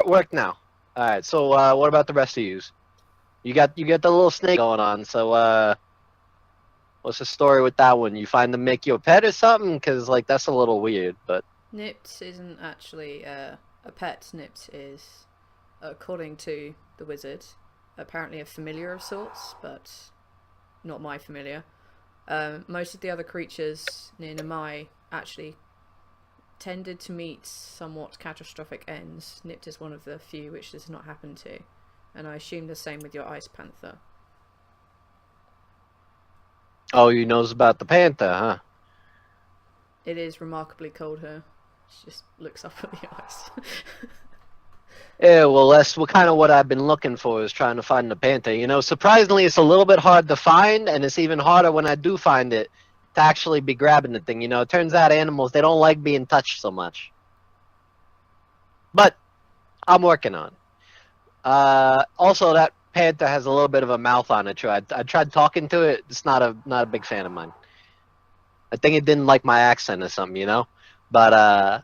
work now. All right. So what about the rest of yous? You got the little snake going on. So what's the story with that one? You find them make you a pet or something? Because like that's a little weird. But Nipt isn't actually a pet. Nipt is, according to the wizard, apparently a familiar of sorts, but not my familiar. Most of the other creatures near Namai actually tended to meet somewhat catastrophic ends. Nipt is one of the few which does not happen to, and I assume the same with your ice panther. oh, you knows about the panther, huh? It is remarkably cold here. She just looks up at the ice. Yeah, well, that's kind of what I've been looking for, is trying to find the panther. You know, surprisingly, it's a little bit hard to find, and it's even harder when I do find it to actually be grabbing the thing. You know, it turns out animals, they don't like being touched so much. But I'm working on it. Also, that panther has a little bit of a mouth on it, too. I tried talking to it. It's not a big fan of mine. I think it didn't like my accent or something, you know? But,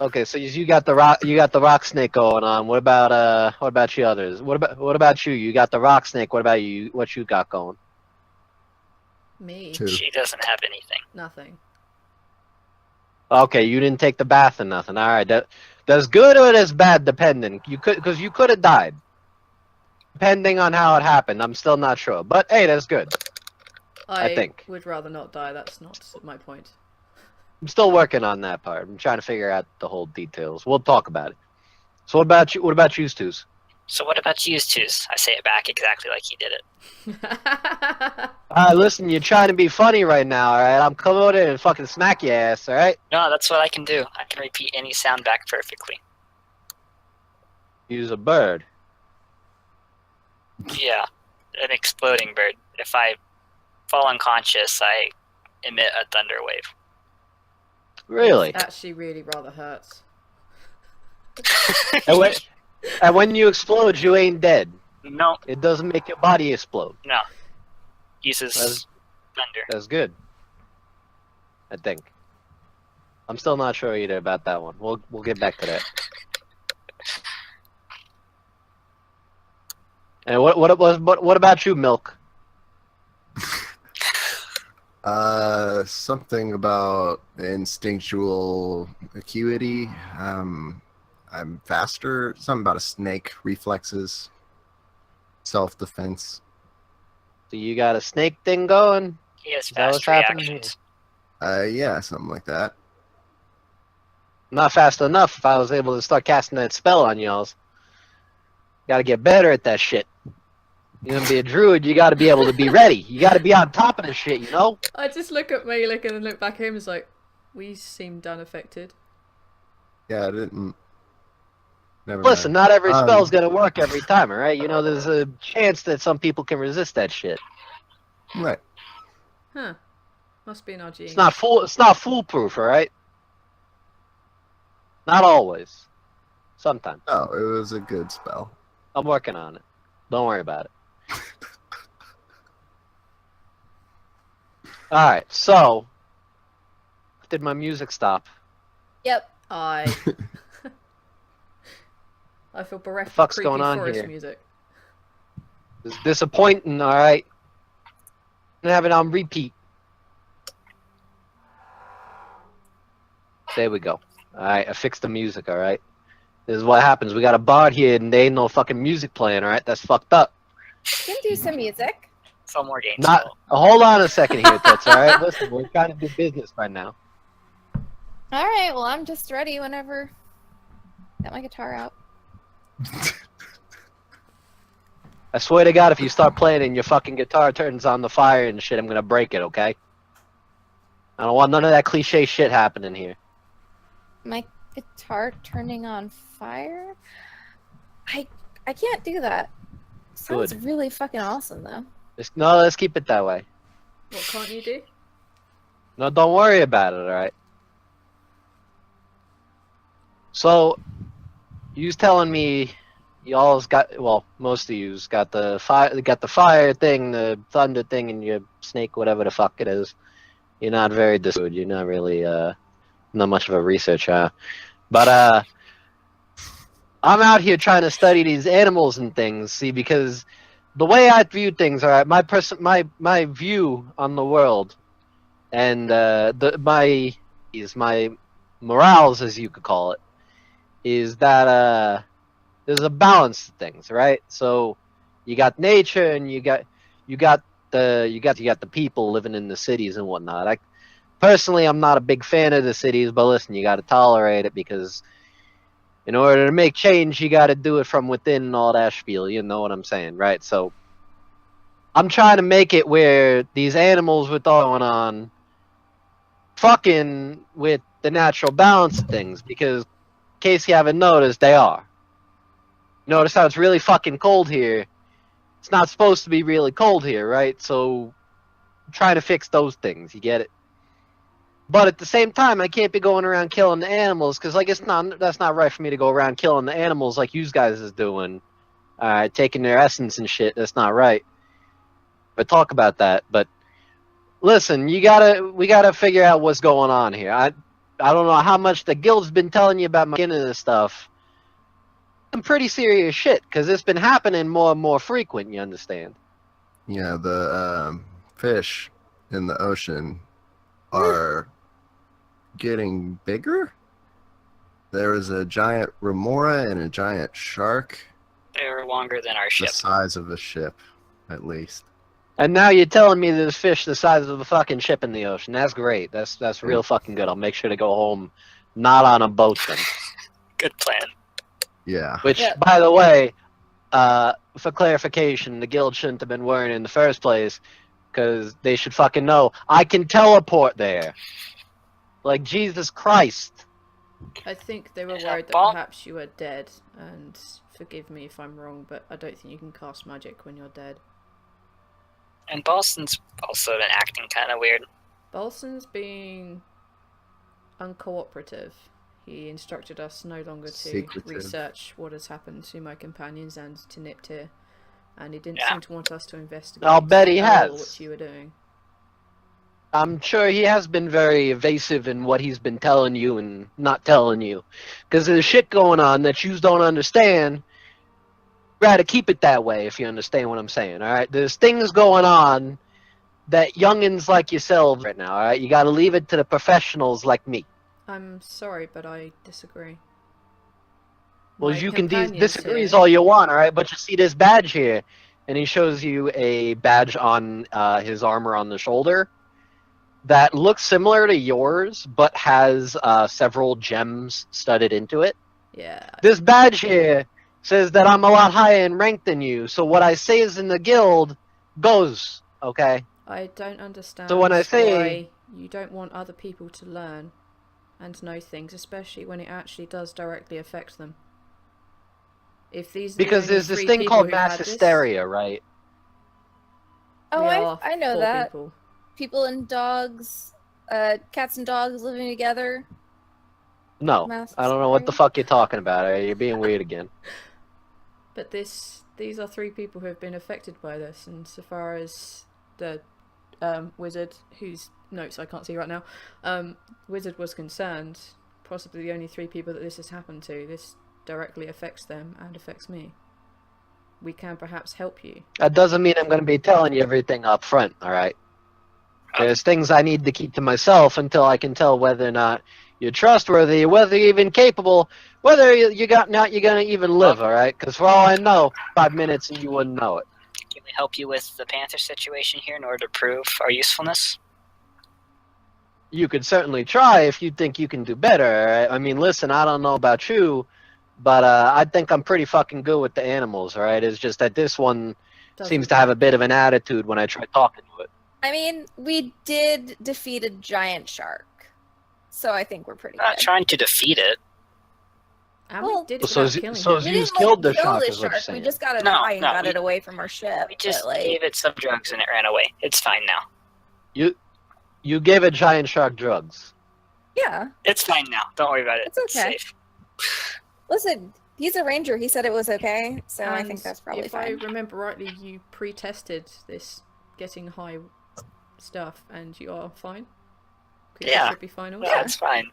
okay, so you got the rock snake going on. What about you others? What about you? You got the rock snake. What about you? What you got going? Me? 2. She doesn't have anything. Nothing. Okay, you didn't take the bath or nothing. All right, that's good or that's bad, depending. You could have died, depending on how it happened. I'm still not sure, but hey, that's good. I think. would rather not die. That's not my point. I'm still working on that part. I'm trying to figure out the whole details. We'll talk about it. So what about you? What about you, Twos? So what about you, Twos? I say it back exactly like he did it. Listen, you're trying to be funny right now, alright? I'm coming over there and fucking smack your ass, alright? No, that's what I can do. I can repeat any sound back perfectly. Use a bird. Yeah, an exploding bird. If I fall unconscious, I emit a thunder wave. Really? It actually really rather hurts. And when you explode, you ain't dead. No, It doesn't make your body explode. no. Uses thunder. That's good. I think. I'm still not sure either about that one. We'll get back to that. And what about you, Milk? Something about instinctual acuity. I'm faster. Something about a snake. Reflexes. Self-defense. So you got a snake thing going? He has that what's fast happening reactions. Yeah, something like that. Not fast enough if I was able to start casting that spell on y'all. Gotta get better at that shit. You're gonna be a druid, you gotta be able to be ready. You gotta be on top of this shit, you know? I just look at Malik and then look back at him and it's like, we seemed unaffected. Yeah, I didn't. Never Listen, mind. not every spell's gonna work every time, alright? You know, there's a chance that some people can resist that shit. Right. Huh. Must be in our genes. It's not foolproof, alright? Not always. Sometimes. Oh, it was a good spell. I'm working on it. Don't worry about it. Alright, so did my music stop? Yep. I feel bereft The fuck's of creepy going on forest here? music. It's disappointing, alright? I'm gonna have it on repeat. There we go. Alright, I fixed the music, alright? This is what happens. We got a bard here and there ain't no fucking music playing, alright? That's fucked up. You can do some music. So more games. Not hold on a second here, Toots, alright? Listen, we're trying to do business right now. All right. Well, I'm just ready whenever. Got my guitar out. I swear to God, if you start playing and your fucking guitar turns on the fire and shit, I'm gonna break it, okay? I don't want none of that cliche shit happening here. My guitar turning on fire. I can't do that. Sounds Good. really fucking awesome though. Let's keep it that way. What can't you do? No, don't worry about it, alright? So, you's telling me y'all's got, well, most of you's got the fire thing, the thunder thing, and your snake, whatever the fuck it is. You're not very good. You're not really, not much of a researcher. But, I'm out here trying to study these animals and things, see, because the way I view things, alright, my view on the world, and, my morals, as you could call it, is that, there's a balance to things, right? So you got nature and you got the people living in the cities and whatnot. Personally, I'm not a big fan of the cities, but listen, you got to tolerate it because in order to make change, you got to do it from within and all that spiel. You know what I'm saying, right? So I'm trying to make it where these animals we're throwing on fucking with the natural balance of things because in case you haven't noticed, they are. Notice how it's really fucking cold here. It's not supposed to be really cold here, right? So, I'm trying to fix those things, you get it? But at the same time, I can't be going around killing the animals, because, like, that's not right for me to go around killing the animals like you guys is doing. Taking their essence and shit, that's not right. But talk about that. But, listen, we gotta figure out what's going on here. I don't know how much the guild's been telling you about my into this stuff. Some pretty serious shit because it's been happening more and more frequent. You understand? Yeah, the fish in the ocean are getting bigger. There is a giant remora and a giant shark. They were longer than our The ship. size of a ship, at least. And now you're telling me there's fish the size of a fucking ship in the ocean. That's great. That's real fucking good. I'll make sure to go home, not on a boat then. Good plan. Yeah. Which, Yeah. by the way, for clarification, the guild shouldn't have been worrying in the first place, because they should fucking know I can teleport there. Like, Jesus Christ. I think they were Is that worried that Bob? perhaps you were dead, and forgive me if I'm wrong, but I don't think you can cast magic when you're dead. And Boston's also been acting kind of weird. Bolson's being uncooperative. He instructed us no longer to Secretive. research what has happened to my companions and to Niptir, and he didn't Yeah. seem to want us to investigate. I'll bet he at all has. what you were doing. I'm sure he has been very evasive in what he's been telling you and not telling you. Because there's shit going on that you don't understand. Gotta keep it that way if you understand what I'm saying, alright? There's things going on that youngins like yourselves right now, alright? You gotta leave it to the professionals like me. I'm sorry, but I disagree. Well, My you can companions disagree here- all you want, alright? But you see this badge here, and he shows you a badge on his armor on the shoulder that looks similar to yours, but has several gems studded into it. Yeah. This badge here says that I'm a lot higher in rank than you, so what I say is in the guild goes, okay? I don't understand So when I say- why you don't want other people to learn and know things, especially when it actually does directly affect them. If these are the Because only there's this 3 thing people called who've mass had this, hysteria, right? Oh, we are I know 4 that. people. People and dogs, cats and dogs living together. No, Mass I don't know what the hysteria. fuck you're talking about. You're being weird again. But these are 3 people who have been affected by this, and so far as the wizard, whose notes I can't see right now, wizard was concerned, possibly the only 3 people that this has happened to, this directly affects them and affects me. We can perhaps help you. That doesn't mean I'm going to be telling you everything up front, alright? There's things I need to keep to myself until I can tell whether or not you're trustworthy, whether you're even capable, whether you're going to even live, alright? Because for all I know, 5 minutes and you wouldn't know it. Can we help you with the Panther situation here in order to prove our usefulness? You could certainly try if you think you can do better, alright? I mean, listen, I don't know about you, but I think I'm pretty fucking good with the animals, alright? It's just that this one seems to have a bit of an attitude when I try talking to it. I mean, we did defeat a giant shark, so I think we're pretty Not good. trying to defeat it. And we Well, did it so without is- killing so him. is We you didn't killed the kill shark, the is what you're shark. We saying. just got it No, high and no, got we- it away from our ship. We just but, like, gave it some drugs and it ran away. It's fine now. You gave a giant shark drugs. yeah. It's fine now. Don't worry about it. It's okay. Safe. Listen, he's a ranger. He said it was okay, so I think And that's probably if fine. I remember rightly, you pre-tested this getting high stuff, and you are fine. You Yeah. should be fine also. Yeah, it's fine.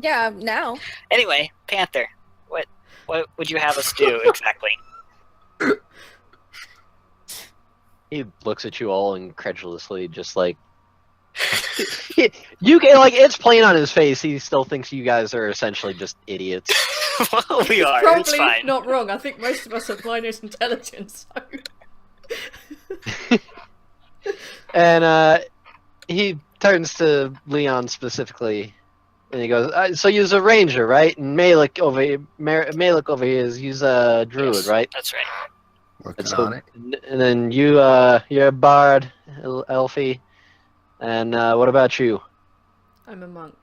Yeah, now. Anyway, Panther, what would you have us do exactly? He looks at you all incredulously, just like you get like it's plain on his face. He still thinks you guys are essentially just idiots. Well, we are. Probably It's fine. not wrong. I think most of us have minus intelligence. So. And he turns to Leon specifically, and he goes, "So you're a ranger, right? And Malik over here, Malik over here is a druid, Yes, right? That's right. Working And so, on it. and then you're a bard, Elfie, and what about you? I'm a monk.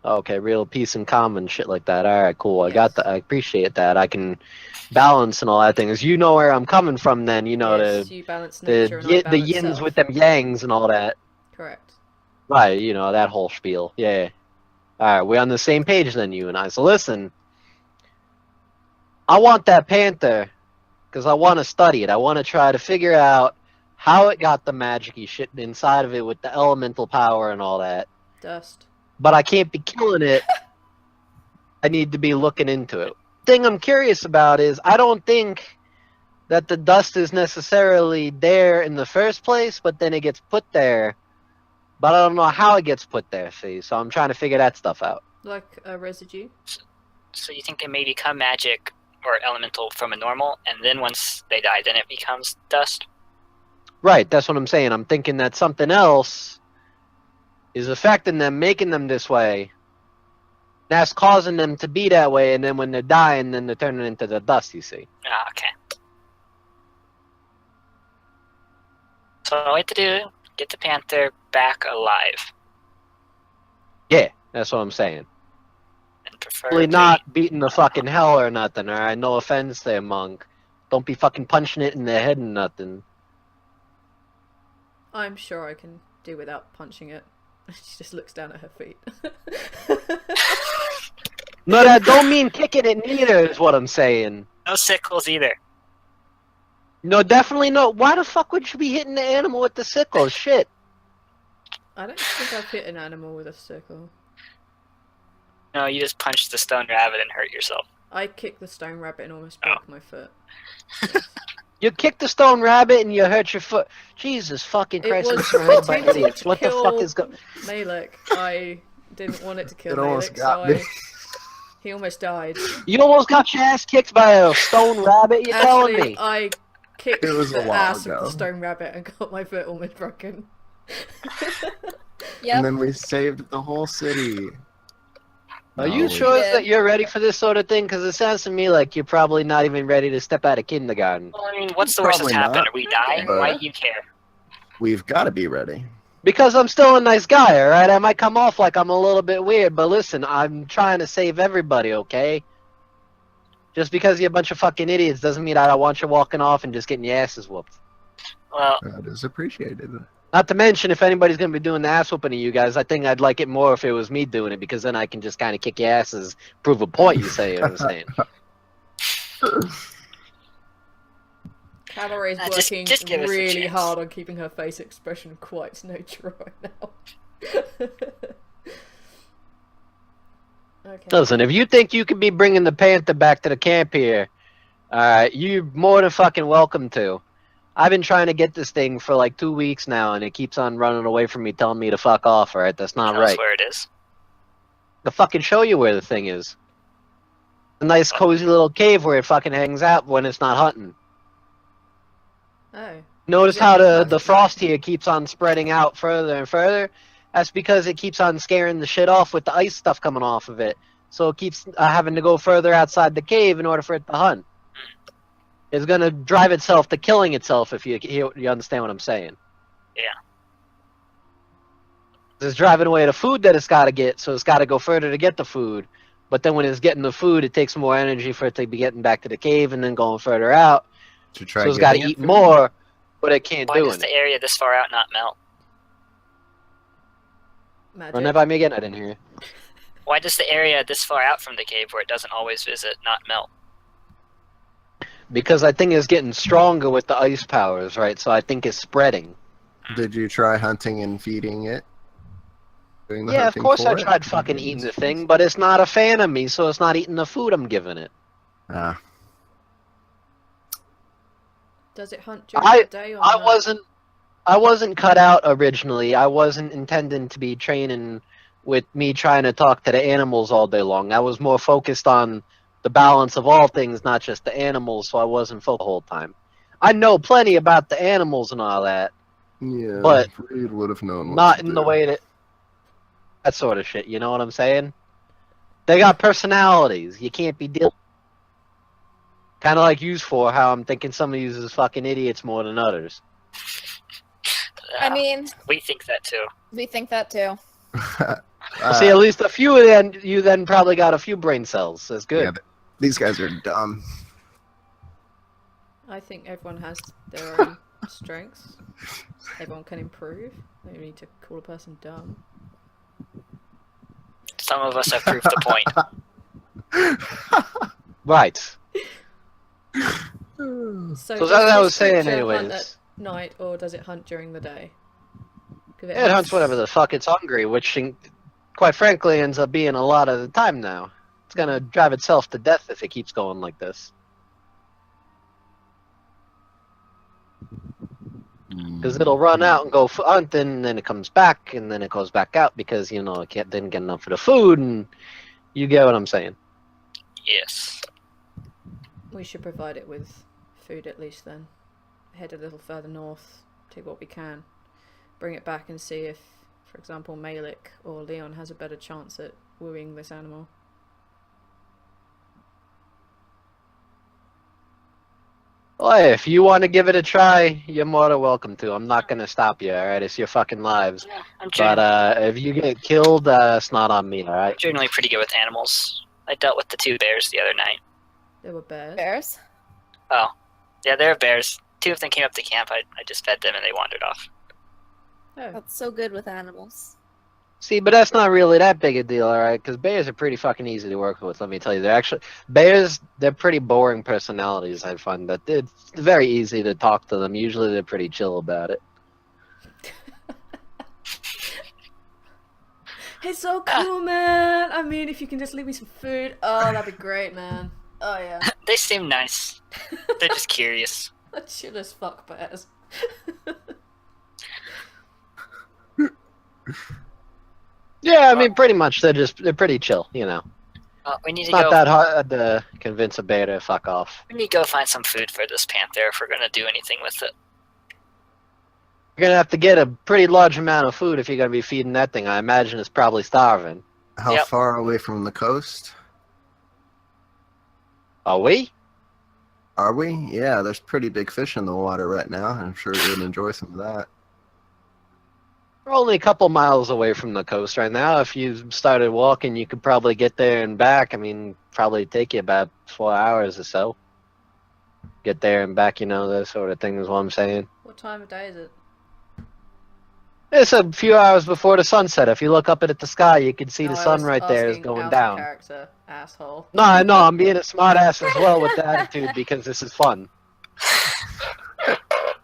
Okay, real peace and calm and shit like that. All right, cool. I Yes. got that. I appreciate that. I can balance and all that things. You know where I'm coming from, then. You know Yes, the you balance the nature and I the balance yins self. with them yangs and all that. Correct. Right, you know, that whole spiel. Yeah. Alright, we're on the same page then, you and I. So listen, I want that panther because I want to study it. I want to try to figure out how it got the magic-y shit inside of it with the elemental power and all that. Dust. But I can't be killing it. I need to be looking into it. Thing I'm curious about is I don't think that the dust is necessarily there in the first place, but then it gets put there. But I don't know how it gets put there, see? So I'm trying to figure that stuff out. Like a residue. So you think they may become magic or elemental from a normal, and then once they die, then it becomes dust. Right, that's what I'm saying. I'm thinking that something else is affecting them, making them this way. That's causing them to be that way, and then when they're dying, then they're turning into the dust, you see. Ah, okay. So all we have to do, get the panther back alive. Yeah, that's what I'm saying. And preferably Probably not beating the fucking hell or nothing, alright? No offense there, Monk. Don't be fucking punching it in the head and nothing. I'm sure I can do without punching it. She just looks down at her feet. No, that don't mean kicking it neither, is what I'm saying. no sickles either. No, definitely no. Why the fuck would you be hitting the animal with the sickle? Shit. I don't think I've hit an animal with a sickle. No, you just punch the stone rabbit and hurt yourself. I kicked the stone rabbit and almost broke my foot. You kicked the stone rabbit and you hurt your foot. Jesus fucking It Christ, I'm was surrounded by intended idiots. to What the fuck kill is going? Malek. I didn't want it to kill It almost Malek, got so me. he almost died. You almost got your ass kicked by a stone rabbit, you're telling Actually, me? I kicked It was a the while ass of ago. the stone rabbit and got my foot almost broken. Yep. And then we saved the whole city. Are No, you we- sure did. that you're ready for this sort of thing? Because it sounds to me like you're probably not even ready to step out of kindergarten. Well, I mean, what's the worst that's Probably happened? not, We die? but- Why do you care? We've got to be ready. Because I'm still a nice guy, alright? I might come off like I'm a little bit weird, but listen, I'm trying to save everybody, okay? Just because you're a bunch of fucking idiots doesn't mean I don't want you walking off and just getting your asses whooped. Well, That is appreciated. Not to mention, if anybody's gonna be doing the ass whooping of you guys, I think I'd like it more if it was me doing it, because then I can just kind of kick your asses, prove a point, you say, what I'm saying. Cabaret's Just working give us a really chance. hard on keeping her face expression quite neutral right now. Okay. Listen, if you think you could be bringing the panther back to the camp here, you're more than fucking welcome to. I've been trying to get this thing for like 2 weeks now, and it keeps on running away from me, telling me to fuck off, alright? That's not tell us right. where it is. To fucking show you where the thing is. A nice cozy little cave where it fucking hangs out when it's not hunting. Oh. Notice Yeah, how the that's frost here keeps on spreading out further and further? That's because it keeps on scaring the shit off with the ice stuff coming off of it. So it keeps having to go further outside the cave in order for it to hunt. It's gonna drive itself to killing itself, if you understand what I'm saying. Yeah. It's driving away the food that it's gotta get, so it's gotta go further to get the food. But then when it's getting the food, it takes more energy for it to be getting back to the cave and then going further out. To try So it's gotta getting eat it? more, but it can't Why do does it. the area this far out not melt? Magic. Run that by me again? I didn't hear you. Why does the area this far out from the cave where it doesn't always visit not melt? Because I think it's getting stronger with the ice powers, right? So I think it's spreading. Did you try hunting and feeding it? Doing the Yeah, of hunting course I for it? tried fucking eating the thing, but it's not a fan of me, so it's not eating the food I'm giving it. Ah, Does it hunt during I- the day or I not? wasn't cut out originally. I wasn't intending to be training with me trying to talk to the animals all day long. I was more focused on the balance of all things, not just the animals, so I wasn't focused the whole time. I know plenty about the animals and all that, yeah. But Reed would have known what not to in do. the way that sort of shit, you know what I'm saying? They got personalities. You can't be dealing. Kind of like yous for how I'm thinking some of yous is fucking idiots more than others. I mean, We think that too. we think that too. See, at least a few of you then probably got a few brain cells. That's good. Yeah, but these guys are dumb. I think everyone has their own strengths. Everyone can improve. No need to call a person dumb. Some of us have proved the point. Right. So So does as I this was saying, creature hunt anyways. at night or does it hunt during the day? 'Cause It hunts whatever the fuck it's hungry, which, quite frankly, ends up being a lot of the time now. It's gonna drive itself to death if it keeps going like this. Because it'll run out and go hunting, and then it comes back, and then it goes back out because, you know, it didn't get enough of the food, and you get what I'm saying. Yes. We should provide it with food at least then. Head a little further north, take what we can, bring it back and see if, for example, Malik or Leon has a better chance at wooing this animal. Well, hey, if you want to give it a try, you're more than welcome to. I'm not gonna stop you, alright? It's your fucking lives. Yeah, I'm But if you get killed, it's not on me, alright? generally pretty good with animals. I dealt with the 2 bears the other night. There were bears. Bears? Oh, yeah, there are bears. 2 of them came up to camp. I just fed them and they wandered off. Oh, That's so good with animals. See, but that's not really that big a deal, alright? Because bears are pretty fucking easy to work with, let me tell you. Bears, they're pretty boring personalities, I find. But it's very easy to talk to them. Usually they're pretty chill about it. it's so cool, man. I mean, if you can just leave me some food, oh, that'd be great, man. Oh yeah. They seem nice. They're just curious. Chill as fuck bears. Yeah, I mean, pretty much. They're pretty chill, you know. We need It's to not go. that hard to convince a bear to fuck off. We need to go find some food for this panther if we're gonna do anything with it. You're gonna have to get a pretty large amount of food if you're gonna be feeding that thing. I imagine it's probably starving. How Yep. far away from the coast Are we? are we? Yeah, there's pretty big fish in the water right now. I'm sure you'd enjoy some of that. We're only a couple miles away from the coast right now. If you started walking, you could probably get there and back. I mean, probably take you about 4 hours or so. Get there and back, you know, that sort of thing is what I'm saying. What time of day is it? It's a few hours before the sunset. If you look up at the sky, you can see No, the I sun was right there is asking going out of down. Character, asshole. No, I know, I'm being a smart ass as well with the attitude because this is fun.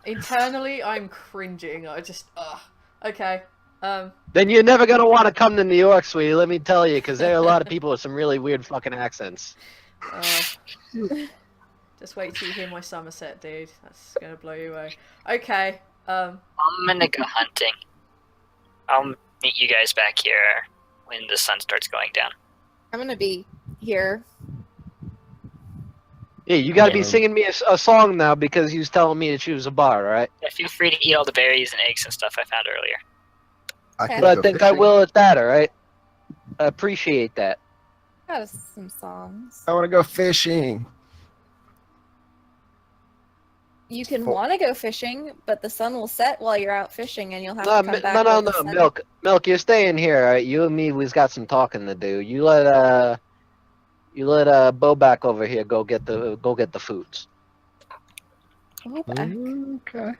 Internally, I'm cringing. I just, ugh. Okay. Then you're never gonna want to come to New York, sweetie, let me tell you, because there are a lot of people with some really weird fucking accents. Just wait till you hear my Somerset, dude. That's gonna blow you away. Okay. I'm gonna go hunting. I'll meet you guys back here when the sun starts going down. I'm gonna be here. Yeah, you gotta be Yeah. singing me a song now because you was telling me to choose a bar, right? Yeah, feel free to eat all the berries and eggs and stuff I found earlier. I could But I go think I fishing. will at that, alright? I appreciate that. Got some songs. I want to go fishing. You can Cool. want to go fishing, but the sun will set while you're out fishing, and you'll have No, to come back. no, with the sun. Milk, you're staying here, alright? You and me, we've got some talking to do. You let Bo back over here go get the foods. Bo back. Okay.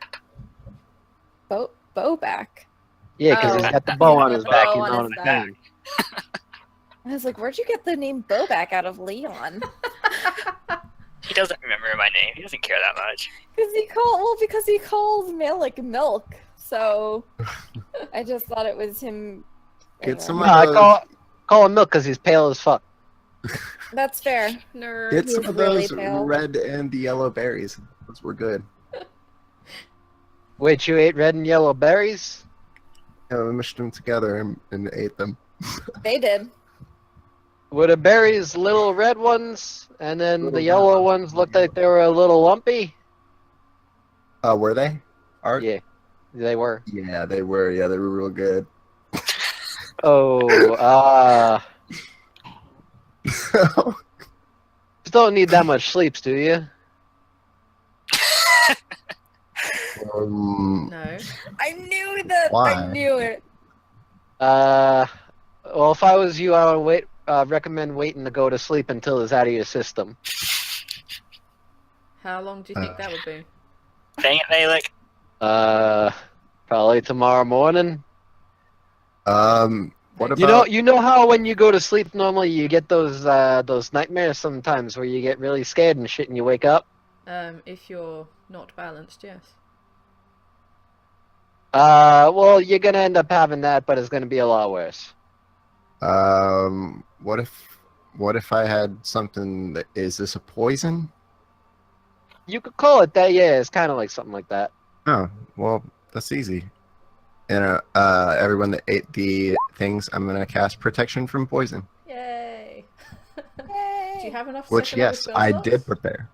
Bo back. Yeah, because Oh. he's got the bow on He's his got the back, bow you on know what his I'm back. saying? I was like, where'd you get the name Bo back out of Leon? He doesn't remember my name. He doesn't care that much. Because he calls Malik Milk. So I just thought it was him. Get Anyway. some No, of I those, call him Milk because he's pale as fuck. That's fair. Nerd. get He's some of really those pale. red and yellow berries. Those were good. Wait, you ate red and yellow berries? Yeah, we mushed them together and ate them. They did. Were the berries little red ones, and then Little the yellow red. ones looked like they were a little lumpy? Were they? Art? Yeah, they were. Yeah, they were. Yeah, they were real good. Oh, you don't need that much sleeps, do you? No. I knew that. Why? I knew it. Well, if I was you, I would recommend waiting to go to sleep until it's out of your system. How long do you think that would be? Dang it, Malik. Probably tomorrow morning. What about? You know how when you go to sleep normally you get those nightmares sometimes where you get really scared and shit and you wake up. If you're not balanced, yes. Well, you're gonna end up having that, but it's gonna be a lot worse. What if I had something that is this a poison? You could call it that, yeah. It's kind of like something like that. Oh, well, that's easy. And everyone that ate the things, I'm gonna cast protection from poison. Yay! Yay. Do you have enough? Which, secondary yes, spell I slots? did prepare.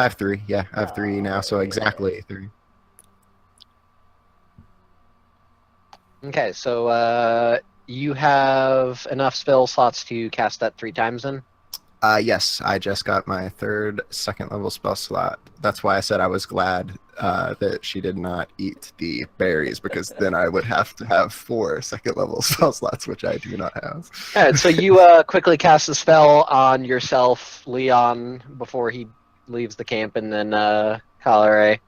I have 3. Yeah, I have 3 now, so exactly 3. Okay, so you have enough spell slots to cast that 3 times then? Yes, I just got my 3rd second level spell slot. That's why I said I was glad that she did not eat the berries, because then I would have to have 4 second level spell slots, which I do not have. Alright, so you quickly cast a spell on yourself, Leon, before he leaves the camp, and then Calare.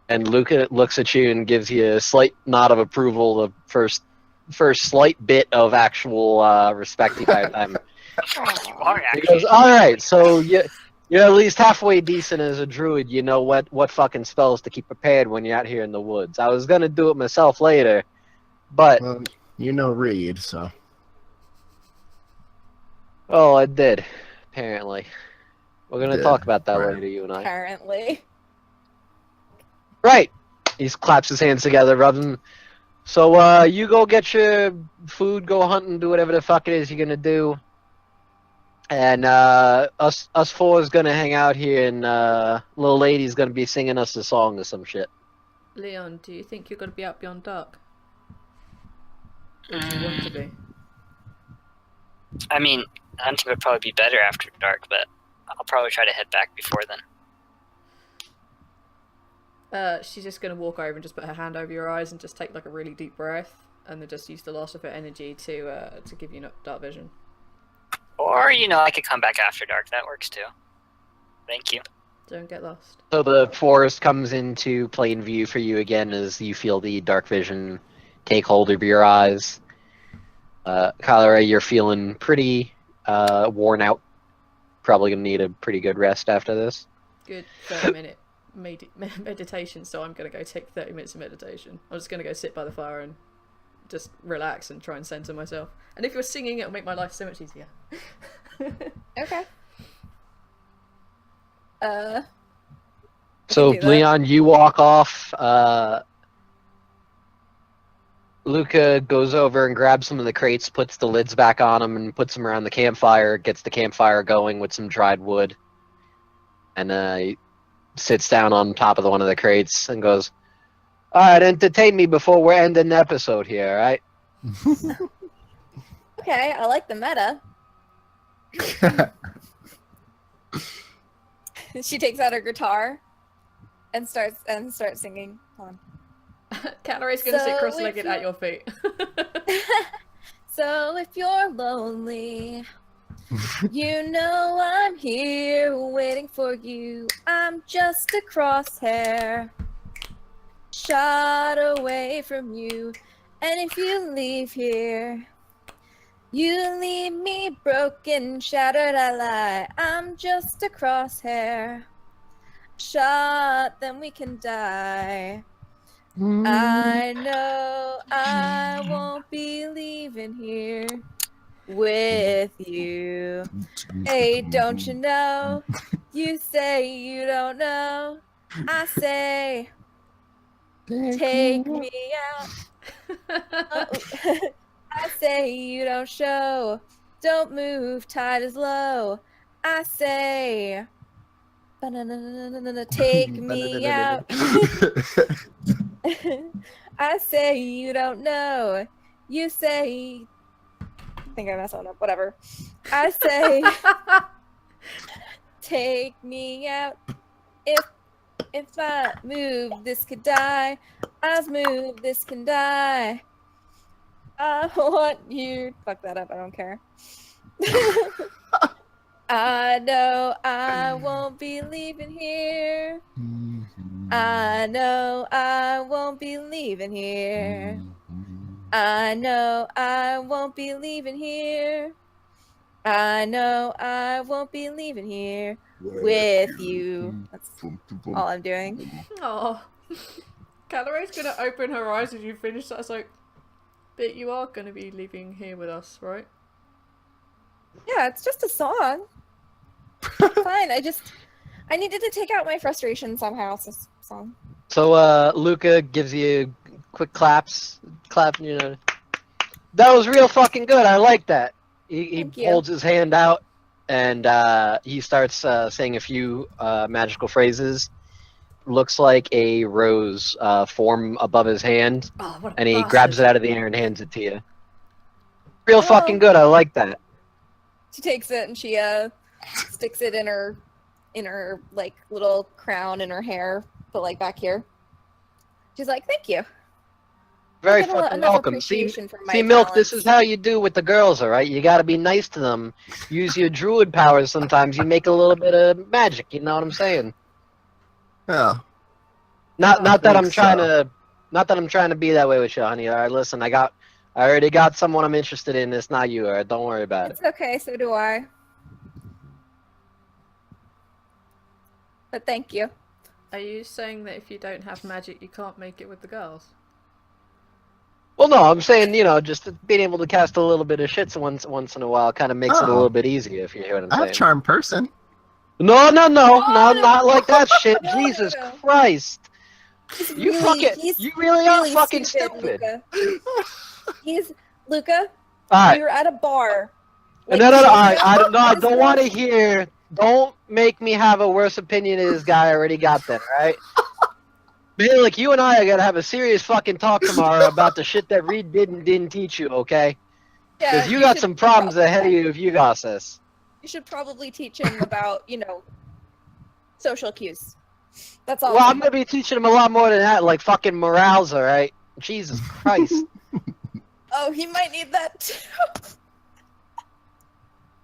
And Luca looks at you and gives you a slight nod of approval, the first slight bit of actual respect you've had time. You are He actually. goes, alright, so you're at least halfway decent as a druid. You know what fucking spells to keep prepared when you're out here in the woods. I was gonna do it myself later, but... Well, you know Reed, so... Oh, I did, apparently. We're gonna Did, talk about that right. later, you and I. Apparently. Right! He claps his hands together, rubs them. So, you go get your food, go hunting, do whatever the fuck it is you're gonna do. And, us 4 is gonna hang out here, and, little lady's gonna be singing us a song or some shit. Leon, do you think you're going to be out beyond dark? Or do you want to be? I mean, hunting would probably be better after dark, but I'll probably try to head back before then. She's just going to walk over and just put her hand over your eyes and just take like a really deep breath, and then just use the last of her energy to give you dark vision. Or, I could come back after dark. That works too. Thank you. Don't get lost. So the forest comes into plain view for you again as you feel the dark vision take hold of your eyes. Calare, you're feeling pretty worn out. Probably gonna need a pretty good rest after this. Good 30-minute meditation, so I'm going to go take 30 minutes of meditation. I'm just going to go sit by the fire and just relax and try and center myself. And if you're singing, it'll make my life so much easier. Okay. So do that. Leon, you walk off. Luca goes over and grabs some of the crates, puts the lids back on them, and puts them around the campfire. Gets the campfire going with some dried wood, and he sits down on top of one of the crates and goes, "All right, entertain me before we're ending the episode here, all right?" Okay, I like the meta. She takes out her guitar and starts singing. Hold on. Calare's going to sit So cross-legged if at you- your feet. So if you're lonely, you know I'm here waiting for you. I'm just a crosshair, shot away from you. And if you leave here, you leave me broken, shattered, I lie. I'm just a crosshair, shot, then we can die. I know I won't be leaving here with you. Hey, don't you know? You say you don't know. I say, take me out. Oh, I say you don't show. Don't move, tide is low. I say, take me out. I say you don't know. You say, I think I messed that up. Whatever. I say, take me out. If I move, this could die. I move, this can die. I want you. Fuck that up. I don't care. I know I won't be leaving here. I know I won't be leaving here. I know I won't be leaving here. I know I won't be leaving here with you. That's all I'm doing. Oh, Calare's going to open her eyes as you finish that. It's like, but you are going to be leaving here with us, right? Yeah, it's just a song. Fine, I needed to take out my frustration somehow. It's a song. So Luca gives you quick clap. That was real fucking good. I like that. He Thank you. holds his hand out and he starts saying a few magical phrases. Looks like a rose form above his hand, Oh, what a and he bastard. grabs it out of the air and hands it to you. Real Oh. fucking good. I like that. She takes it and she sticks it in her like little crown in her hair, but like back here. She's like, "Thank you." Very I get fucking enough welcome. See, appreciation for my Milk, this talents. is how you do with the girls, all right? You gotta be nice to them. Use your druid powers sometimes. You make a little bit of magic, you know what I'm saying? Oh, Not that I'm think trying so. to not that I'm trying to be that way with you, honey. All right, listen, I already got someone I'm interested in. It's not you, all right? Don't worry about it. It's okay, so do I. But thank you. Are you saying that if you don't have magic, you can't make it with the girls? Well, no, I'm saying, just being able to cast a little bit of shits once in a while kind of makes it a Oh. little bit easier, if you hear what I'm I have saying. charm person. No, no. not like that shit. No, Jesus no. Christ. He's You really are fucking stupid. Luca. Luca. Alright. We were at a bar. No, I don't want to hear. Don't make me have a worse opinion of this guy I already got then, alright? Like, you and I are gonna have a serious fucking talk tomorrow about the shit that Reed didn't teach you, okay? Because you got some problems ahead of you if you got this. You should probably teach him about, social cues. That's all. Well, I'm gonna be teaching him a lot more than that, like fucking morals, alright? Jesus Christ. Oh, he might need that too.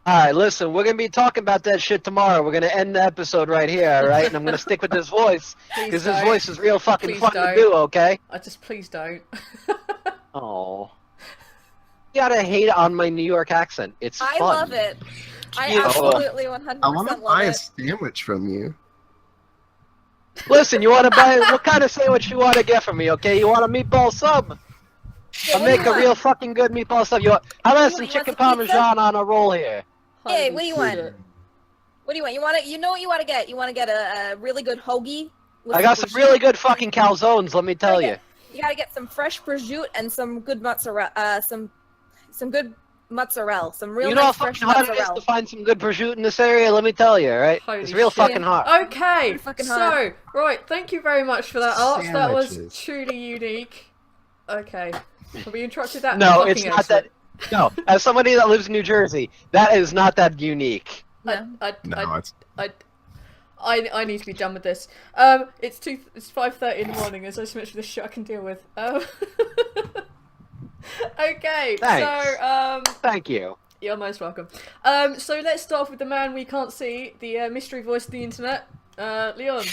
Alright, listen, we're gonna be talking about that shit tomorrow. We're gonna end the episode right here, alright? And I'm gonna stick with this voice, because this voice is real fucking fun to do, okay? Please don't. Oh. You gotta hate on my New York accent. It's fun. I love it. I Beautiful. absolutely 100% I want to love buy a it. sandwich from you. Listen, you wanna buy, what kind of sandwich you wanna get from me, okay? You want a meatball sub? Yeah, I'll what do you make a want? real fucking good meatball sub. How about You some want chicken some pizza? parmesan on a roll here? Hey, what do you want? Shit. What do you want? You know what you want to get? You want to get a really good hoagie? with I got some prosciutto? really good fucking calzones, let me tell you. You gotta get some fresh prosciutto and some good mozzarella. Some good mozzarella. Some real You know how nice fresh fucking hard it is mozzarella. to find some good prosciutto in this area? Let me tell you, right? Holy It's real shit. fucking hard. Okay, Pretty fucking so, hard. right, thank you very much for that, Art. That was Sandwiches. truly unique. Okay. Have we interrupted that? No, Fucking it's not excellent. that. No, as somebody that lives in New Jersey, that is not that unique. No. No, it's I need to be done with this. It's 5:30 in the morning. There's so much of this shit I can deal with. Okay, Thanks. so Thank you. you're most welcome. So let's start off with the man we can't see, the mystery voice of the internet, Leon.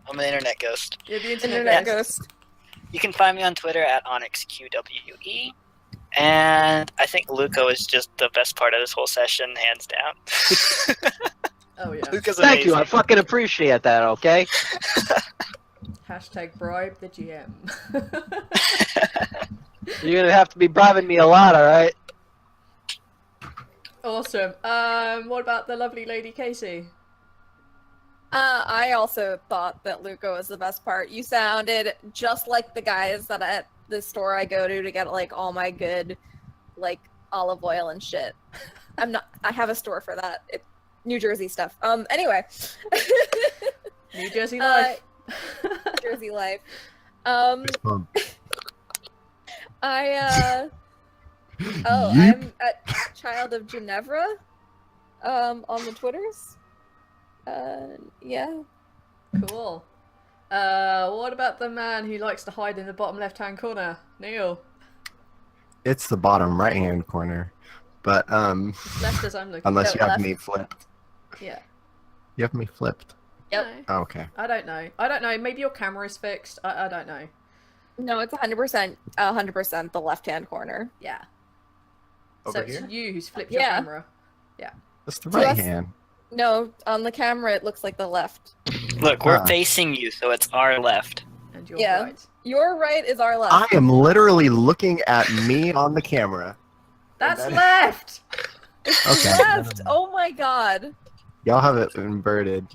I'm an internet ghost. You're the internet, Internet ghost. ghost. You can find me on Twitter at OnyxQWE. And I think Luco is just the best part of this whole session, hands down. Oh yeah. Luca's Thank you. I amazing. fucking appreciate that. Okay. Hashtag bribe the GM. You're gonna have to be bribing me a lot, all right? Awesome. What about the lovely lady Casey? I also thought that Luca was the best part. You sounded just like the guys that at the store I go to get like all my good, like olive oil and shit. I have a store for that. New Jersey stuff. Anyway. New Jersey life. Jersey life. fist bump. I'm at Child of Ginevra, on the Twitters. Yeah. Cool. What about the man who likes to hide in the bottom left-hand corner? Neil. It's the bottom right-hand corner, but It's left as I'm looking. unless you have left. me flipped. Yeah. You have me flipped. Yep. No, Oh, okay. I don't know. Maybe your camera is fixed. I don't know. No, it's 100% the left-hand corner. Yeah. Over so here? it's you who's flipped your Yeah. camera. That's the So right that's- hand. No, on the camera it looks like the left. Look, we're Ah. facing you, so it's our left. And you're Yeah. right. Your right is our left. I am literally looking at me on the camera. That's that- left! Okay. Left. Oh my god. Y'all have it inverted.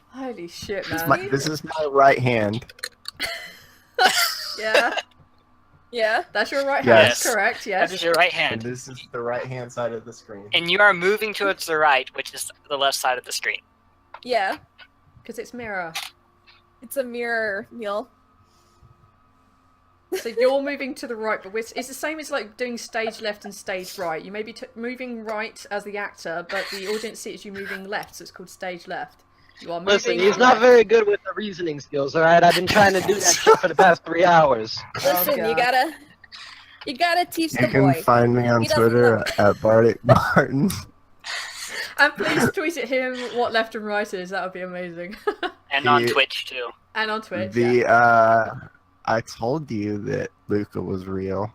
Holy shit, This, man. this is my right hand. Yeah. Yeah. That's your right hand. Yes. Correct. That Yes. is your right And hand. this is the right-hand side of the screen. And you are moving towards the right, which is the left side of the screen. Yeah. Because it's mirror. It's a mirror, Neil. So you're moving to the right, but it's the same as like doing stage left and stage right. You may be moving right as the actor, but the audience sees you moving left, so it's called stage left. You are moving. Listen, he's not very good with the reasoning skills, alright? I've been trying to do that shit for the past 3 hours. Listen, God. you gotta teach You the can boy. find me on He doesn't Twitter know. at Bardic Martin. And please tweet at him what left and right is. That would be amazing. And on The- Twitch, too. And on Twitch. Yeah. I told you that Luca was real.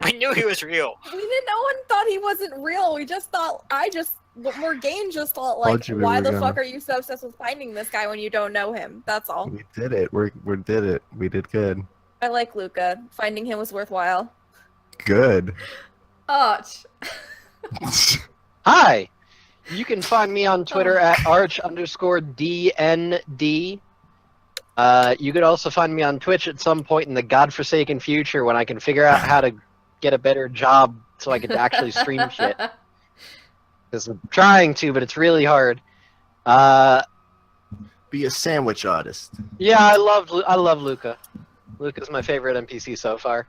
We knew he was real. We didn't. No one thought he wasn't real. We just thought. Morgane just thought like, Told you we why were the gonna- fuck are you so obsessed with finding this guy when you don't know him? That's all. We did it. We did it. We did good. I like Luca. Finding him was worthwhile. Good. Arch. Hi! You can find me on Twitter at arch_DND. You could also find me on Twitch at some point in the godforsaken future when I can figure out how to get a better job so I could actually stream shit. Because I'm trying to, but it's really hard. Be a sandwich artist. Yeah, I love Luca. Luca's my favorite NPC so far.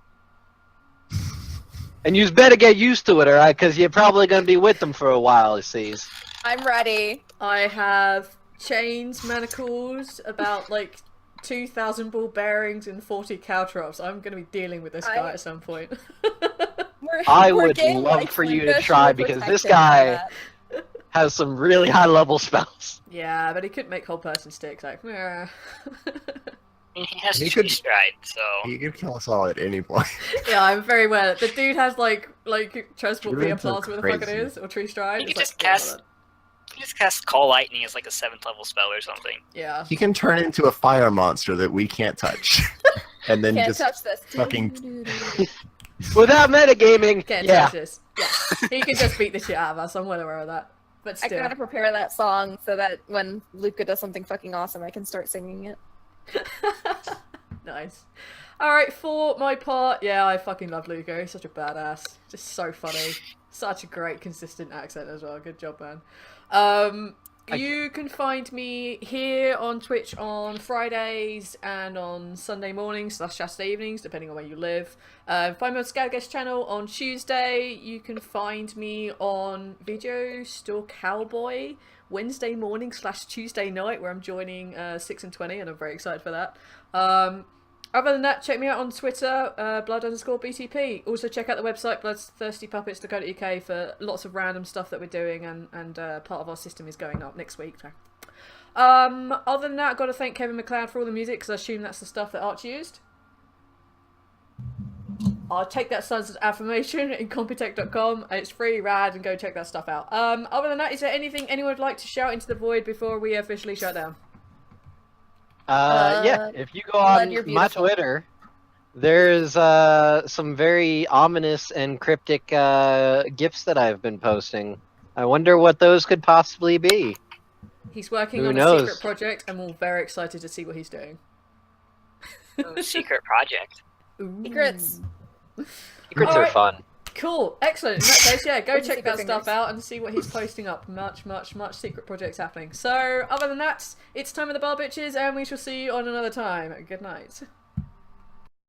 And you better get used to it, alright? Because you're probably going to be with them for a while, it seems. I'm ready. I have chains, manacles, about like 2,000 ball bearings, and 40 caltrops. I'm going to be dealing with this guy at some point. I would Morgane love likes for you Luca, to she try will because protect this him for guy that. has some really high level spells. Yeah, but he couldn't make whole person sticks. Like, meh. I mean, he has He tree could- stride, so... He could kill us all at any point. Yeah, I'm very aware. The dude has like transport via Druids are plaza, what the fuck it crazy. is, or tree stride. You It's can just like, yeah, cast... You just cast Call Lightning as like a 7th level spell or something. Yeah. He can turn into a fire monster that we can't touch. And then Can't just touch this. fucking- Without metagaming, Can't yeah. touch this. Yeah. He can just beat the shit out of us. I'm well aware of that. But I still. gotta prepare that song so that when Luca does something fucking awesome, I can start singing it. Nice. Alright, for my part, yeah, I fucking love Lugo. He's such a badass. Just so funny. Such a great, consistent accent as well. Good job, man. You can find me here on Twitch on Fridays and on Sunday mornings / Saturday evenings, depending on where you live. Find me on Scadguest channel on Tuesday. You can find me on Video Store Cowboy Wednesday morning / Tuesday night, where I'm joining 6 and 20, and I'm very excited for that. Other than that, check me out on Twitter, blood_BTP. Also check out the website, bloodthirstypuppets.co.uk, for lots of random stuff that we're doing, and part of our system is going up next week. So. Other than that, I've got to thank Kevin MacLeod for all the music, because I assume that's the stuff that Arch used. I'll take that as affirmation in Computech.com. It's free, rad, and go check that stuff out. Other than that, is there anything anyone would like to shout into the void before we officially shut down? Yeah, if you go Blood, on you're my beautiful. Twitter, there's some very ominous and cryptic gifs that I've been posting. I wonder what those could possibly be. He's working Who on a knows? secret project, and we're very excited to see what he's doing. Ooh, secret project. Ooh. Secrets. Secrets are Alright. fun. Cool, excellent. In that case, yeah, go Hidden check secret that stuff fingers. out and see what he's posting up. Much secret projects happening. So, other than that, it's time of the bar bitches, and we shall see you on another time. Good night.